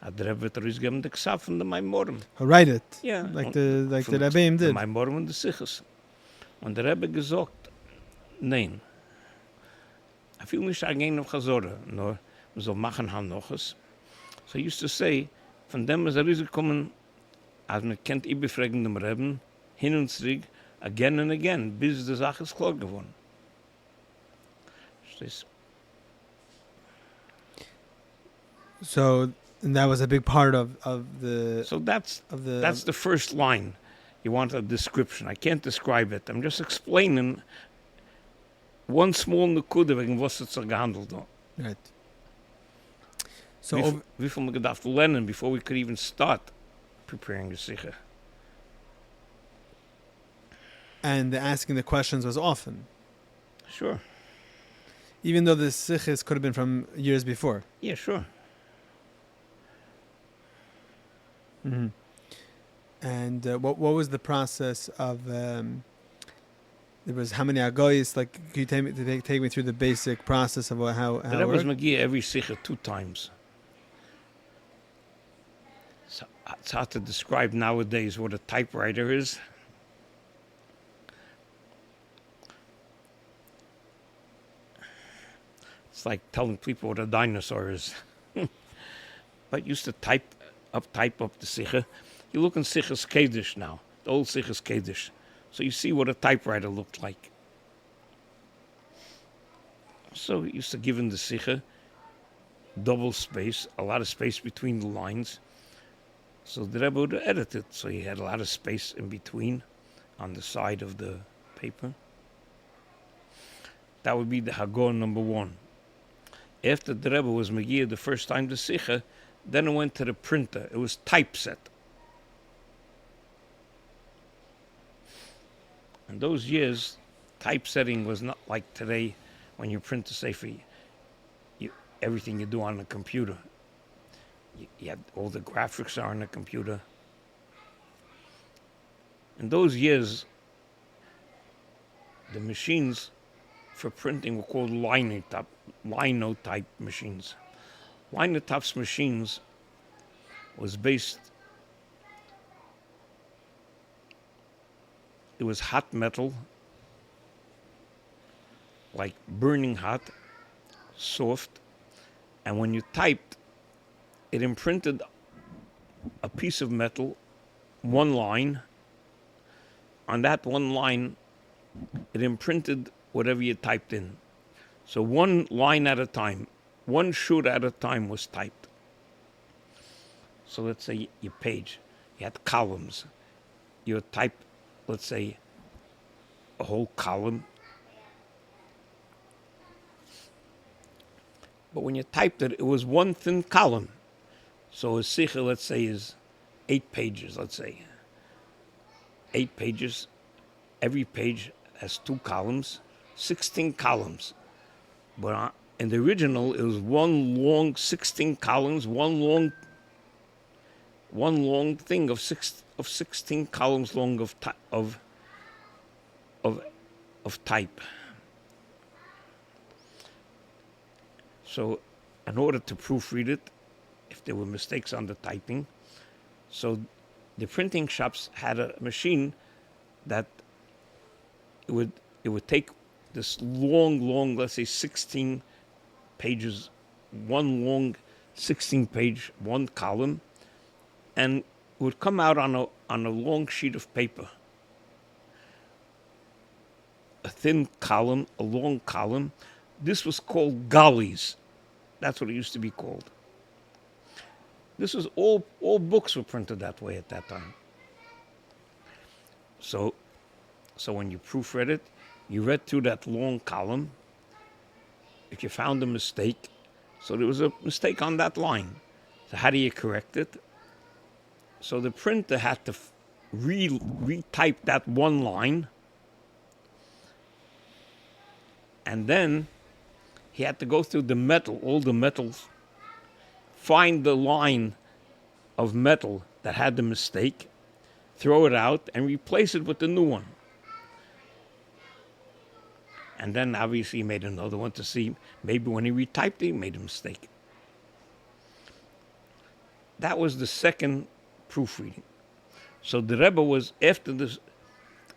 der Rebbe wird rausgeben, the Ksaf von der Maimorim. Write it. Yeah. Like the Rebbeim did. The Maimorim und the Zchus. Und der Rebbe gesagt, nein. Ich will nicht eingehen auf Chazore, nur man soll machen haben noch es. So he used to say, von dem ist rausgekommen, als man kennt überfragen dem Rebbe, hin und zurück, again and again, bis die Sache ist klar geworden. Verstehst? So, and that was a big part of the... So that's the first line. You want a description. I can't describe it. I'm just explaining one small nekuda wegen was es gehandelt hat. Right. So, wie viel man gedacht lernen before we could even start preparing the Sikha. and the asking the questions was often. Sure. Even though the Sichos could have been from years before. Yeah, sure. Mm-hmm. And what was the process of? There was how many agoyis? Like, can you take me through the basic process of how That it was worked? Magia every Sikha 2 times. So it's hard to describe nowadays what a typewriter is. It's like telling people what a dinosaur is. But used to type up the Sikha. You look in Sichos Kedish now, the old Sichos Kedish. So you see what a typewriter looked like. So he used to give in the Sikha double space, a lot of space between the lines. So the Rebbe would edit it, so he had a lot of space in between on the side of the paper. That would be the Hagon number 1. After the Rebbe was Megillah the first time the Sikha, then it went to the printer. It was typeset. In those years, typesetting was not like today when you print a sefer, everything you do on the computer. You had all the graphics are on the computer. In those years, the machines for printing were called linotype machines. Linotype machines was based, it was hot metal, like burning hot, soft, and when you typed, it imprinted a piece of metal, one line. On that one line, it imprinted whatever you typed in. So one line at a time, one shoot at a time was typed. So let's say your page, you had columns. You would type, let's say, a whole column. But when you typed it, it was one thin column. So a sicha, let's say, is 8 pages, let's say. 8 pages. Every page has 2 columns, 16 columns. But in the original, it was one long 16 columns, one long thing of 16 columns long of type. So, in order to proofread it, if there were mistakes on the typing, so the printing shops had a machine that it would take this long, let's say 16 pages, one long 16-page, one column, and it would come out on a long sheet of paper. A thin column, a long column. This was called galleys. That's what it used to be called. This was all books were printed that way at that time. So when you proofread it, you read through that long column. If you found a mistake, so there was a mistake on that line. So how do you correct it? So the printer had to retype that one line, and then he had to go through the metal, all the metals, find the line of metal that had the mistake, throw it out, and replace it with the new one. And then obviously he made another one to see maybe when he retyped it, he made a mistake. That was the second proofreading. So the Rebbe was after the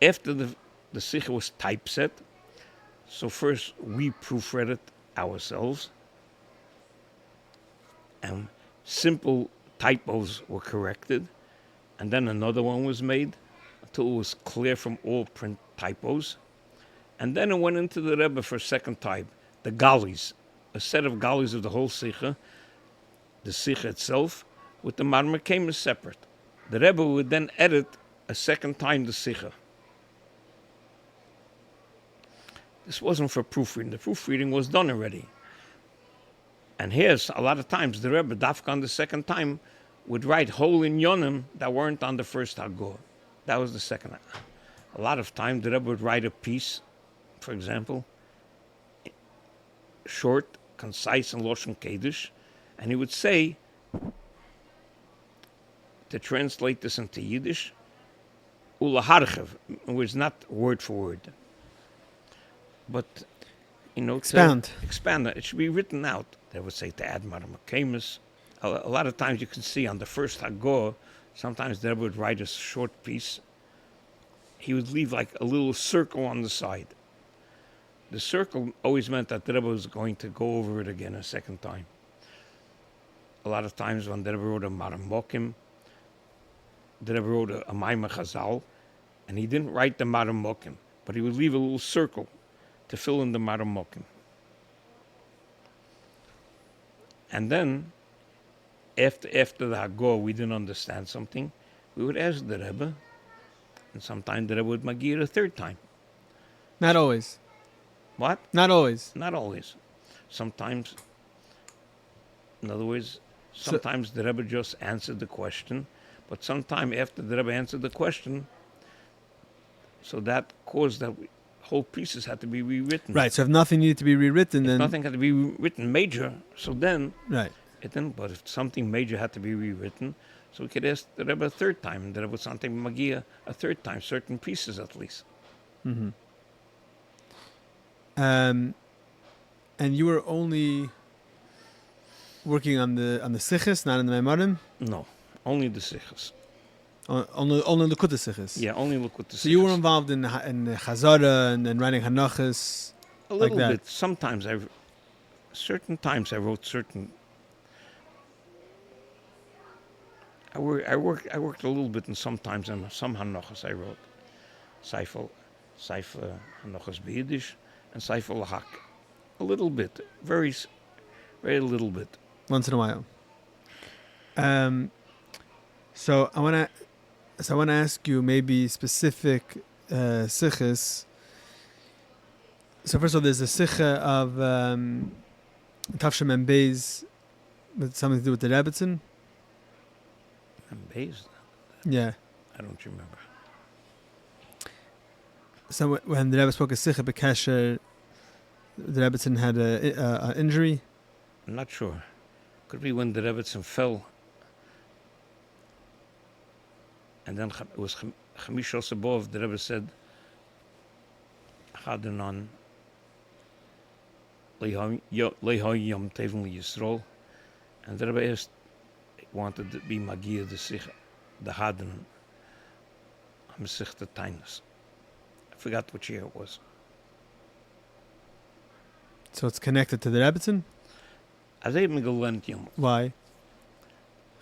Sicha was typeset. So first we proofread it ourselves, and simple typos were corrected, and then another one was made until it was clear from all print typos. And then it went into the Rebbe for a second time, the galleys, a set of galleys of the whole Sicha, the Sicha itself, with the Marmar came as separate. The Rebbe would then edit a second time the Sicha. This wasn't for proofreading. The proofreading was done already. And here's a lot of times the Rebbe, dafka on the second time, would write whole inyonim that weren't on the first Hagor. That was the second. A lot of times the Rebbe would write a piece, for example, short, concise, and Loshen Kodesh, and he would say, to translate this into Yiddish, ulaharchev, which is not word for word. But, expand it. It should be written out. They would say to add Maramakemus. A lot of times you can see on the first Hagor, sometimes they would write a short piece. He would leave like a little circle on the side. The circle always meant that the Rebbe was going to go over it again a second time. A lot of times when the Rebbe wrote a Maramokim, the Rebbe wrote a Maimah Chazal, and he didn't write the Maramokim, but he would leave a little circle to fill in the Maramokim. And then, after the Hagor, we didn't understand something, we would ask the Rebbe, and sometimes the Rebbe would magir a third time. Not always. What? Not always. Not always. Sometimes, in other words, sometimes the Rebbe just answered the question, but sometime after the Rebbe answered the question, so that caused that whole pieces had to be rewritten. Right, so if nothing needed to be rewritten, then nothing had to be written major, so then right. written, but if something major had to be rewritten, so we could ask the Rebbe a third time, and the Rebbe would something Magia a third time, certain pieces at least. Mm-hmm. And you were only working on the zchus, not on the Maimarim? No, only the Sichos. Only Likkutei Sichos. Yeah, only Likkutei Sichos. So you were involved in Chazara and writing Hanachas? A little like that. bit. Sometimes certain times I wrote certain. I worked a little bit, and sometimes in some Hanachas I wrote Seifel Hanachas B'Yiddish and Seifel Lahak. A little bit, very little bit. Once in a while. So I want to ask you maybe specific sichos. So first of all, there's a sicha of Tafshem and Beis with something to do with the Rebbetzin. And Beis? Yeah. I don't remember. So when the Rebbe spoke a sicha b'kasher, the Rebbetzin had an injury. I'm not sure. Could be when the Rebbetzin fell. And then it was Chamishos above, the Rebbe said, Hadanon Lehoy Yom Tevin Yisroel. And the Rebbe wanted to be Magia the Sikh, the Hadanon, Hamsich the Tainus. I forgot which year it was. So it's connected to the Rebbetzin? As I even gelernt Yom. Why?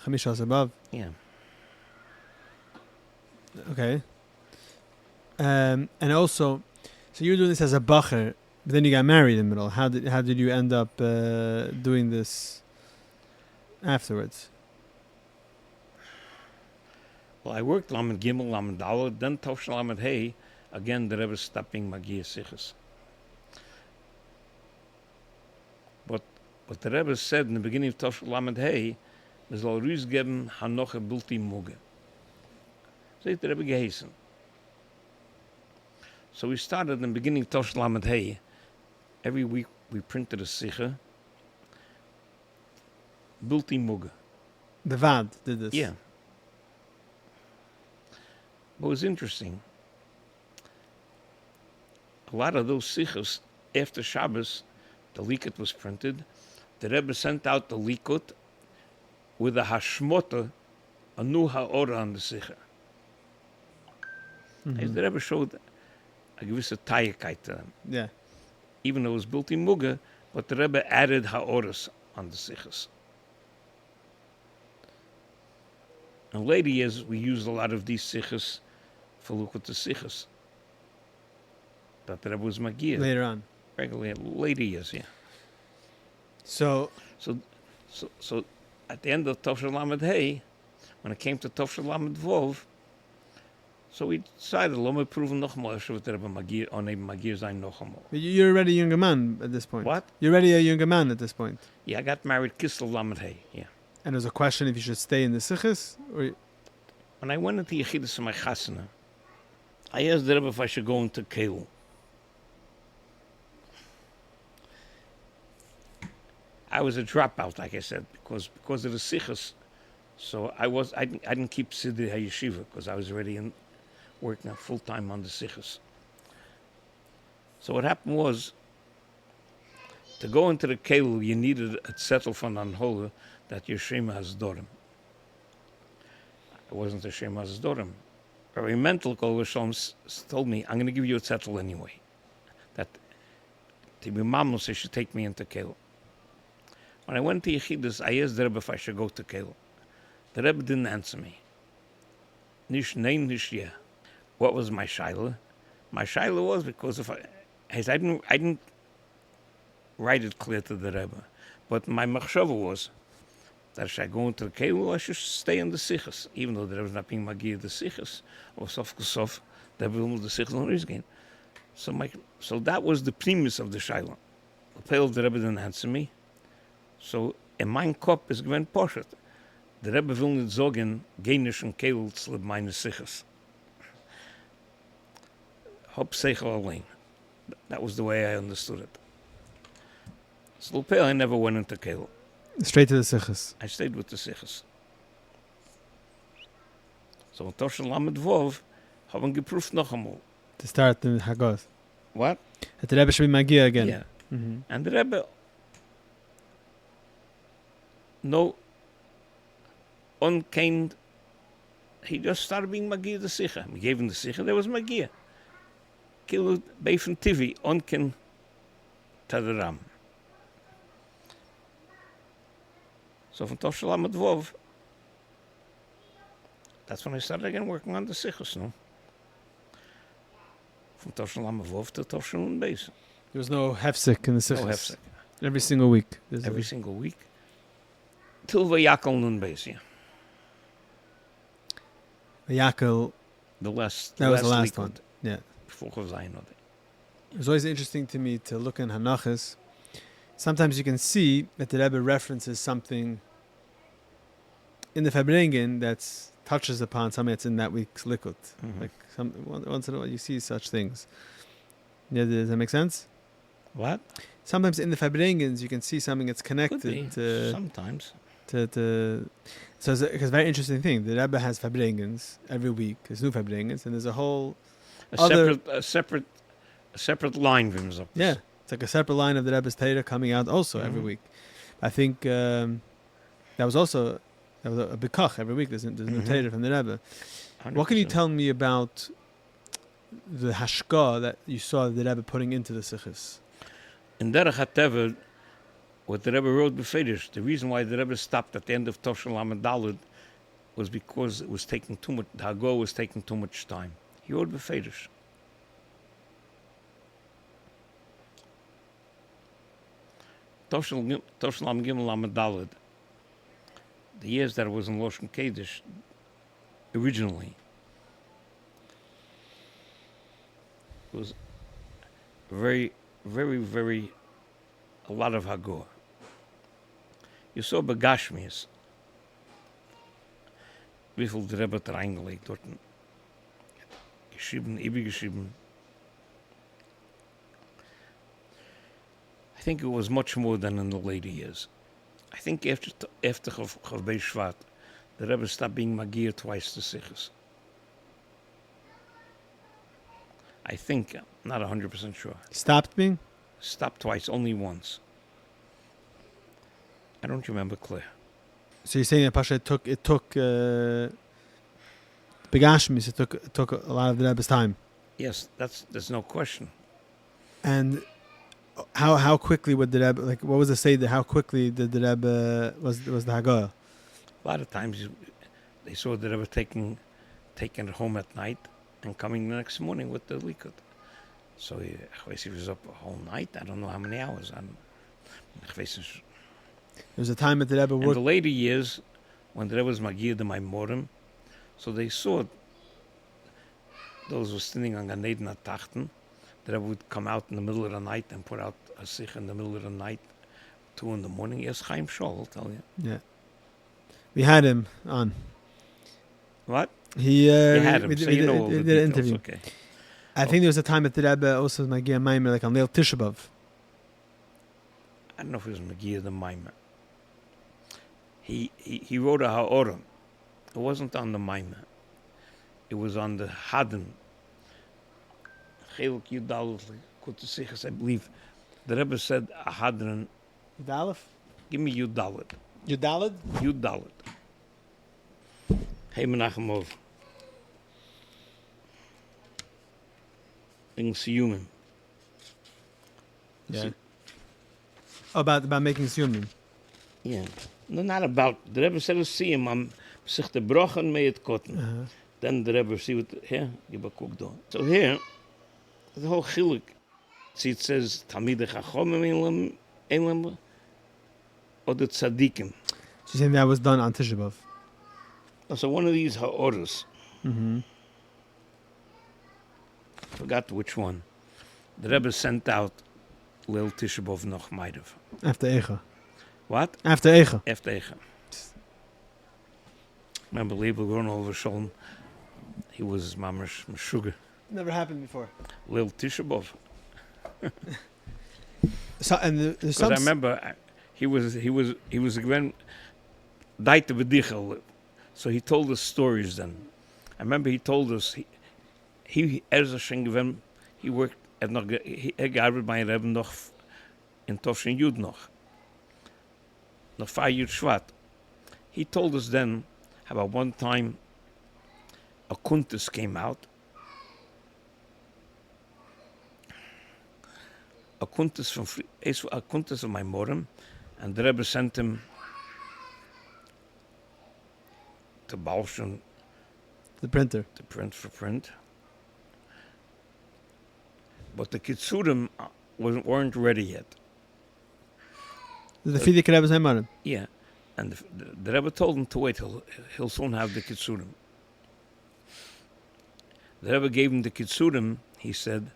Chamishas above. Yeah. Okay. And also, so you were doing this as a bacher, but then you got married in the middle. How did you end up doing this afterwards? Well, I worked Lamed Gimel, Lamed Daled, then Tovsh Lamed Hey. Again, the Rebbe stopping Magia Sichos. But the Rebbe said in the beginning of Tovsh Lamed Hey, we soll Rüß geben Hanoche Bulti Muge. So the Rebbe geheißen. So we started in the beginning of Tovsh Lamed Hey. Every week we printed a Sicha. Bulti Muge. The Vad did this. Yeah. What was interesting, a lot of those Sichos, after Shabbos, the Likkut was printed. The Rebbe sent out the Likkut with a hashmota, a new ha'ora on the Sicha. As the Rebbe showed a gewisse Tayekait to them. Yeah. Even though it was built in Muga, but the Rebbe added ha'oras on the Sichos. In later years, we used a lot of these Sichos for Likkutei Sichos. That the Rebbe was Magia. Later on. Regularly, later years, yeah. So at the end of Tovsh Lamed Hey, when it came to Tovsh Lamed Vov, so we decided, let me prove noch mal, if the Rebbe Magia, or neben Magia sein noch einmal. you're already a younger man at this point. What? You're already a younger man at this point. Yeah, I got married Kislev Lamed Hey, yeah. And there's a question if you should stay in the sichos or. When I went into Yechidus in my Chasana, I asked the Rebbe if I should go into Keilu. I was a dropout, like I said, because of the Sichos. So I didn't keep Siddur HaYeshiva because I was already working full time on the Sichos. So what happened was, to go into the Keilu, you needed a zettel from Anhola that your Shema has Dorim. It wasn't a Shema has Dorim. Rabbi Mental told me, I'm going to give you a zettel anyway. That the Imam says should take me into Keilu. When I went to Yechidus, I asked the Rebbe if I should go to Keilu. The Rebbe didn't answer me. Nish nein, nish yeah. What was my shaila? My shaila was because I didn't write it clear to the Rebbe, but my machshava was that should I go into the Keilu, I should stay in the Sichos, even though the Rebbe was not being Magia the Sichos, or Sof Kusof, the Rebbe will the Sichos on Rizgain. So that was the premise of the shaila. The Rebbe didn't answer me. So in mein Kopf is gewinnt Poshet. The Rebbe will nicht sagen, geh nicht in Keilu zu meine Sichos. Hop Seichel allein. That was the way I understood it. So I never went into Keilu. Straight to the Sichos. I stayed with the Zchus. So in Toshen Lamed Vov, haben geprüft noch einmal. To start the Haggadah. What? That the Rebbe should be Magia again. Yeah. Mm-hmm. And the Rebbe, no, unkind, he just started being Magia the Sicha. We gave him the Sicha, there was Magia. Killed Beifen Tivi, unkin Tadaram. So from Toshen Lamed Vov, that's when I started again working on the Zchus, no? From Toshen Lamed Vov to Toshen Beis. There was no hefsek in the Sichos. No hefsek. Every single week. Every single week. Till Vayakel Nun Beis, yeah. Yaakov. The last. That was the last Likkut, one. Yeah. Before Chassidim. It was always interesting to me to look in Hanachas. Sometimes you can see that the Rebbe references something in the Farbrengen that touches upon something that's in that week's Likkut. Mhm. Like once in a while you see such things. Yeah, does that make sense? What? Sometimes in the Farbrengens you can see something that's Could be. connected to Sometimes. So it's a very interesting thing. The Rebbe has Farbrengens every week. There's new Farbrengens, and there's a whole A separate line comes up. yeah. It's like a separate line of the Rebbe's Torah coming out also every Mhm. week. I think that was a big kach every week. There's new Mhm. Torah from the Rebbe. What can you 100%. tell me about the hashka that you saw the Rebbe putting into the Sichos? In Derech HaTeva, what the Rebbe wrote befedish, the reason why the Rebbe stopped at the end of Toshen Lamed Daled was because it was taking too much, the Hago was taking too much time. He wrote befedish. Toshen Lamed Gimel Lamed Daled, the years that it was in Loshen Kodesh, originally, was very, very, very, a lot of Hagor. You saw Begashmias, wie viel der Rebbe hat reingelegt dort. Geschrieben, übergeschrieben. I think it was much more than in the later years. I think after Chavbei Shvat, the Rebbe stopped being Magir twice to Sichos. I think, I'm not 100% sure. Stopped being? Stopped twice, only once. I don't remember clear. So you're saying that Pasha it took Begashmis, it took a lot of the Rebbe's time. Yes, there's no question. And how quickly would the Rebbe, like what was the say that how quickly did the Rebbe was the Haggadah? A lot of times they saw the Rebbe taking it home at night and coming the next morning with the Likkut. So he was up a whole night. I don't know how many hours. There was a time that the Rebbe In worked. the later years, when the Rebbe was Magir the Maimorim, so they saw those who were standing on Gan Eden at Tachten. The Rebbe would come out in the middle of the night and put out a sich in the middle of the night, 2 in the morning. Yes, Chaim Shol, I'll tell you. Yeah, we had him on. What? He You had him, we so did, you know we all the did an details. interview. Okay. I think there was a time that the Rebbe also was Magia Maimer, like on Leil Tisha B'Av. I don't know if it was Magir the Maimer. He wrote a Ha'orim. It wasn't on the Maimer. It was on the Hadin. Cheluk Yudal Likkutei Sichos, I believe. The Rebbe said a Hadin, Yudalef? give me Yudalit. Yudalid? Yudalit. Hey Menachemov. In Siyumim. Yeah. About making siyumim. Yeah. No, not about. The Rebbe said to see him. I'm sich the brochen me it cotton. Then the Rebbe see what here you cook do. So here, the whole chiluk. See, it says Talmidei Chachomim Elam or the Tzadikim. She's saying that was done on Tisha B'Av. So one of these ha'oros, Mm-hmm. forgot which one. The Rebbe sent out Lil Tisha B'Av noch Meidev. After Eicha. What? After Eicha. After Eicha. Remember Leibel going over Sholem? He was mamash meshuga. Never happened before. Lil Tisha B'Av. So, and there's Because some... I remember he was again died to bedichel. So he told us stories then. I remember he told us he worked at noch gearbeitet bei Rebbe noch in Tovshin Yud noch 5 years Shvat. He told us then about one time a kuntus came out. A kuntus of my morim, and the Rebbe sent him to Balshon, The printer. to print. But the Kitzurim weren't ready yet. The Frierdiker Rebbe's Heimarim. Yeah, and the Rebbe told him to wait. He'll soon have the Kitzurim. The Rebbe gave him the Kitzurim. He said,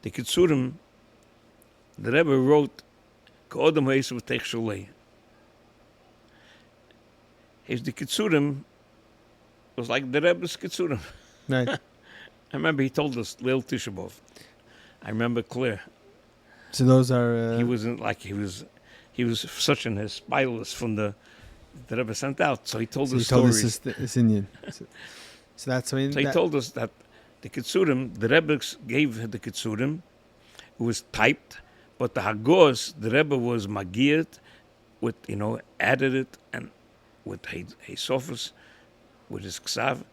the Kitzurim, the Rebbe wrote, K'odam ha'esav teich sholei. His the Kitzurim was like the Rebbe's Kitzurim. Right. I remember he told us Leil Tisha B'Av. I remember clear. So those are... He wasn't like he was such an spileless from the Rebbe sent out. So he told us stories. He told us this Indian. So that's when... So he told us that the Kitzurim, the Rebbe gave the Kitzurim. It was typed, but the Hagos, the Rebbe was magiyat with, added it and with Hesofus, with his Ksav.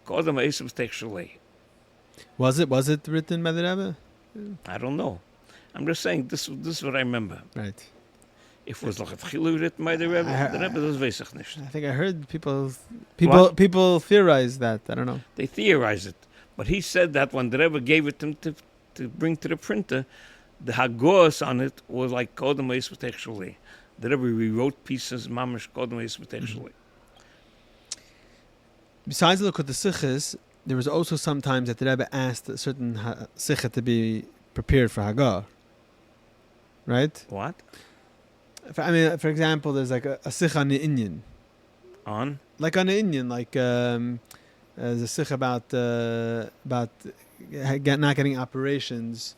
Kodam ha'esav teich sholei. Was it written by the Rebbe? I don't know. I'm just saying this is what I remember. Right. If it was like a Chilu written by the Rebbe das weiß ich nicht. I think I heard people theorize that. I don't know. They theorize it. But he said that when the Rebbe gave it to him to bring to the printer, the Hagos on it was like Kodam ha'esav teich sholei. The Rebbe rewrote pieces, mamash Kodam ha'esav teich sholei. Besides the Likkutei Sichos, there was also sometimes that the Rebbe asked a certain Sicha to be prepared for Hagar. Right? What? For example, there's like a Sicha on the Indian. On? Like on the Indian, there's a Sicha about not getting operations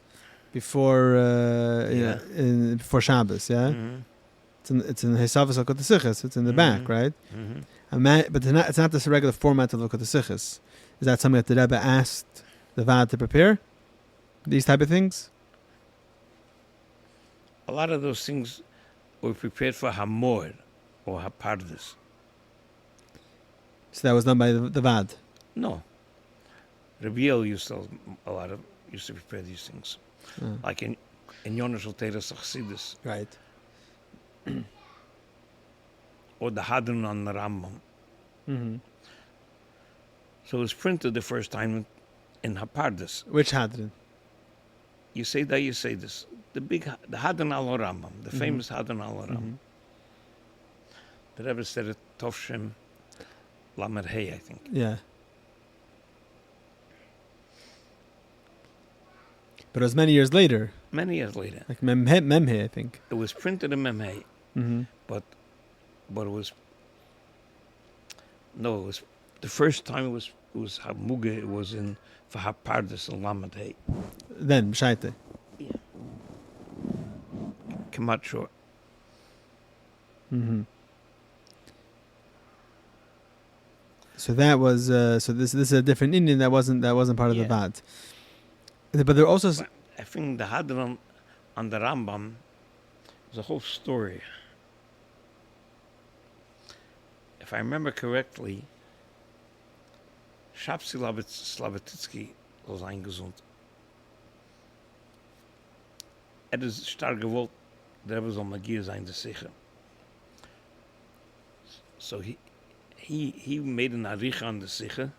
before before Shabbos, yeah? Mm-hmm. It's in Hesavos Likkutei Sichos. It's in the back, right? Mm-hmm. But it's not this regular format of Likkutei Sichos. Is that something that the Rebbe asked the Vad to prepare? These type of things? A lot of those things were prepared for Hamor or Hapardes. So that was done by the Vad? No. Rabbi Leibel used to prepare these things. Like in Yonash Teres Chassidus. Right. Or the Hadron on the Rambam. Mm-hmm. So it was printed the first time in Hapardes. Which Hadron? You say this. The Hadron al Rambam, the famous Hadron al Rambam. Mm-hmm. The Rebbe said it Tovshem Lamed Hey, I think. Yeah. But it was many years later. Many years later. Like Memhe, I think. It was printed in Memhe. Mm-hmm. But it was the first time it was Hamuge. It was in for Hapardes and Lamed Hey. Then B'shaite. Yeah. Kemat short. Mm-hmm. So that was this is a different Indian that wasn't part of the Vad. But there also I think the Hadron on the Rambam was a whole story. If I remember correctly, Shapsi Slavititsky was eingesund. Ist stark gewollt, der Rebbe soll Magier sein, der Sicher. So he made an arich on the Sicher,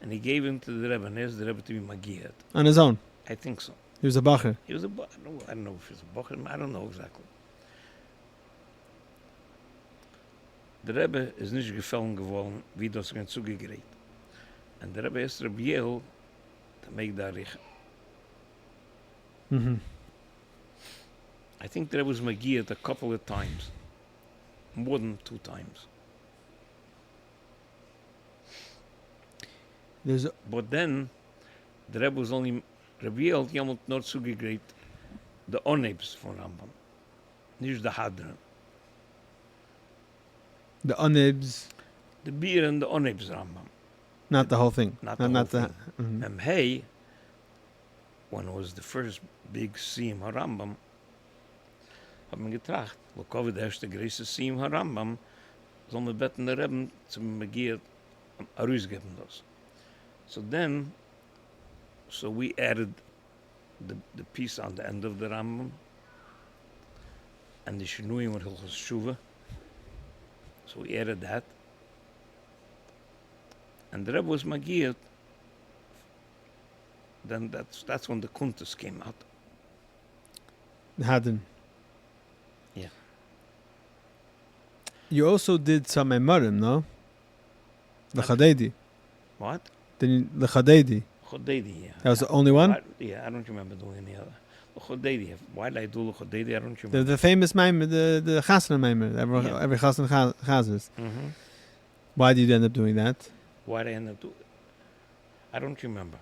and he gave him to the Rebbe, and asked the Rebbe to be Magier. On his own? I think so. He was a bacher? He was I don't know if he was a bacher, I don't know exactly. Der Rebbe ist nicht gefallen geworden, wie das ganz zugegerät. And the Rebbe asked Rabbi Leibel to make the arich. Mm-hmm. I think there was Magiat a couple of times. More than 2 times. But then, the Rebbe was only... Rabbi Leibel not zugegräbt the Onebs von Rambam. Nicht the Hadran. The Unibs, The beer and the Onibs Rambam. not the whole thing. Not the whole thing. Mhm. Hey, when it was the first big Siyum HaRambam, hab mir getracht, wo Covid der erste größte Siyum HaRambam, soll man betten der Rebbe zum Magier herausgeben das. So then, so we added the piece on the end of the Rambam, and the Shinuyim with Hilchos Shuva. So we added that. And the Rebbe was Magier. Then that's when the Kuntas came out. Hadden. Yeah. You also did some Emarim, no? The Chadedi. What? The Chadedi. Chodedi, yeah. That was the only one? I don't remember doing any other. Chodedi. Why did I do Chodedi? I don't remember. The famous Maimer, the Chassidim Maimer. Every Chassid Chazis. Mm-hmm. Why did you end up doing that? Why did I end up doing it? I don't remember.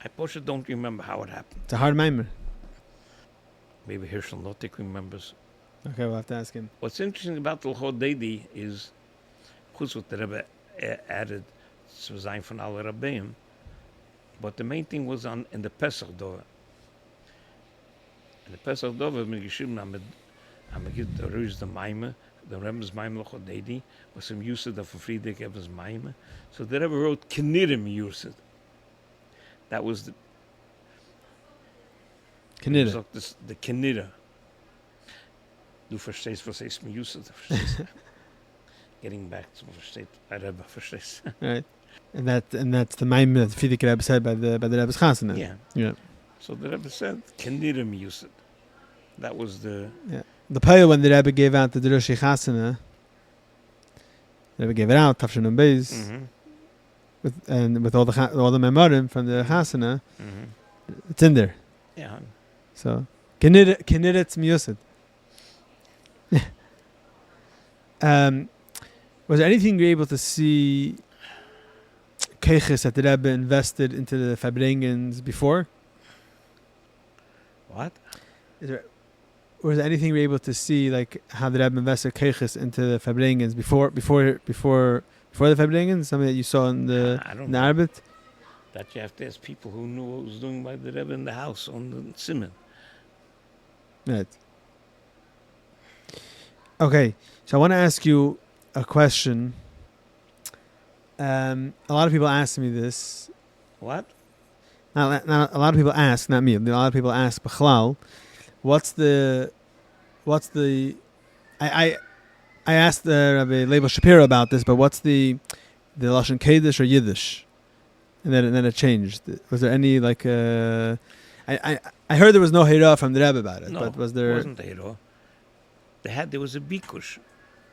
I also don't remember how it happened. It's a hard Maimer. Maybe Herschel Notik remembers. Okay, we'll have to ask him. What's interesting about the Chodedi is, chutz what the Rebbe added, to sein von alle Rabbeim, but the main thing was in the Pesach Dove. In the Pesach Dove, we geschrieben, am Git the Ruz the Maime, the Rebbe's Maime Chodedi, was some usage of Frierdiker Rebbe's Maime. So the Rebbe wrote Knirim usage. That was the Knidda. the Knidda. Du verstehst, was ist mir usage, du verstehst. Getting back to versteht, Rebbe verstehst. Right. And that's the Maimer that Frierdiker Rebbe said by the Rebbe's Chassid. Yeah. So the Rebbe said, Knirim usage. That was the... Yeah. The Paya when the Rebbe gave out the Derushi Chasana, the Rebbe gave it out, Tafshin and Beis, with all the Memorim from the Chasana, it's in there. Yeah. So, Kniretz Miyusid. Was there anything you were able to see Keiches that the Rebbe invested into the Fabrengens before? What? Was there anything you were able to see, like how the Rebbe invested Keiches into the Fabrengens before the Fabrengens? Something that you saw in the Arbit? That you have to ask people who knew what was doing by the Rebbe in the house on the Simon. Right. Okay, so I want to ask you a question. A lot of people ask me this. What? Not a lot of people ask, not me. A lot of people ask B'chlal, what's the I asked Rabbi Leibel Shapiro about this, but what's the Lashon Kodesh or Yiddish? And then it changed. Was there any like I heard there was no Hira from the Rebbe about it, No, but was there? It wasn't Hira. There was a bikush.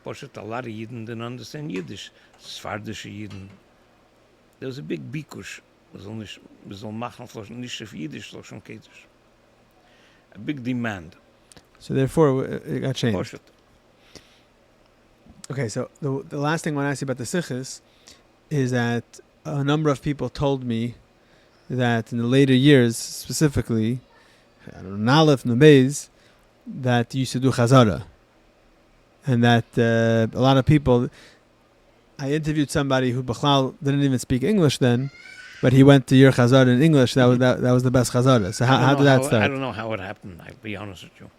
But a lot of Yidden didn't understand Yiddish. Svardische Yidden. There was a big bikush. We soll machen nicht auf Yiddish, Lashon Kodesh. A big demand. So therefore it got changed. Poshet. Okay, so the last thing I want to ask you about the zchus is that a number of people told me that in the later years, specifically, I don't know, Nalef, Nubez, that you used to do chazara. And that a lot of people, I interviewed somebody who B'chlal didn't even speak English then, but he went to your chazara in English. That was the best chazara. So how did that start? I don't know how it happened, I'll be honest with you.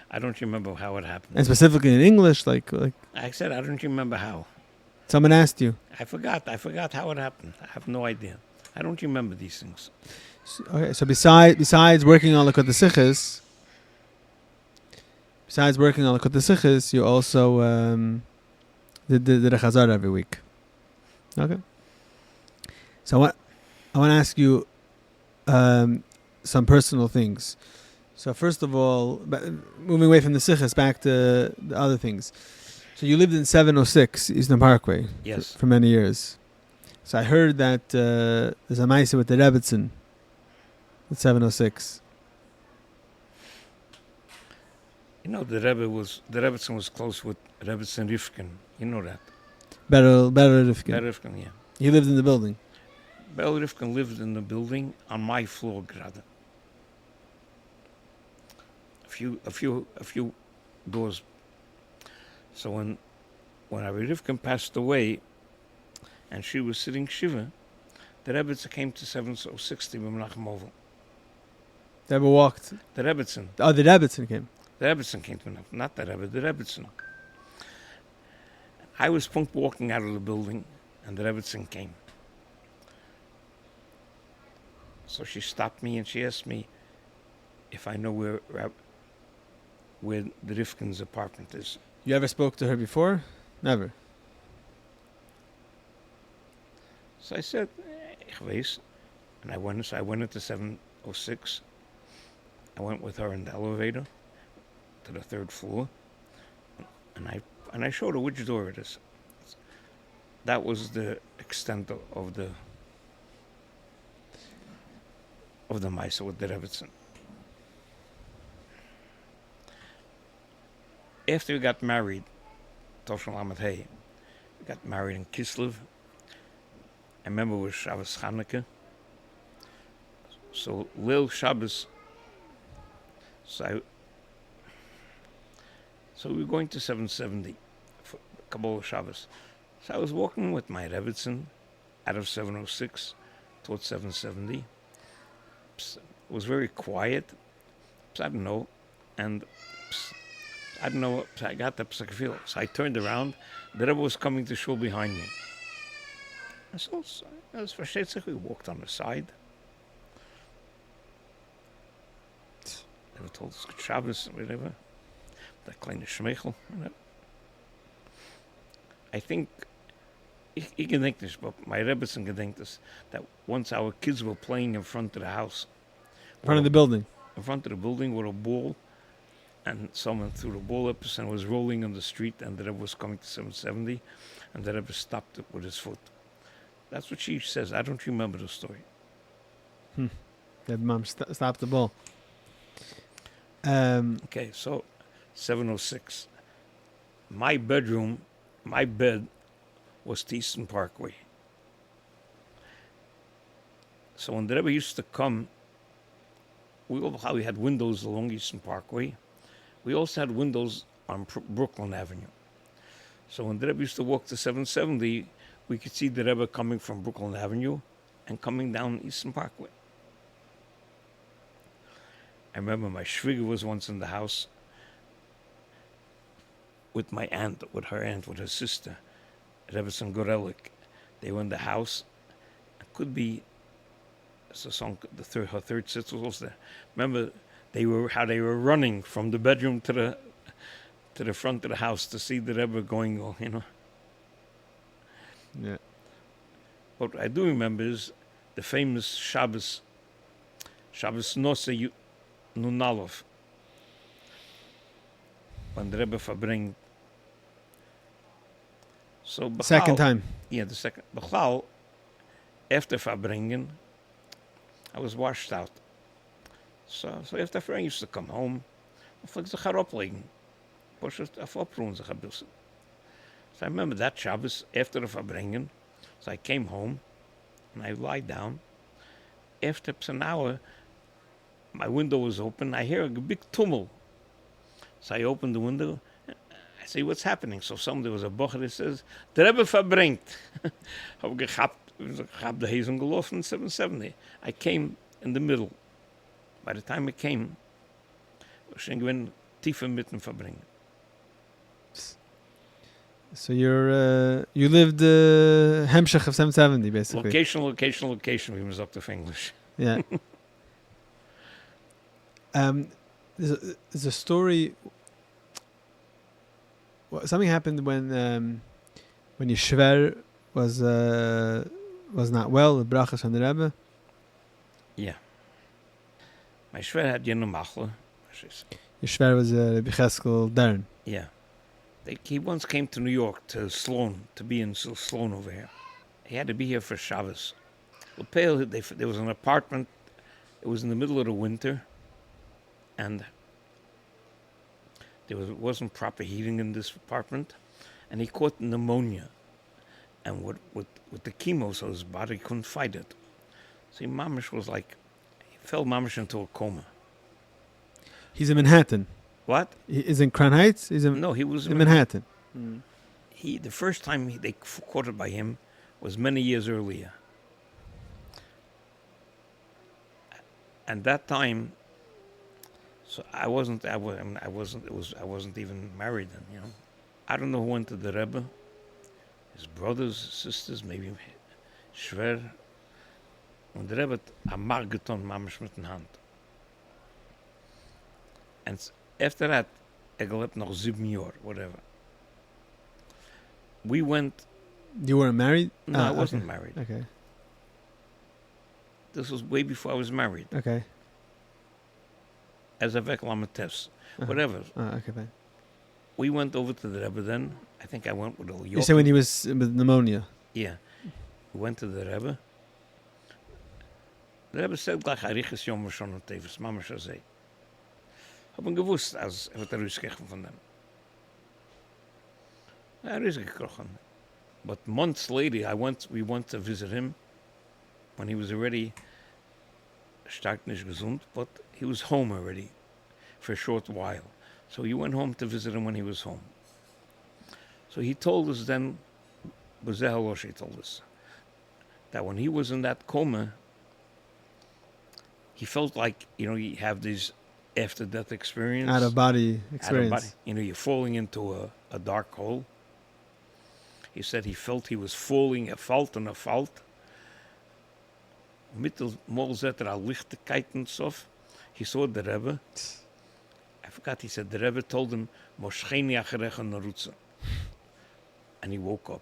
I don't remember how it happened. And specifically in English, like I said, I don't remember how. Someone asked you. I forgot how it happened. I have no idea. I don't remember these things. Okay, so besides working on Likkutei Sichos, you also did the chazara every week. Okay. So I want to ask you some personal things. So first of all, moving away from the Sichos back to the other things. So you lived in 706 Eastern Parkway. Yes. For many years. So I heard that there's a Maisa with the Rebbitzin at 706. You know, the Rebbitzin was close with Rebbitzin Rifkin. You know that. Better Rifkin. Better Rifkin, yeah. He lived in the building. Better Rifkin lived in the building on my floor, gerade. few doors. So when Rabbi Rivkin passed away, and she was sitting shiva, the Rebbe came to 760 Menachem Oval. The Rebbe walked. The Rebbetzin. Oh, the Rebbetzin came. The Rebbetzin came to Menachem, not the Rebbe, the Rebbetzin. I was punk walking out of the building, and the Rebbetzin came. So she stopped me and she asked me if I know where the Rivkin's apartment is. You ever spoke to her before? Never. So I said, ich weiß. And I went into 706. I went with her in the elevator to the third floor. And I showed her which door it is. That was the extent of the Maisa with the Rebbetzin. After we got married, Toshon Lamed Hey, we got married in Kislev. I remember it was Shabbos Chanukah. So Lil Shabbos, so we were going to 770 for Kabbalah Shabbos. So I was walking with my Rebbetzin out of 706 towards 770. It was very quiet. I don't know. And I don't know. I got the feel. So I turned around. The Rebbe was coming to shul behind me. So as versteht we walked on the side. Never told us good Shabbos, whatever. That kleine Schmeichel. I think, ich gedenk this, but my Rebbetzin gedenkt this, that once our kids were playing in front of the house. In front of the building? In front of the building with a ball, and someone threw the ball up and was rolling on the street, and the Rebbe was coming to 770, and the Rebbe stopped it with his foot. That's what she says. I don't remember the story. That mom stopped the ball. Okay, so 706. My bed was to Eastern Parkway. So when the Rebbe used to come, we had windows along Eastern Parkway. We also had windows on Brooklyn Avenue. So when the Rebbe used to walk to 770, we could see the Rebbe coming from Brooklyn Avenue and coming down Eastern Parkway. I remember my shviga was once in the house with my aunt, with her sister, Rebbetzin Gorelik. They were in the house. It could be her third sister was also there. Remember, how they were running from the bedroom to the front of the house to see the Rebbe going, Yeah. What I do remember is the famous Shabbos Nosse Nunalov, when the Rebbe verbringt. So Second time. Yeah, the second. Bechal, after verbringen, I was washed out. So after verbringen, I used to come home. I flick sich herablegen. Pushes auf opruhen sich ein bisschen. So I remember that Shabbos after the verbringen. So I came home and I lie down. After an hour, my window was open. I hear a big tumult. So I opened the window. I say, what's happening? So there was a bocher that says, the Rebbe verbringt. Hab the Hazen gelaufen 770. I came in the middle. By the time I came, was ich gewinn tiefer mitten verbringen. So you lived Hemshech of 770, basically. Location, we must up to English. Yeah. There's a story. Something happened when Yishver was not well, the brachas on the Rebbe. Yeah. My Shver had Yenu Machle. Yishver was Rabbi Cheskel Dern. Yeah. He once came to New York to Sloan, to be in Sloan over here. He had to be here for Shabbos. There was an apartment. It was in the middle of the winter, and wasn't proper heating in this apartment, and he caught pneumonia. And with the chemo, so his body couldn't fight it. So he fell mamish into a coma. He's in Manhattan. What? He is in Crown Heights? He's in, No, he was in Manhattan. The first time they caught it by him was many years earlier. And that time, so I wasn't even married then, you know. I don't know who went to the Rebbe. His brothers, sisters, maybe schwer. Und der Rebbe hat am Markt getan, mamisch mit der Hand. And after that, gelebt noch 7 Jahre, whatever. We went... You weren't married? No, I wasn't married. Okay. This was way before I was married. Okay. As a veklamatefs, whatever. Okay, fine. We went over to the Rebbe then. I think I went with a You said when he was with pneumonia? Yeah. We went to the Rebbe. Der Rebbe sagt gleich, Arichas Yom schon und Tevis, Mama schon sei. Haben gewusst, als wird rausgekommen von dem. Rausgekrochen. But months later, we went to visit him when he was already stark nicht gesund, but he was home already for a short while. So he went home to visit him when he was home. So he told us then, he told us, that when he was in that coma, he felt like, you have these after-death experience. Out-of-body experience. Out of body. You're falling into a dark hole. He said he felt he was falling, a fault. Mittel mal zet a Lichtigkeit and stuff. He saw the Rebbe. I forgot, he said the Rebbe told him, Moscheni acherecha narutza. And he woke up.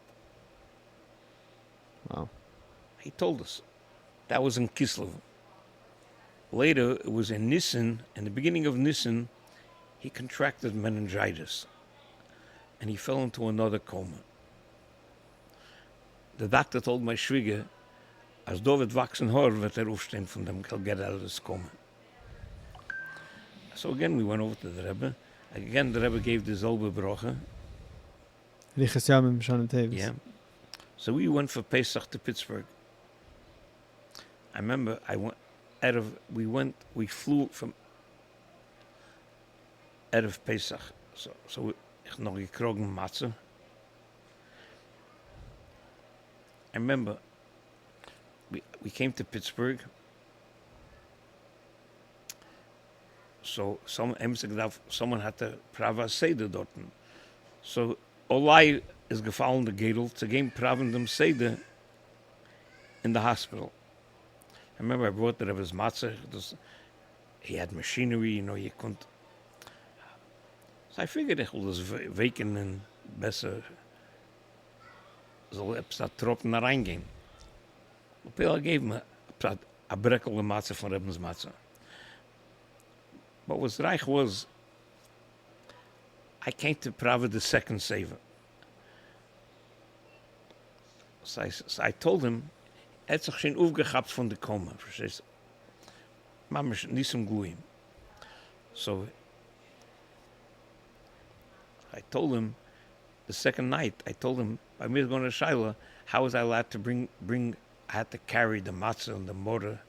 Wow. He told us. That was in Kislev. Later, it was in Nisan. In the beginning of Nisan, he contracted meningitis. And he fell into another coma. The doctor told my Schwieger, als da wird wachsen Haar, wird aufstehen von dem, he'll get out of this coma. So again, we went over to the Rebbe. Again, the Rebbe gave the Zolbe Broche. Lichas Yamim Shana Tevis. Yeah. So we went for Pesach to Pittsburgh. I remember we flew from out of Pesach. So ich noch gekrogen Matze. I remember we came to Pittsburgh. So someone had to Prava Seder dort. So Olai is gefallen the Gedel to game Praven dem Seder in the hospital. I remember I brought the Rebbe's matzah. He had machinery, you couldn't. So I figured ich will das weken and besser soll etwas Tropfen da reingehen. Pela gave him a breckel matzah from Rebbe's matzah. But what's reich was, I came to Prava the second saver. So I told him, hat sich schon aufgehabt von der Koma, verstehst du? Mamisch, nicht zum Gluim. So, I told him, the second night, by me going to Shaila, how was I allowed to bring, I had to carry the matzah and the motor,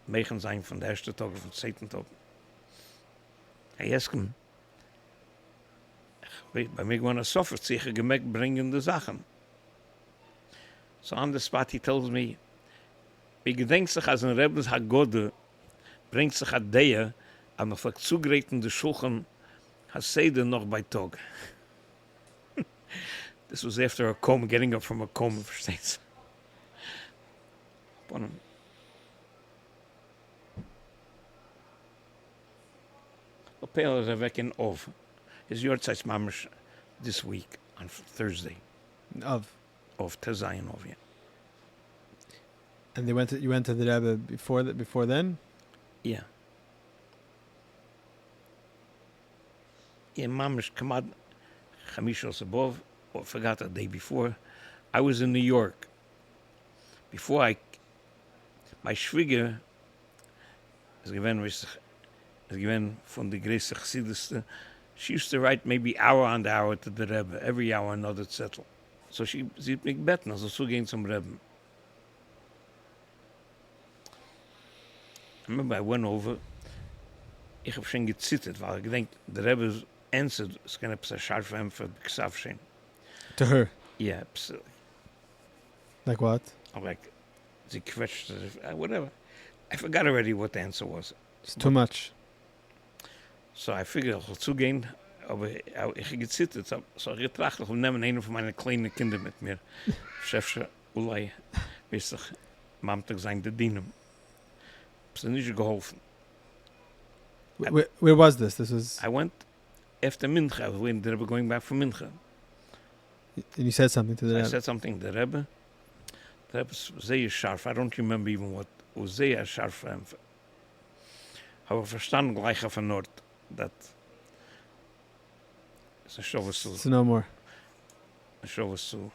megen zijn van de eerste tog, van de tweede tog. I asked him, bei mir going to suffer, sicher gemerkt bringende Sachen. So on the spot he tells me, wie gedenkt sich als ein Rebens Hagode, bringt sich a Deja, an der zugreitende Schulchen, Hasede noch bei Tog. This was after a coma, getting up from a coma, versteht. Opel is weg in Ov. His Yortzeit Mamish this week on Thursday. Of Tezayin Ov, yeah. And you went to the Rebbe before then? Yeah. Yeah, Mamish Chabad Chamishos above, or forgot the day before. I was in New York. Before my Schwieger is given from the Grace Chassidus. She used to write maybe hour on the hour to the Rebbe, every hour another zettel. So she make betten, also so gehen zum Rebbe. I remember I went over, ich habe schon gezittert, weil ich denke, der Rebbe answered, es kann etwas scharf werden für Gsavschen. To her. Yeah, Like what? like, sie quetscht, whatever. I forgot already what the answer was. It's too much. So I figured, ich will zugehen, aber ich habe gezittert. So ich getracht, ich will nehmen einen von meinen kleinen Kindern mit mir. Chefsche, Ulai, weißt du, Mamtag sein, der dienen. Es ist nicht geholfen. Where was this? This was... I went after Mincha. I was waiting, the Rebbe going back from Mincha. And you said something to the I Rebbe. said something to the Rebbe. The Rebbe was very sharp. I don't remember even what was very sharp for him. Aber verstanden gleich auf ein Nord, that it's a show was so. So no more. A show was so.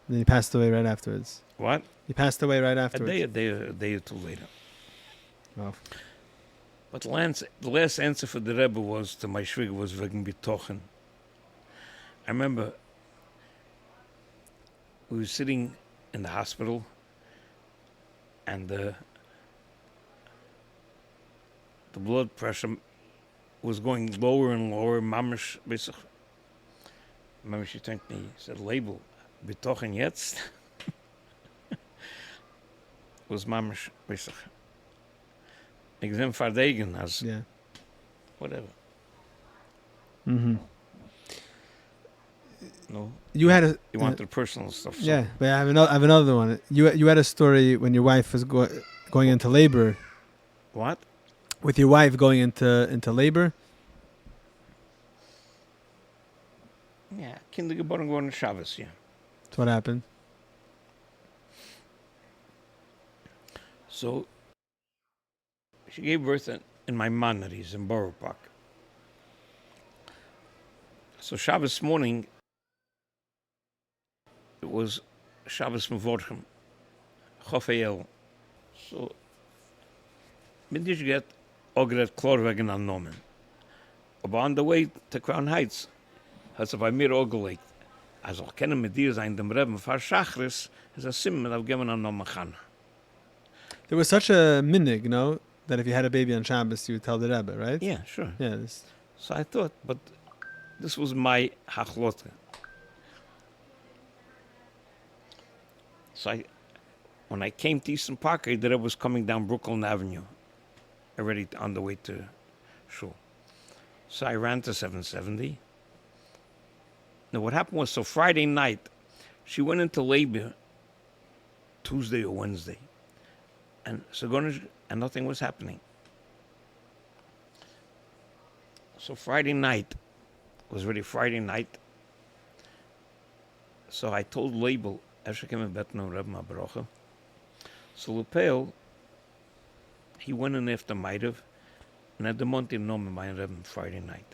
Then he passed away right afterwards. What? He passed away right A afterwards. day or two later. Wow. But the last answer for the Rebbe was to my shviga was wegen bitochen. I remember we were sitting in the hospital, and the blood pressure was going lower and lower. Mamish, she thanked me, said, Leibel, bitochen jetzt? Was mamish, ik ben verdedigen as Yeah. whatever. Mm-hmm. No, You had a... you want the personal stuff. So. Yeah, but I have another one. You had a story when your wife was going into labor. What? With your wife going into labor. Yeah, Kinder geboren geworden Shabbos, yeah. That's what happened. So she gave birth in my Manaris in Borough Park. So Shabbos morning, it was Shabbos Mevorchem, Chofeyel. So, bin ich get Ogret Klorwegen angenommen. Aber on the way to Crown Heights, hat sie bei mir auch gelegt. Also ich kenne mit dir sein, dem Rebbe, für Schachris, ist ein Simen, auf geben angenommen kann. There was such a minig, that if you had a baby on Shabbos, you would tell the Rebbe, right? Yeah, sure. Yeah. So I thought, but this was my hachlote. So when I came to Eastern Park, the Rebbe was coming down Brooklyn Avenue, already on the way to Shul. So I ran to 770. Now what happened was, so Friday night, she went into labor Tuesday or Wednesday. And nothing was happening. So Friday night, was already Friday night. So I told Leibel, Esher came in bet no Rebbe Mabrocha. So Lupeo, he went in after Maidav, and at the Monte no my Rebbe Friday night.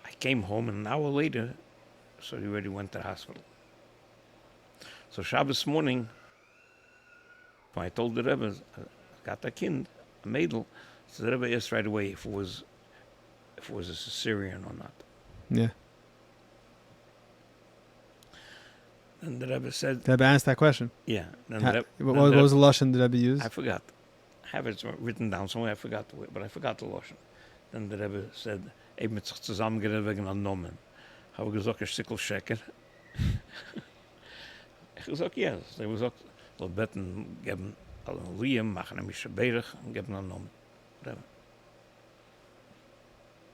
I came home, and an hour later, so he already went to the hospital. So Shabbos morning, when I told the Rebbe, I got a kind, a maidel, so the Rebbe asked right away if it was a Caesarean or not. Yeah. And the Rebbe said... The Rebbe asked that question? Yeah. What was the Lashon the Rebbe used? I forgot. I have it written down somewhere, I forgot the Lashon. Then the Rebbe said, eben mit sich zusammengeredet wegen angenommen. Habe gesagt, ein Stückel Schecker. Ich gesagt, ja. Sie haben gesagt, soll beten, geben Halleluja, machen ein bisschen Berg und geben angenommen.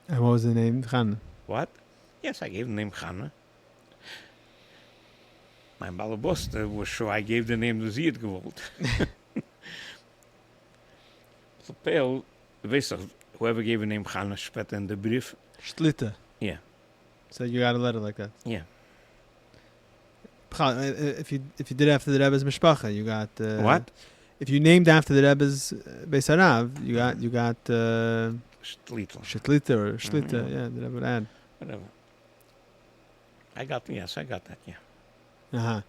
And what was the name? Chana. What? Yes, I gave the name Chana. My Balaboster was sure I gave the name the Ziet gewollt. So Pale, weißt du, whoever gave the name Chana später in the brief. Shlita. Yeah. So you got a letter like that? Yeah. If you did after the Rebbe's mishpacha, you got... What? If you named after the Rebbe's Beis Harav, you got Shlita. Shlita or Shlita, Mm-hmm. yeah, the Rebbe would add. Whatever. I got that, yeah. Uh-huh.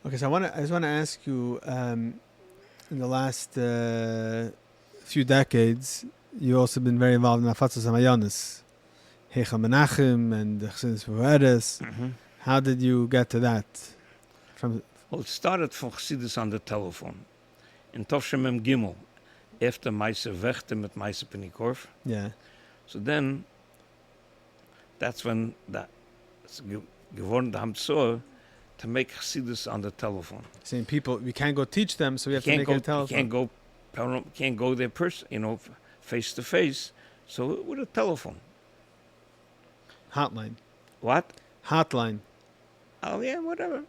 Okay, so I just want to ask you, in the last few decades, you've also been very involved in Afatzos HaMayonis, Heicha Menachem and the Chassidus Fueres. Mm-hmm. How did you get to that? Well, it started from Chassidus on the telephone. In Tovshem Mem Gimel, after Meise Vechte mit Meise Penikorf. Yeah. So then, that's when it's geworden, the Hamzor, to make Chassidus on the telephone. Saying people, we can't go teach them, so we have to make it a telephone. You can't go there face to face. So with a telephone. Hotline. What? Hotline. Oh yeah, whatever.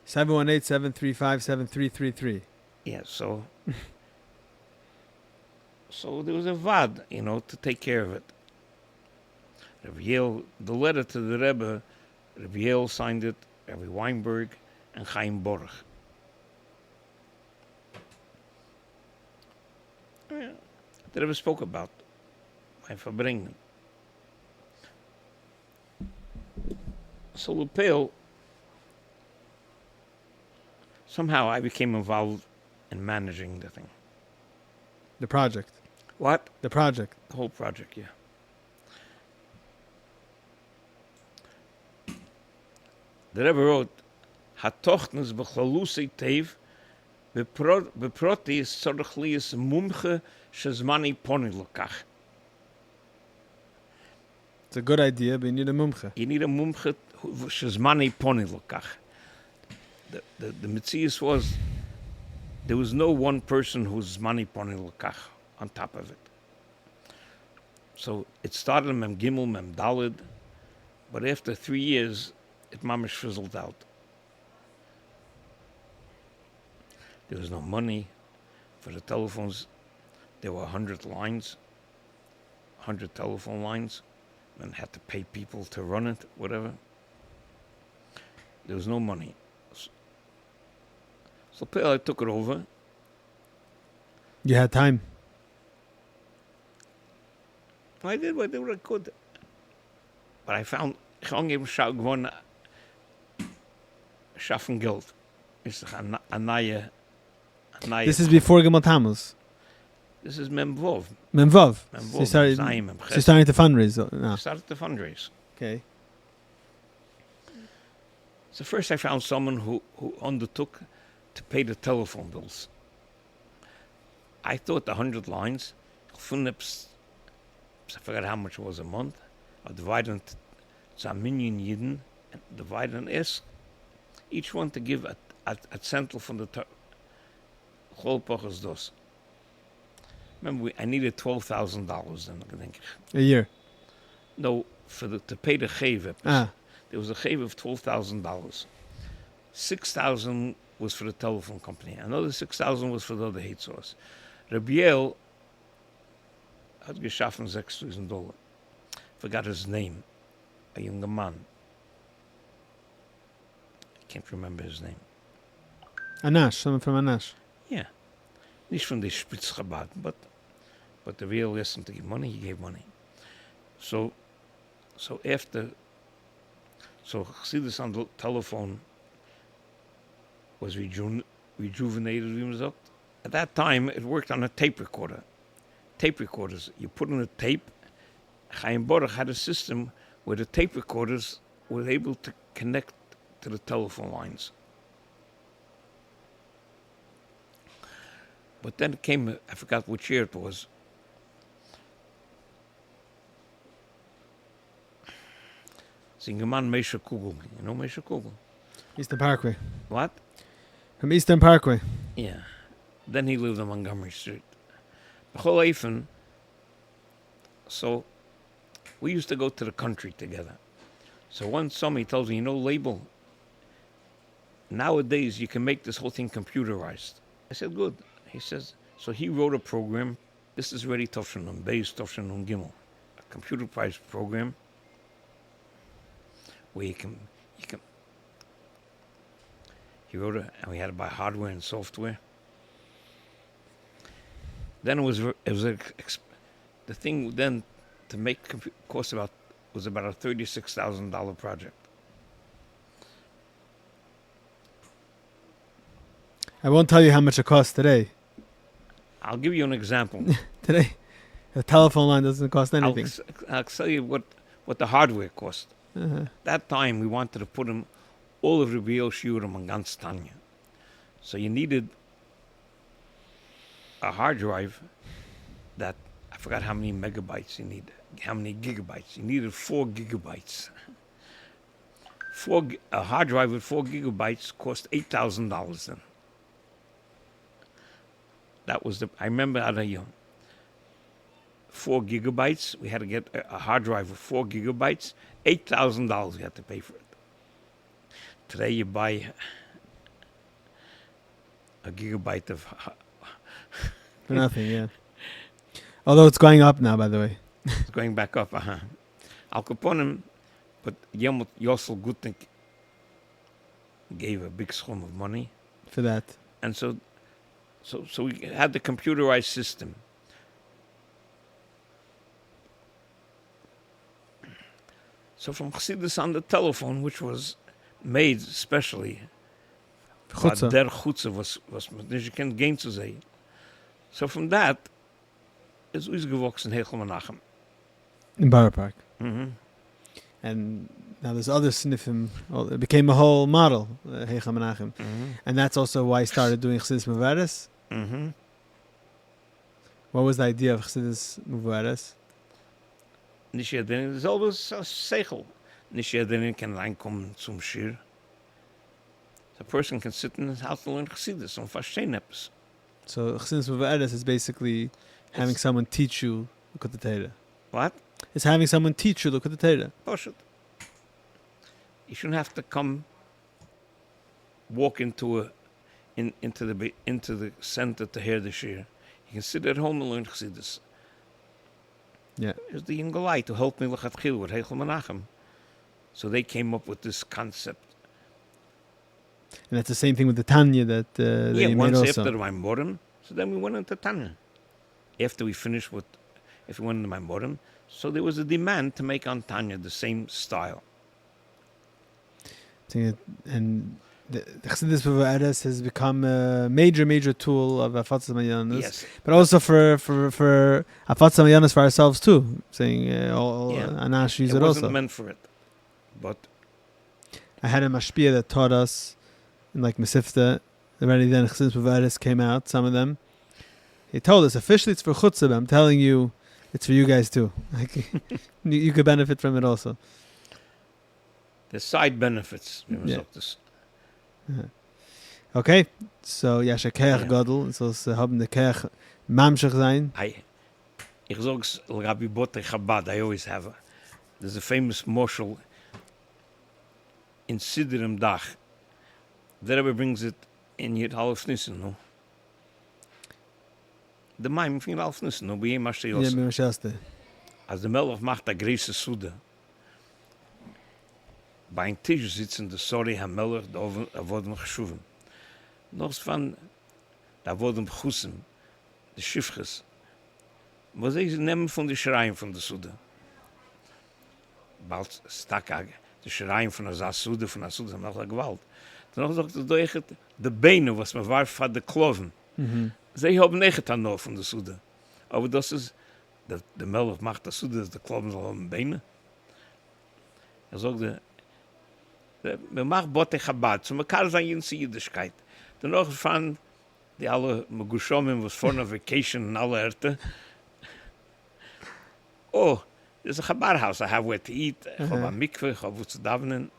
718-735-7333. Yeah, so there was a vad, to take care of it. Rabbi Yale, the letter to the Rebbe, Rabbi Yale signed it, Rabbi Weinberg, and Chaim Borch. Yeah, the Rebbe spoke about my upbringing. So Lupel, somehow I became involved in managing the thing. The project. What? The project. The whole project, yeah. The Rebbe wrote, "Hatochtnes b'chlalus tev, b'proti tzorach liyas mumche shezmani poni lokach." It's a good idea, but you need a mumche. You need a mumche shezmani poni lokach. The Metzius was, there was no one person whose money poni lokach on top of it. So it started Mem Gimel, Mem Dalid, but after 3 years, it mamish fizzled out. There was no money for the telephones. There were 100 lines, 100 telephone lines, and had to pay people to run it, whatever. There was no money. So I took it over. You had time. I did what I could. But I found, gewoon even gewoon schaffen Geld. Is a neue. This is before Gimel Tammuz. This is Memvov. Memvov. Memvov. So you're starting to fundraise. No. Started to fundraise. Okay. So first I found someone who undertook to pay the telephone bills. I thought the 100 lines, I forgot how much it was a month. I divided it to a million Yidden, and divided and asked each one to give a centel from the Cholpochas dos. Remember, I needed $12,000 then, I think. A year? No, to pay the chayv. There was a chayv of $12,000. 6,000 was for the telephone company. Another 6,000 was for the other hate source. Reb Yale had geschaffen $6,000. Forgot his name. A younger man. I can't remember his name. Anash, someone from Anash. Yeah. Nicht from the Spitz Chabad, but the real lesson to give money, he gave money. So Chassidus on the telephone was rejuvenated. At that time, it worked on a tape recorder. Tape recorders. You put in a tape. Chaim Borch had a system where the tape recorders were able to connect to the telephone lines. But then it came, I forgot which year it was. Singerman Mesha Kugel. You know Mesha Kugel? Eastern Parkway. What? From Eastern Parkway. Yeah. Then he lived on Montgomery Street. So we used to go to the country together. So one summer he tells me, Leibel, nowadays you can make this whole thing computerized. I said, good. He says, so he wrote a program. This is already Tofshin Beis, Tofshin Gimel, a computerized program where you can. He wrote it, and we had to buy hardware and software. Then the thing then to make was about a $36,000 project. I won't tell you how much it costs today. I'll give you an example. Today, a telephone line doesn't cost anything. I'll tell you what the hardware cost. That time we wanted to put in all of the real shiurim on ganz Tanya. So you needed a hard drive that, I forgot how many megabytes you need, how many gigabytes. You needed 4 gigabytes. A hard drive with 4 gigabytes cost $8,000 then. That was I remember at a 4 gigabytes, we had to get a hard drive with 4 gigabytes, $8,000 we had to pay for it. Today you buy a gigabyte of... For nothing, yeah. Although it's going up now, by the way. It's going back up, Al Capone, but Yossel Gutnick gave a big sum of money. For that. And so we had the computerized system. So from Chassidus on the telephone, which was made especially for der Chutze, was nicht kein gehen zu sehen. So from that is ausgewachsen Heichel Menachem. In Borough Park. Mm-hmm. And now there's other sniffim. It became a whole model, Heichel Menachem. Mm-hmm. And that's also why he started doing Chassidus Muvaris. Mm-hmm. What was the idea of Chassidus Muvaris? Nicht jeder, das ist alles Seichel. Nicht jeder kann reinkommen zum Shir. A person can sit in his house and learn Chassidus and verstehen etwas. So Chassidus Muvaris is basically having someone teach you Likkutei Sichos. What? It's having someone teach you Likkutei Sichos. Poshut. You shouldn't have to walk into the center to hear the shir. You can sit at home and learn Chassidus. Yeah. There's the Yingalai to help me lechatchil with Heichel Menachem. So they came up with this concept. And that's the same thing with the Tanya that they made once also. after my Morim, so then we went into Tanya. After we finished if we went into my Morim, so there was a demand to make on Tanya the same style. And the Chassidus Muvaris has become a major tool of Afatzas Mayanos. Yes. But also for Afatzas Mayanos for ourselves too. Saying Anash use it also. It wasn't meant for it. But I had a mashpia that taught us in like Mesifta, already then Chassidus Muvaris came out, some of them. He told us, officially it's for chutzah, but I'm telling you, it's for you guys too. Like, you could benefit from it also. The side benefits. Yeah. Okay, so Yasha Keach Gadol, so es haben the Keach Mamshech sein. Ich sag's Rabbi Bote Chabad, I always have there's a famous moshel in Sidrim Dach. The Rebbe brings it in Yid Halef Nissen, no? The Maim from Yid Halef Nissen, no? Bei Yem Asher Yeah, Yosef. Mimashasta. Als der Melech macht a große Sude, bei einem Tisch sitzen der Sori HaMelech, da wurden geschuven. Noch von, da wurden Bechussen, die Shlichus'n, was sie nehmen von den Schreien von der Sude. Bald stakag, die Schreien von der Sude, haben noch Gewalt. Dann sagt er durch die Beine, was man warf von der Kloven. Sie haben nicht an von der Sude. Aber das ist, der Melech macht der Sude, dass die Kloven soll haben Beine. Sagt wir machen Bote Chabad, so man kann sein jüngste Jüdischkeit. Dann noch von die alle Megushomim, was vor einer Vacation und alle Erte. Oh, there's a Chabad house, I have where to eat, ich habe ein Mikve, ich habe wo zu davenen.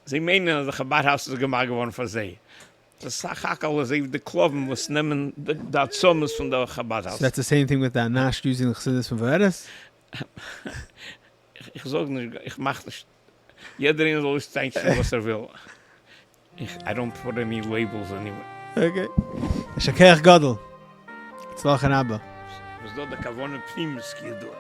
Sie meinen, dass der Chabad house ist gemacht geworden für sie. Das sagt auch, dass die Kloven was nehmen, das Sommes von der Chabad house. So that's the same thing with that Nash using the Chassidus Muvaris? Ich sage nicht, ich mache das. Jeder soll es zeigen, was will. I don't put any labels anyway. Okay. Yasha Keach Gadol. Tzlach and Abba. Was dort der Kavone Pnimis geht durch.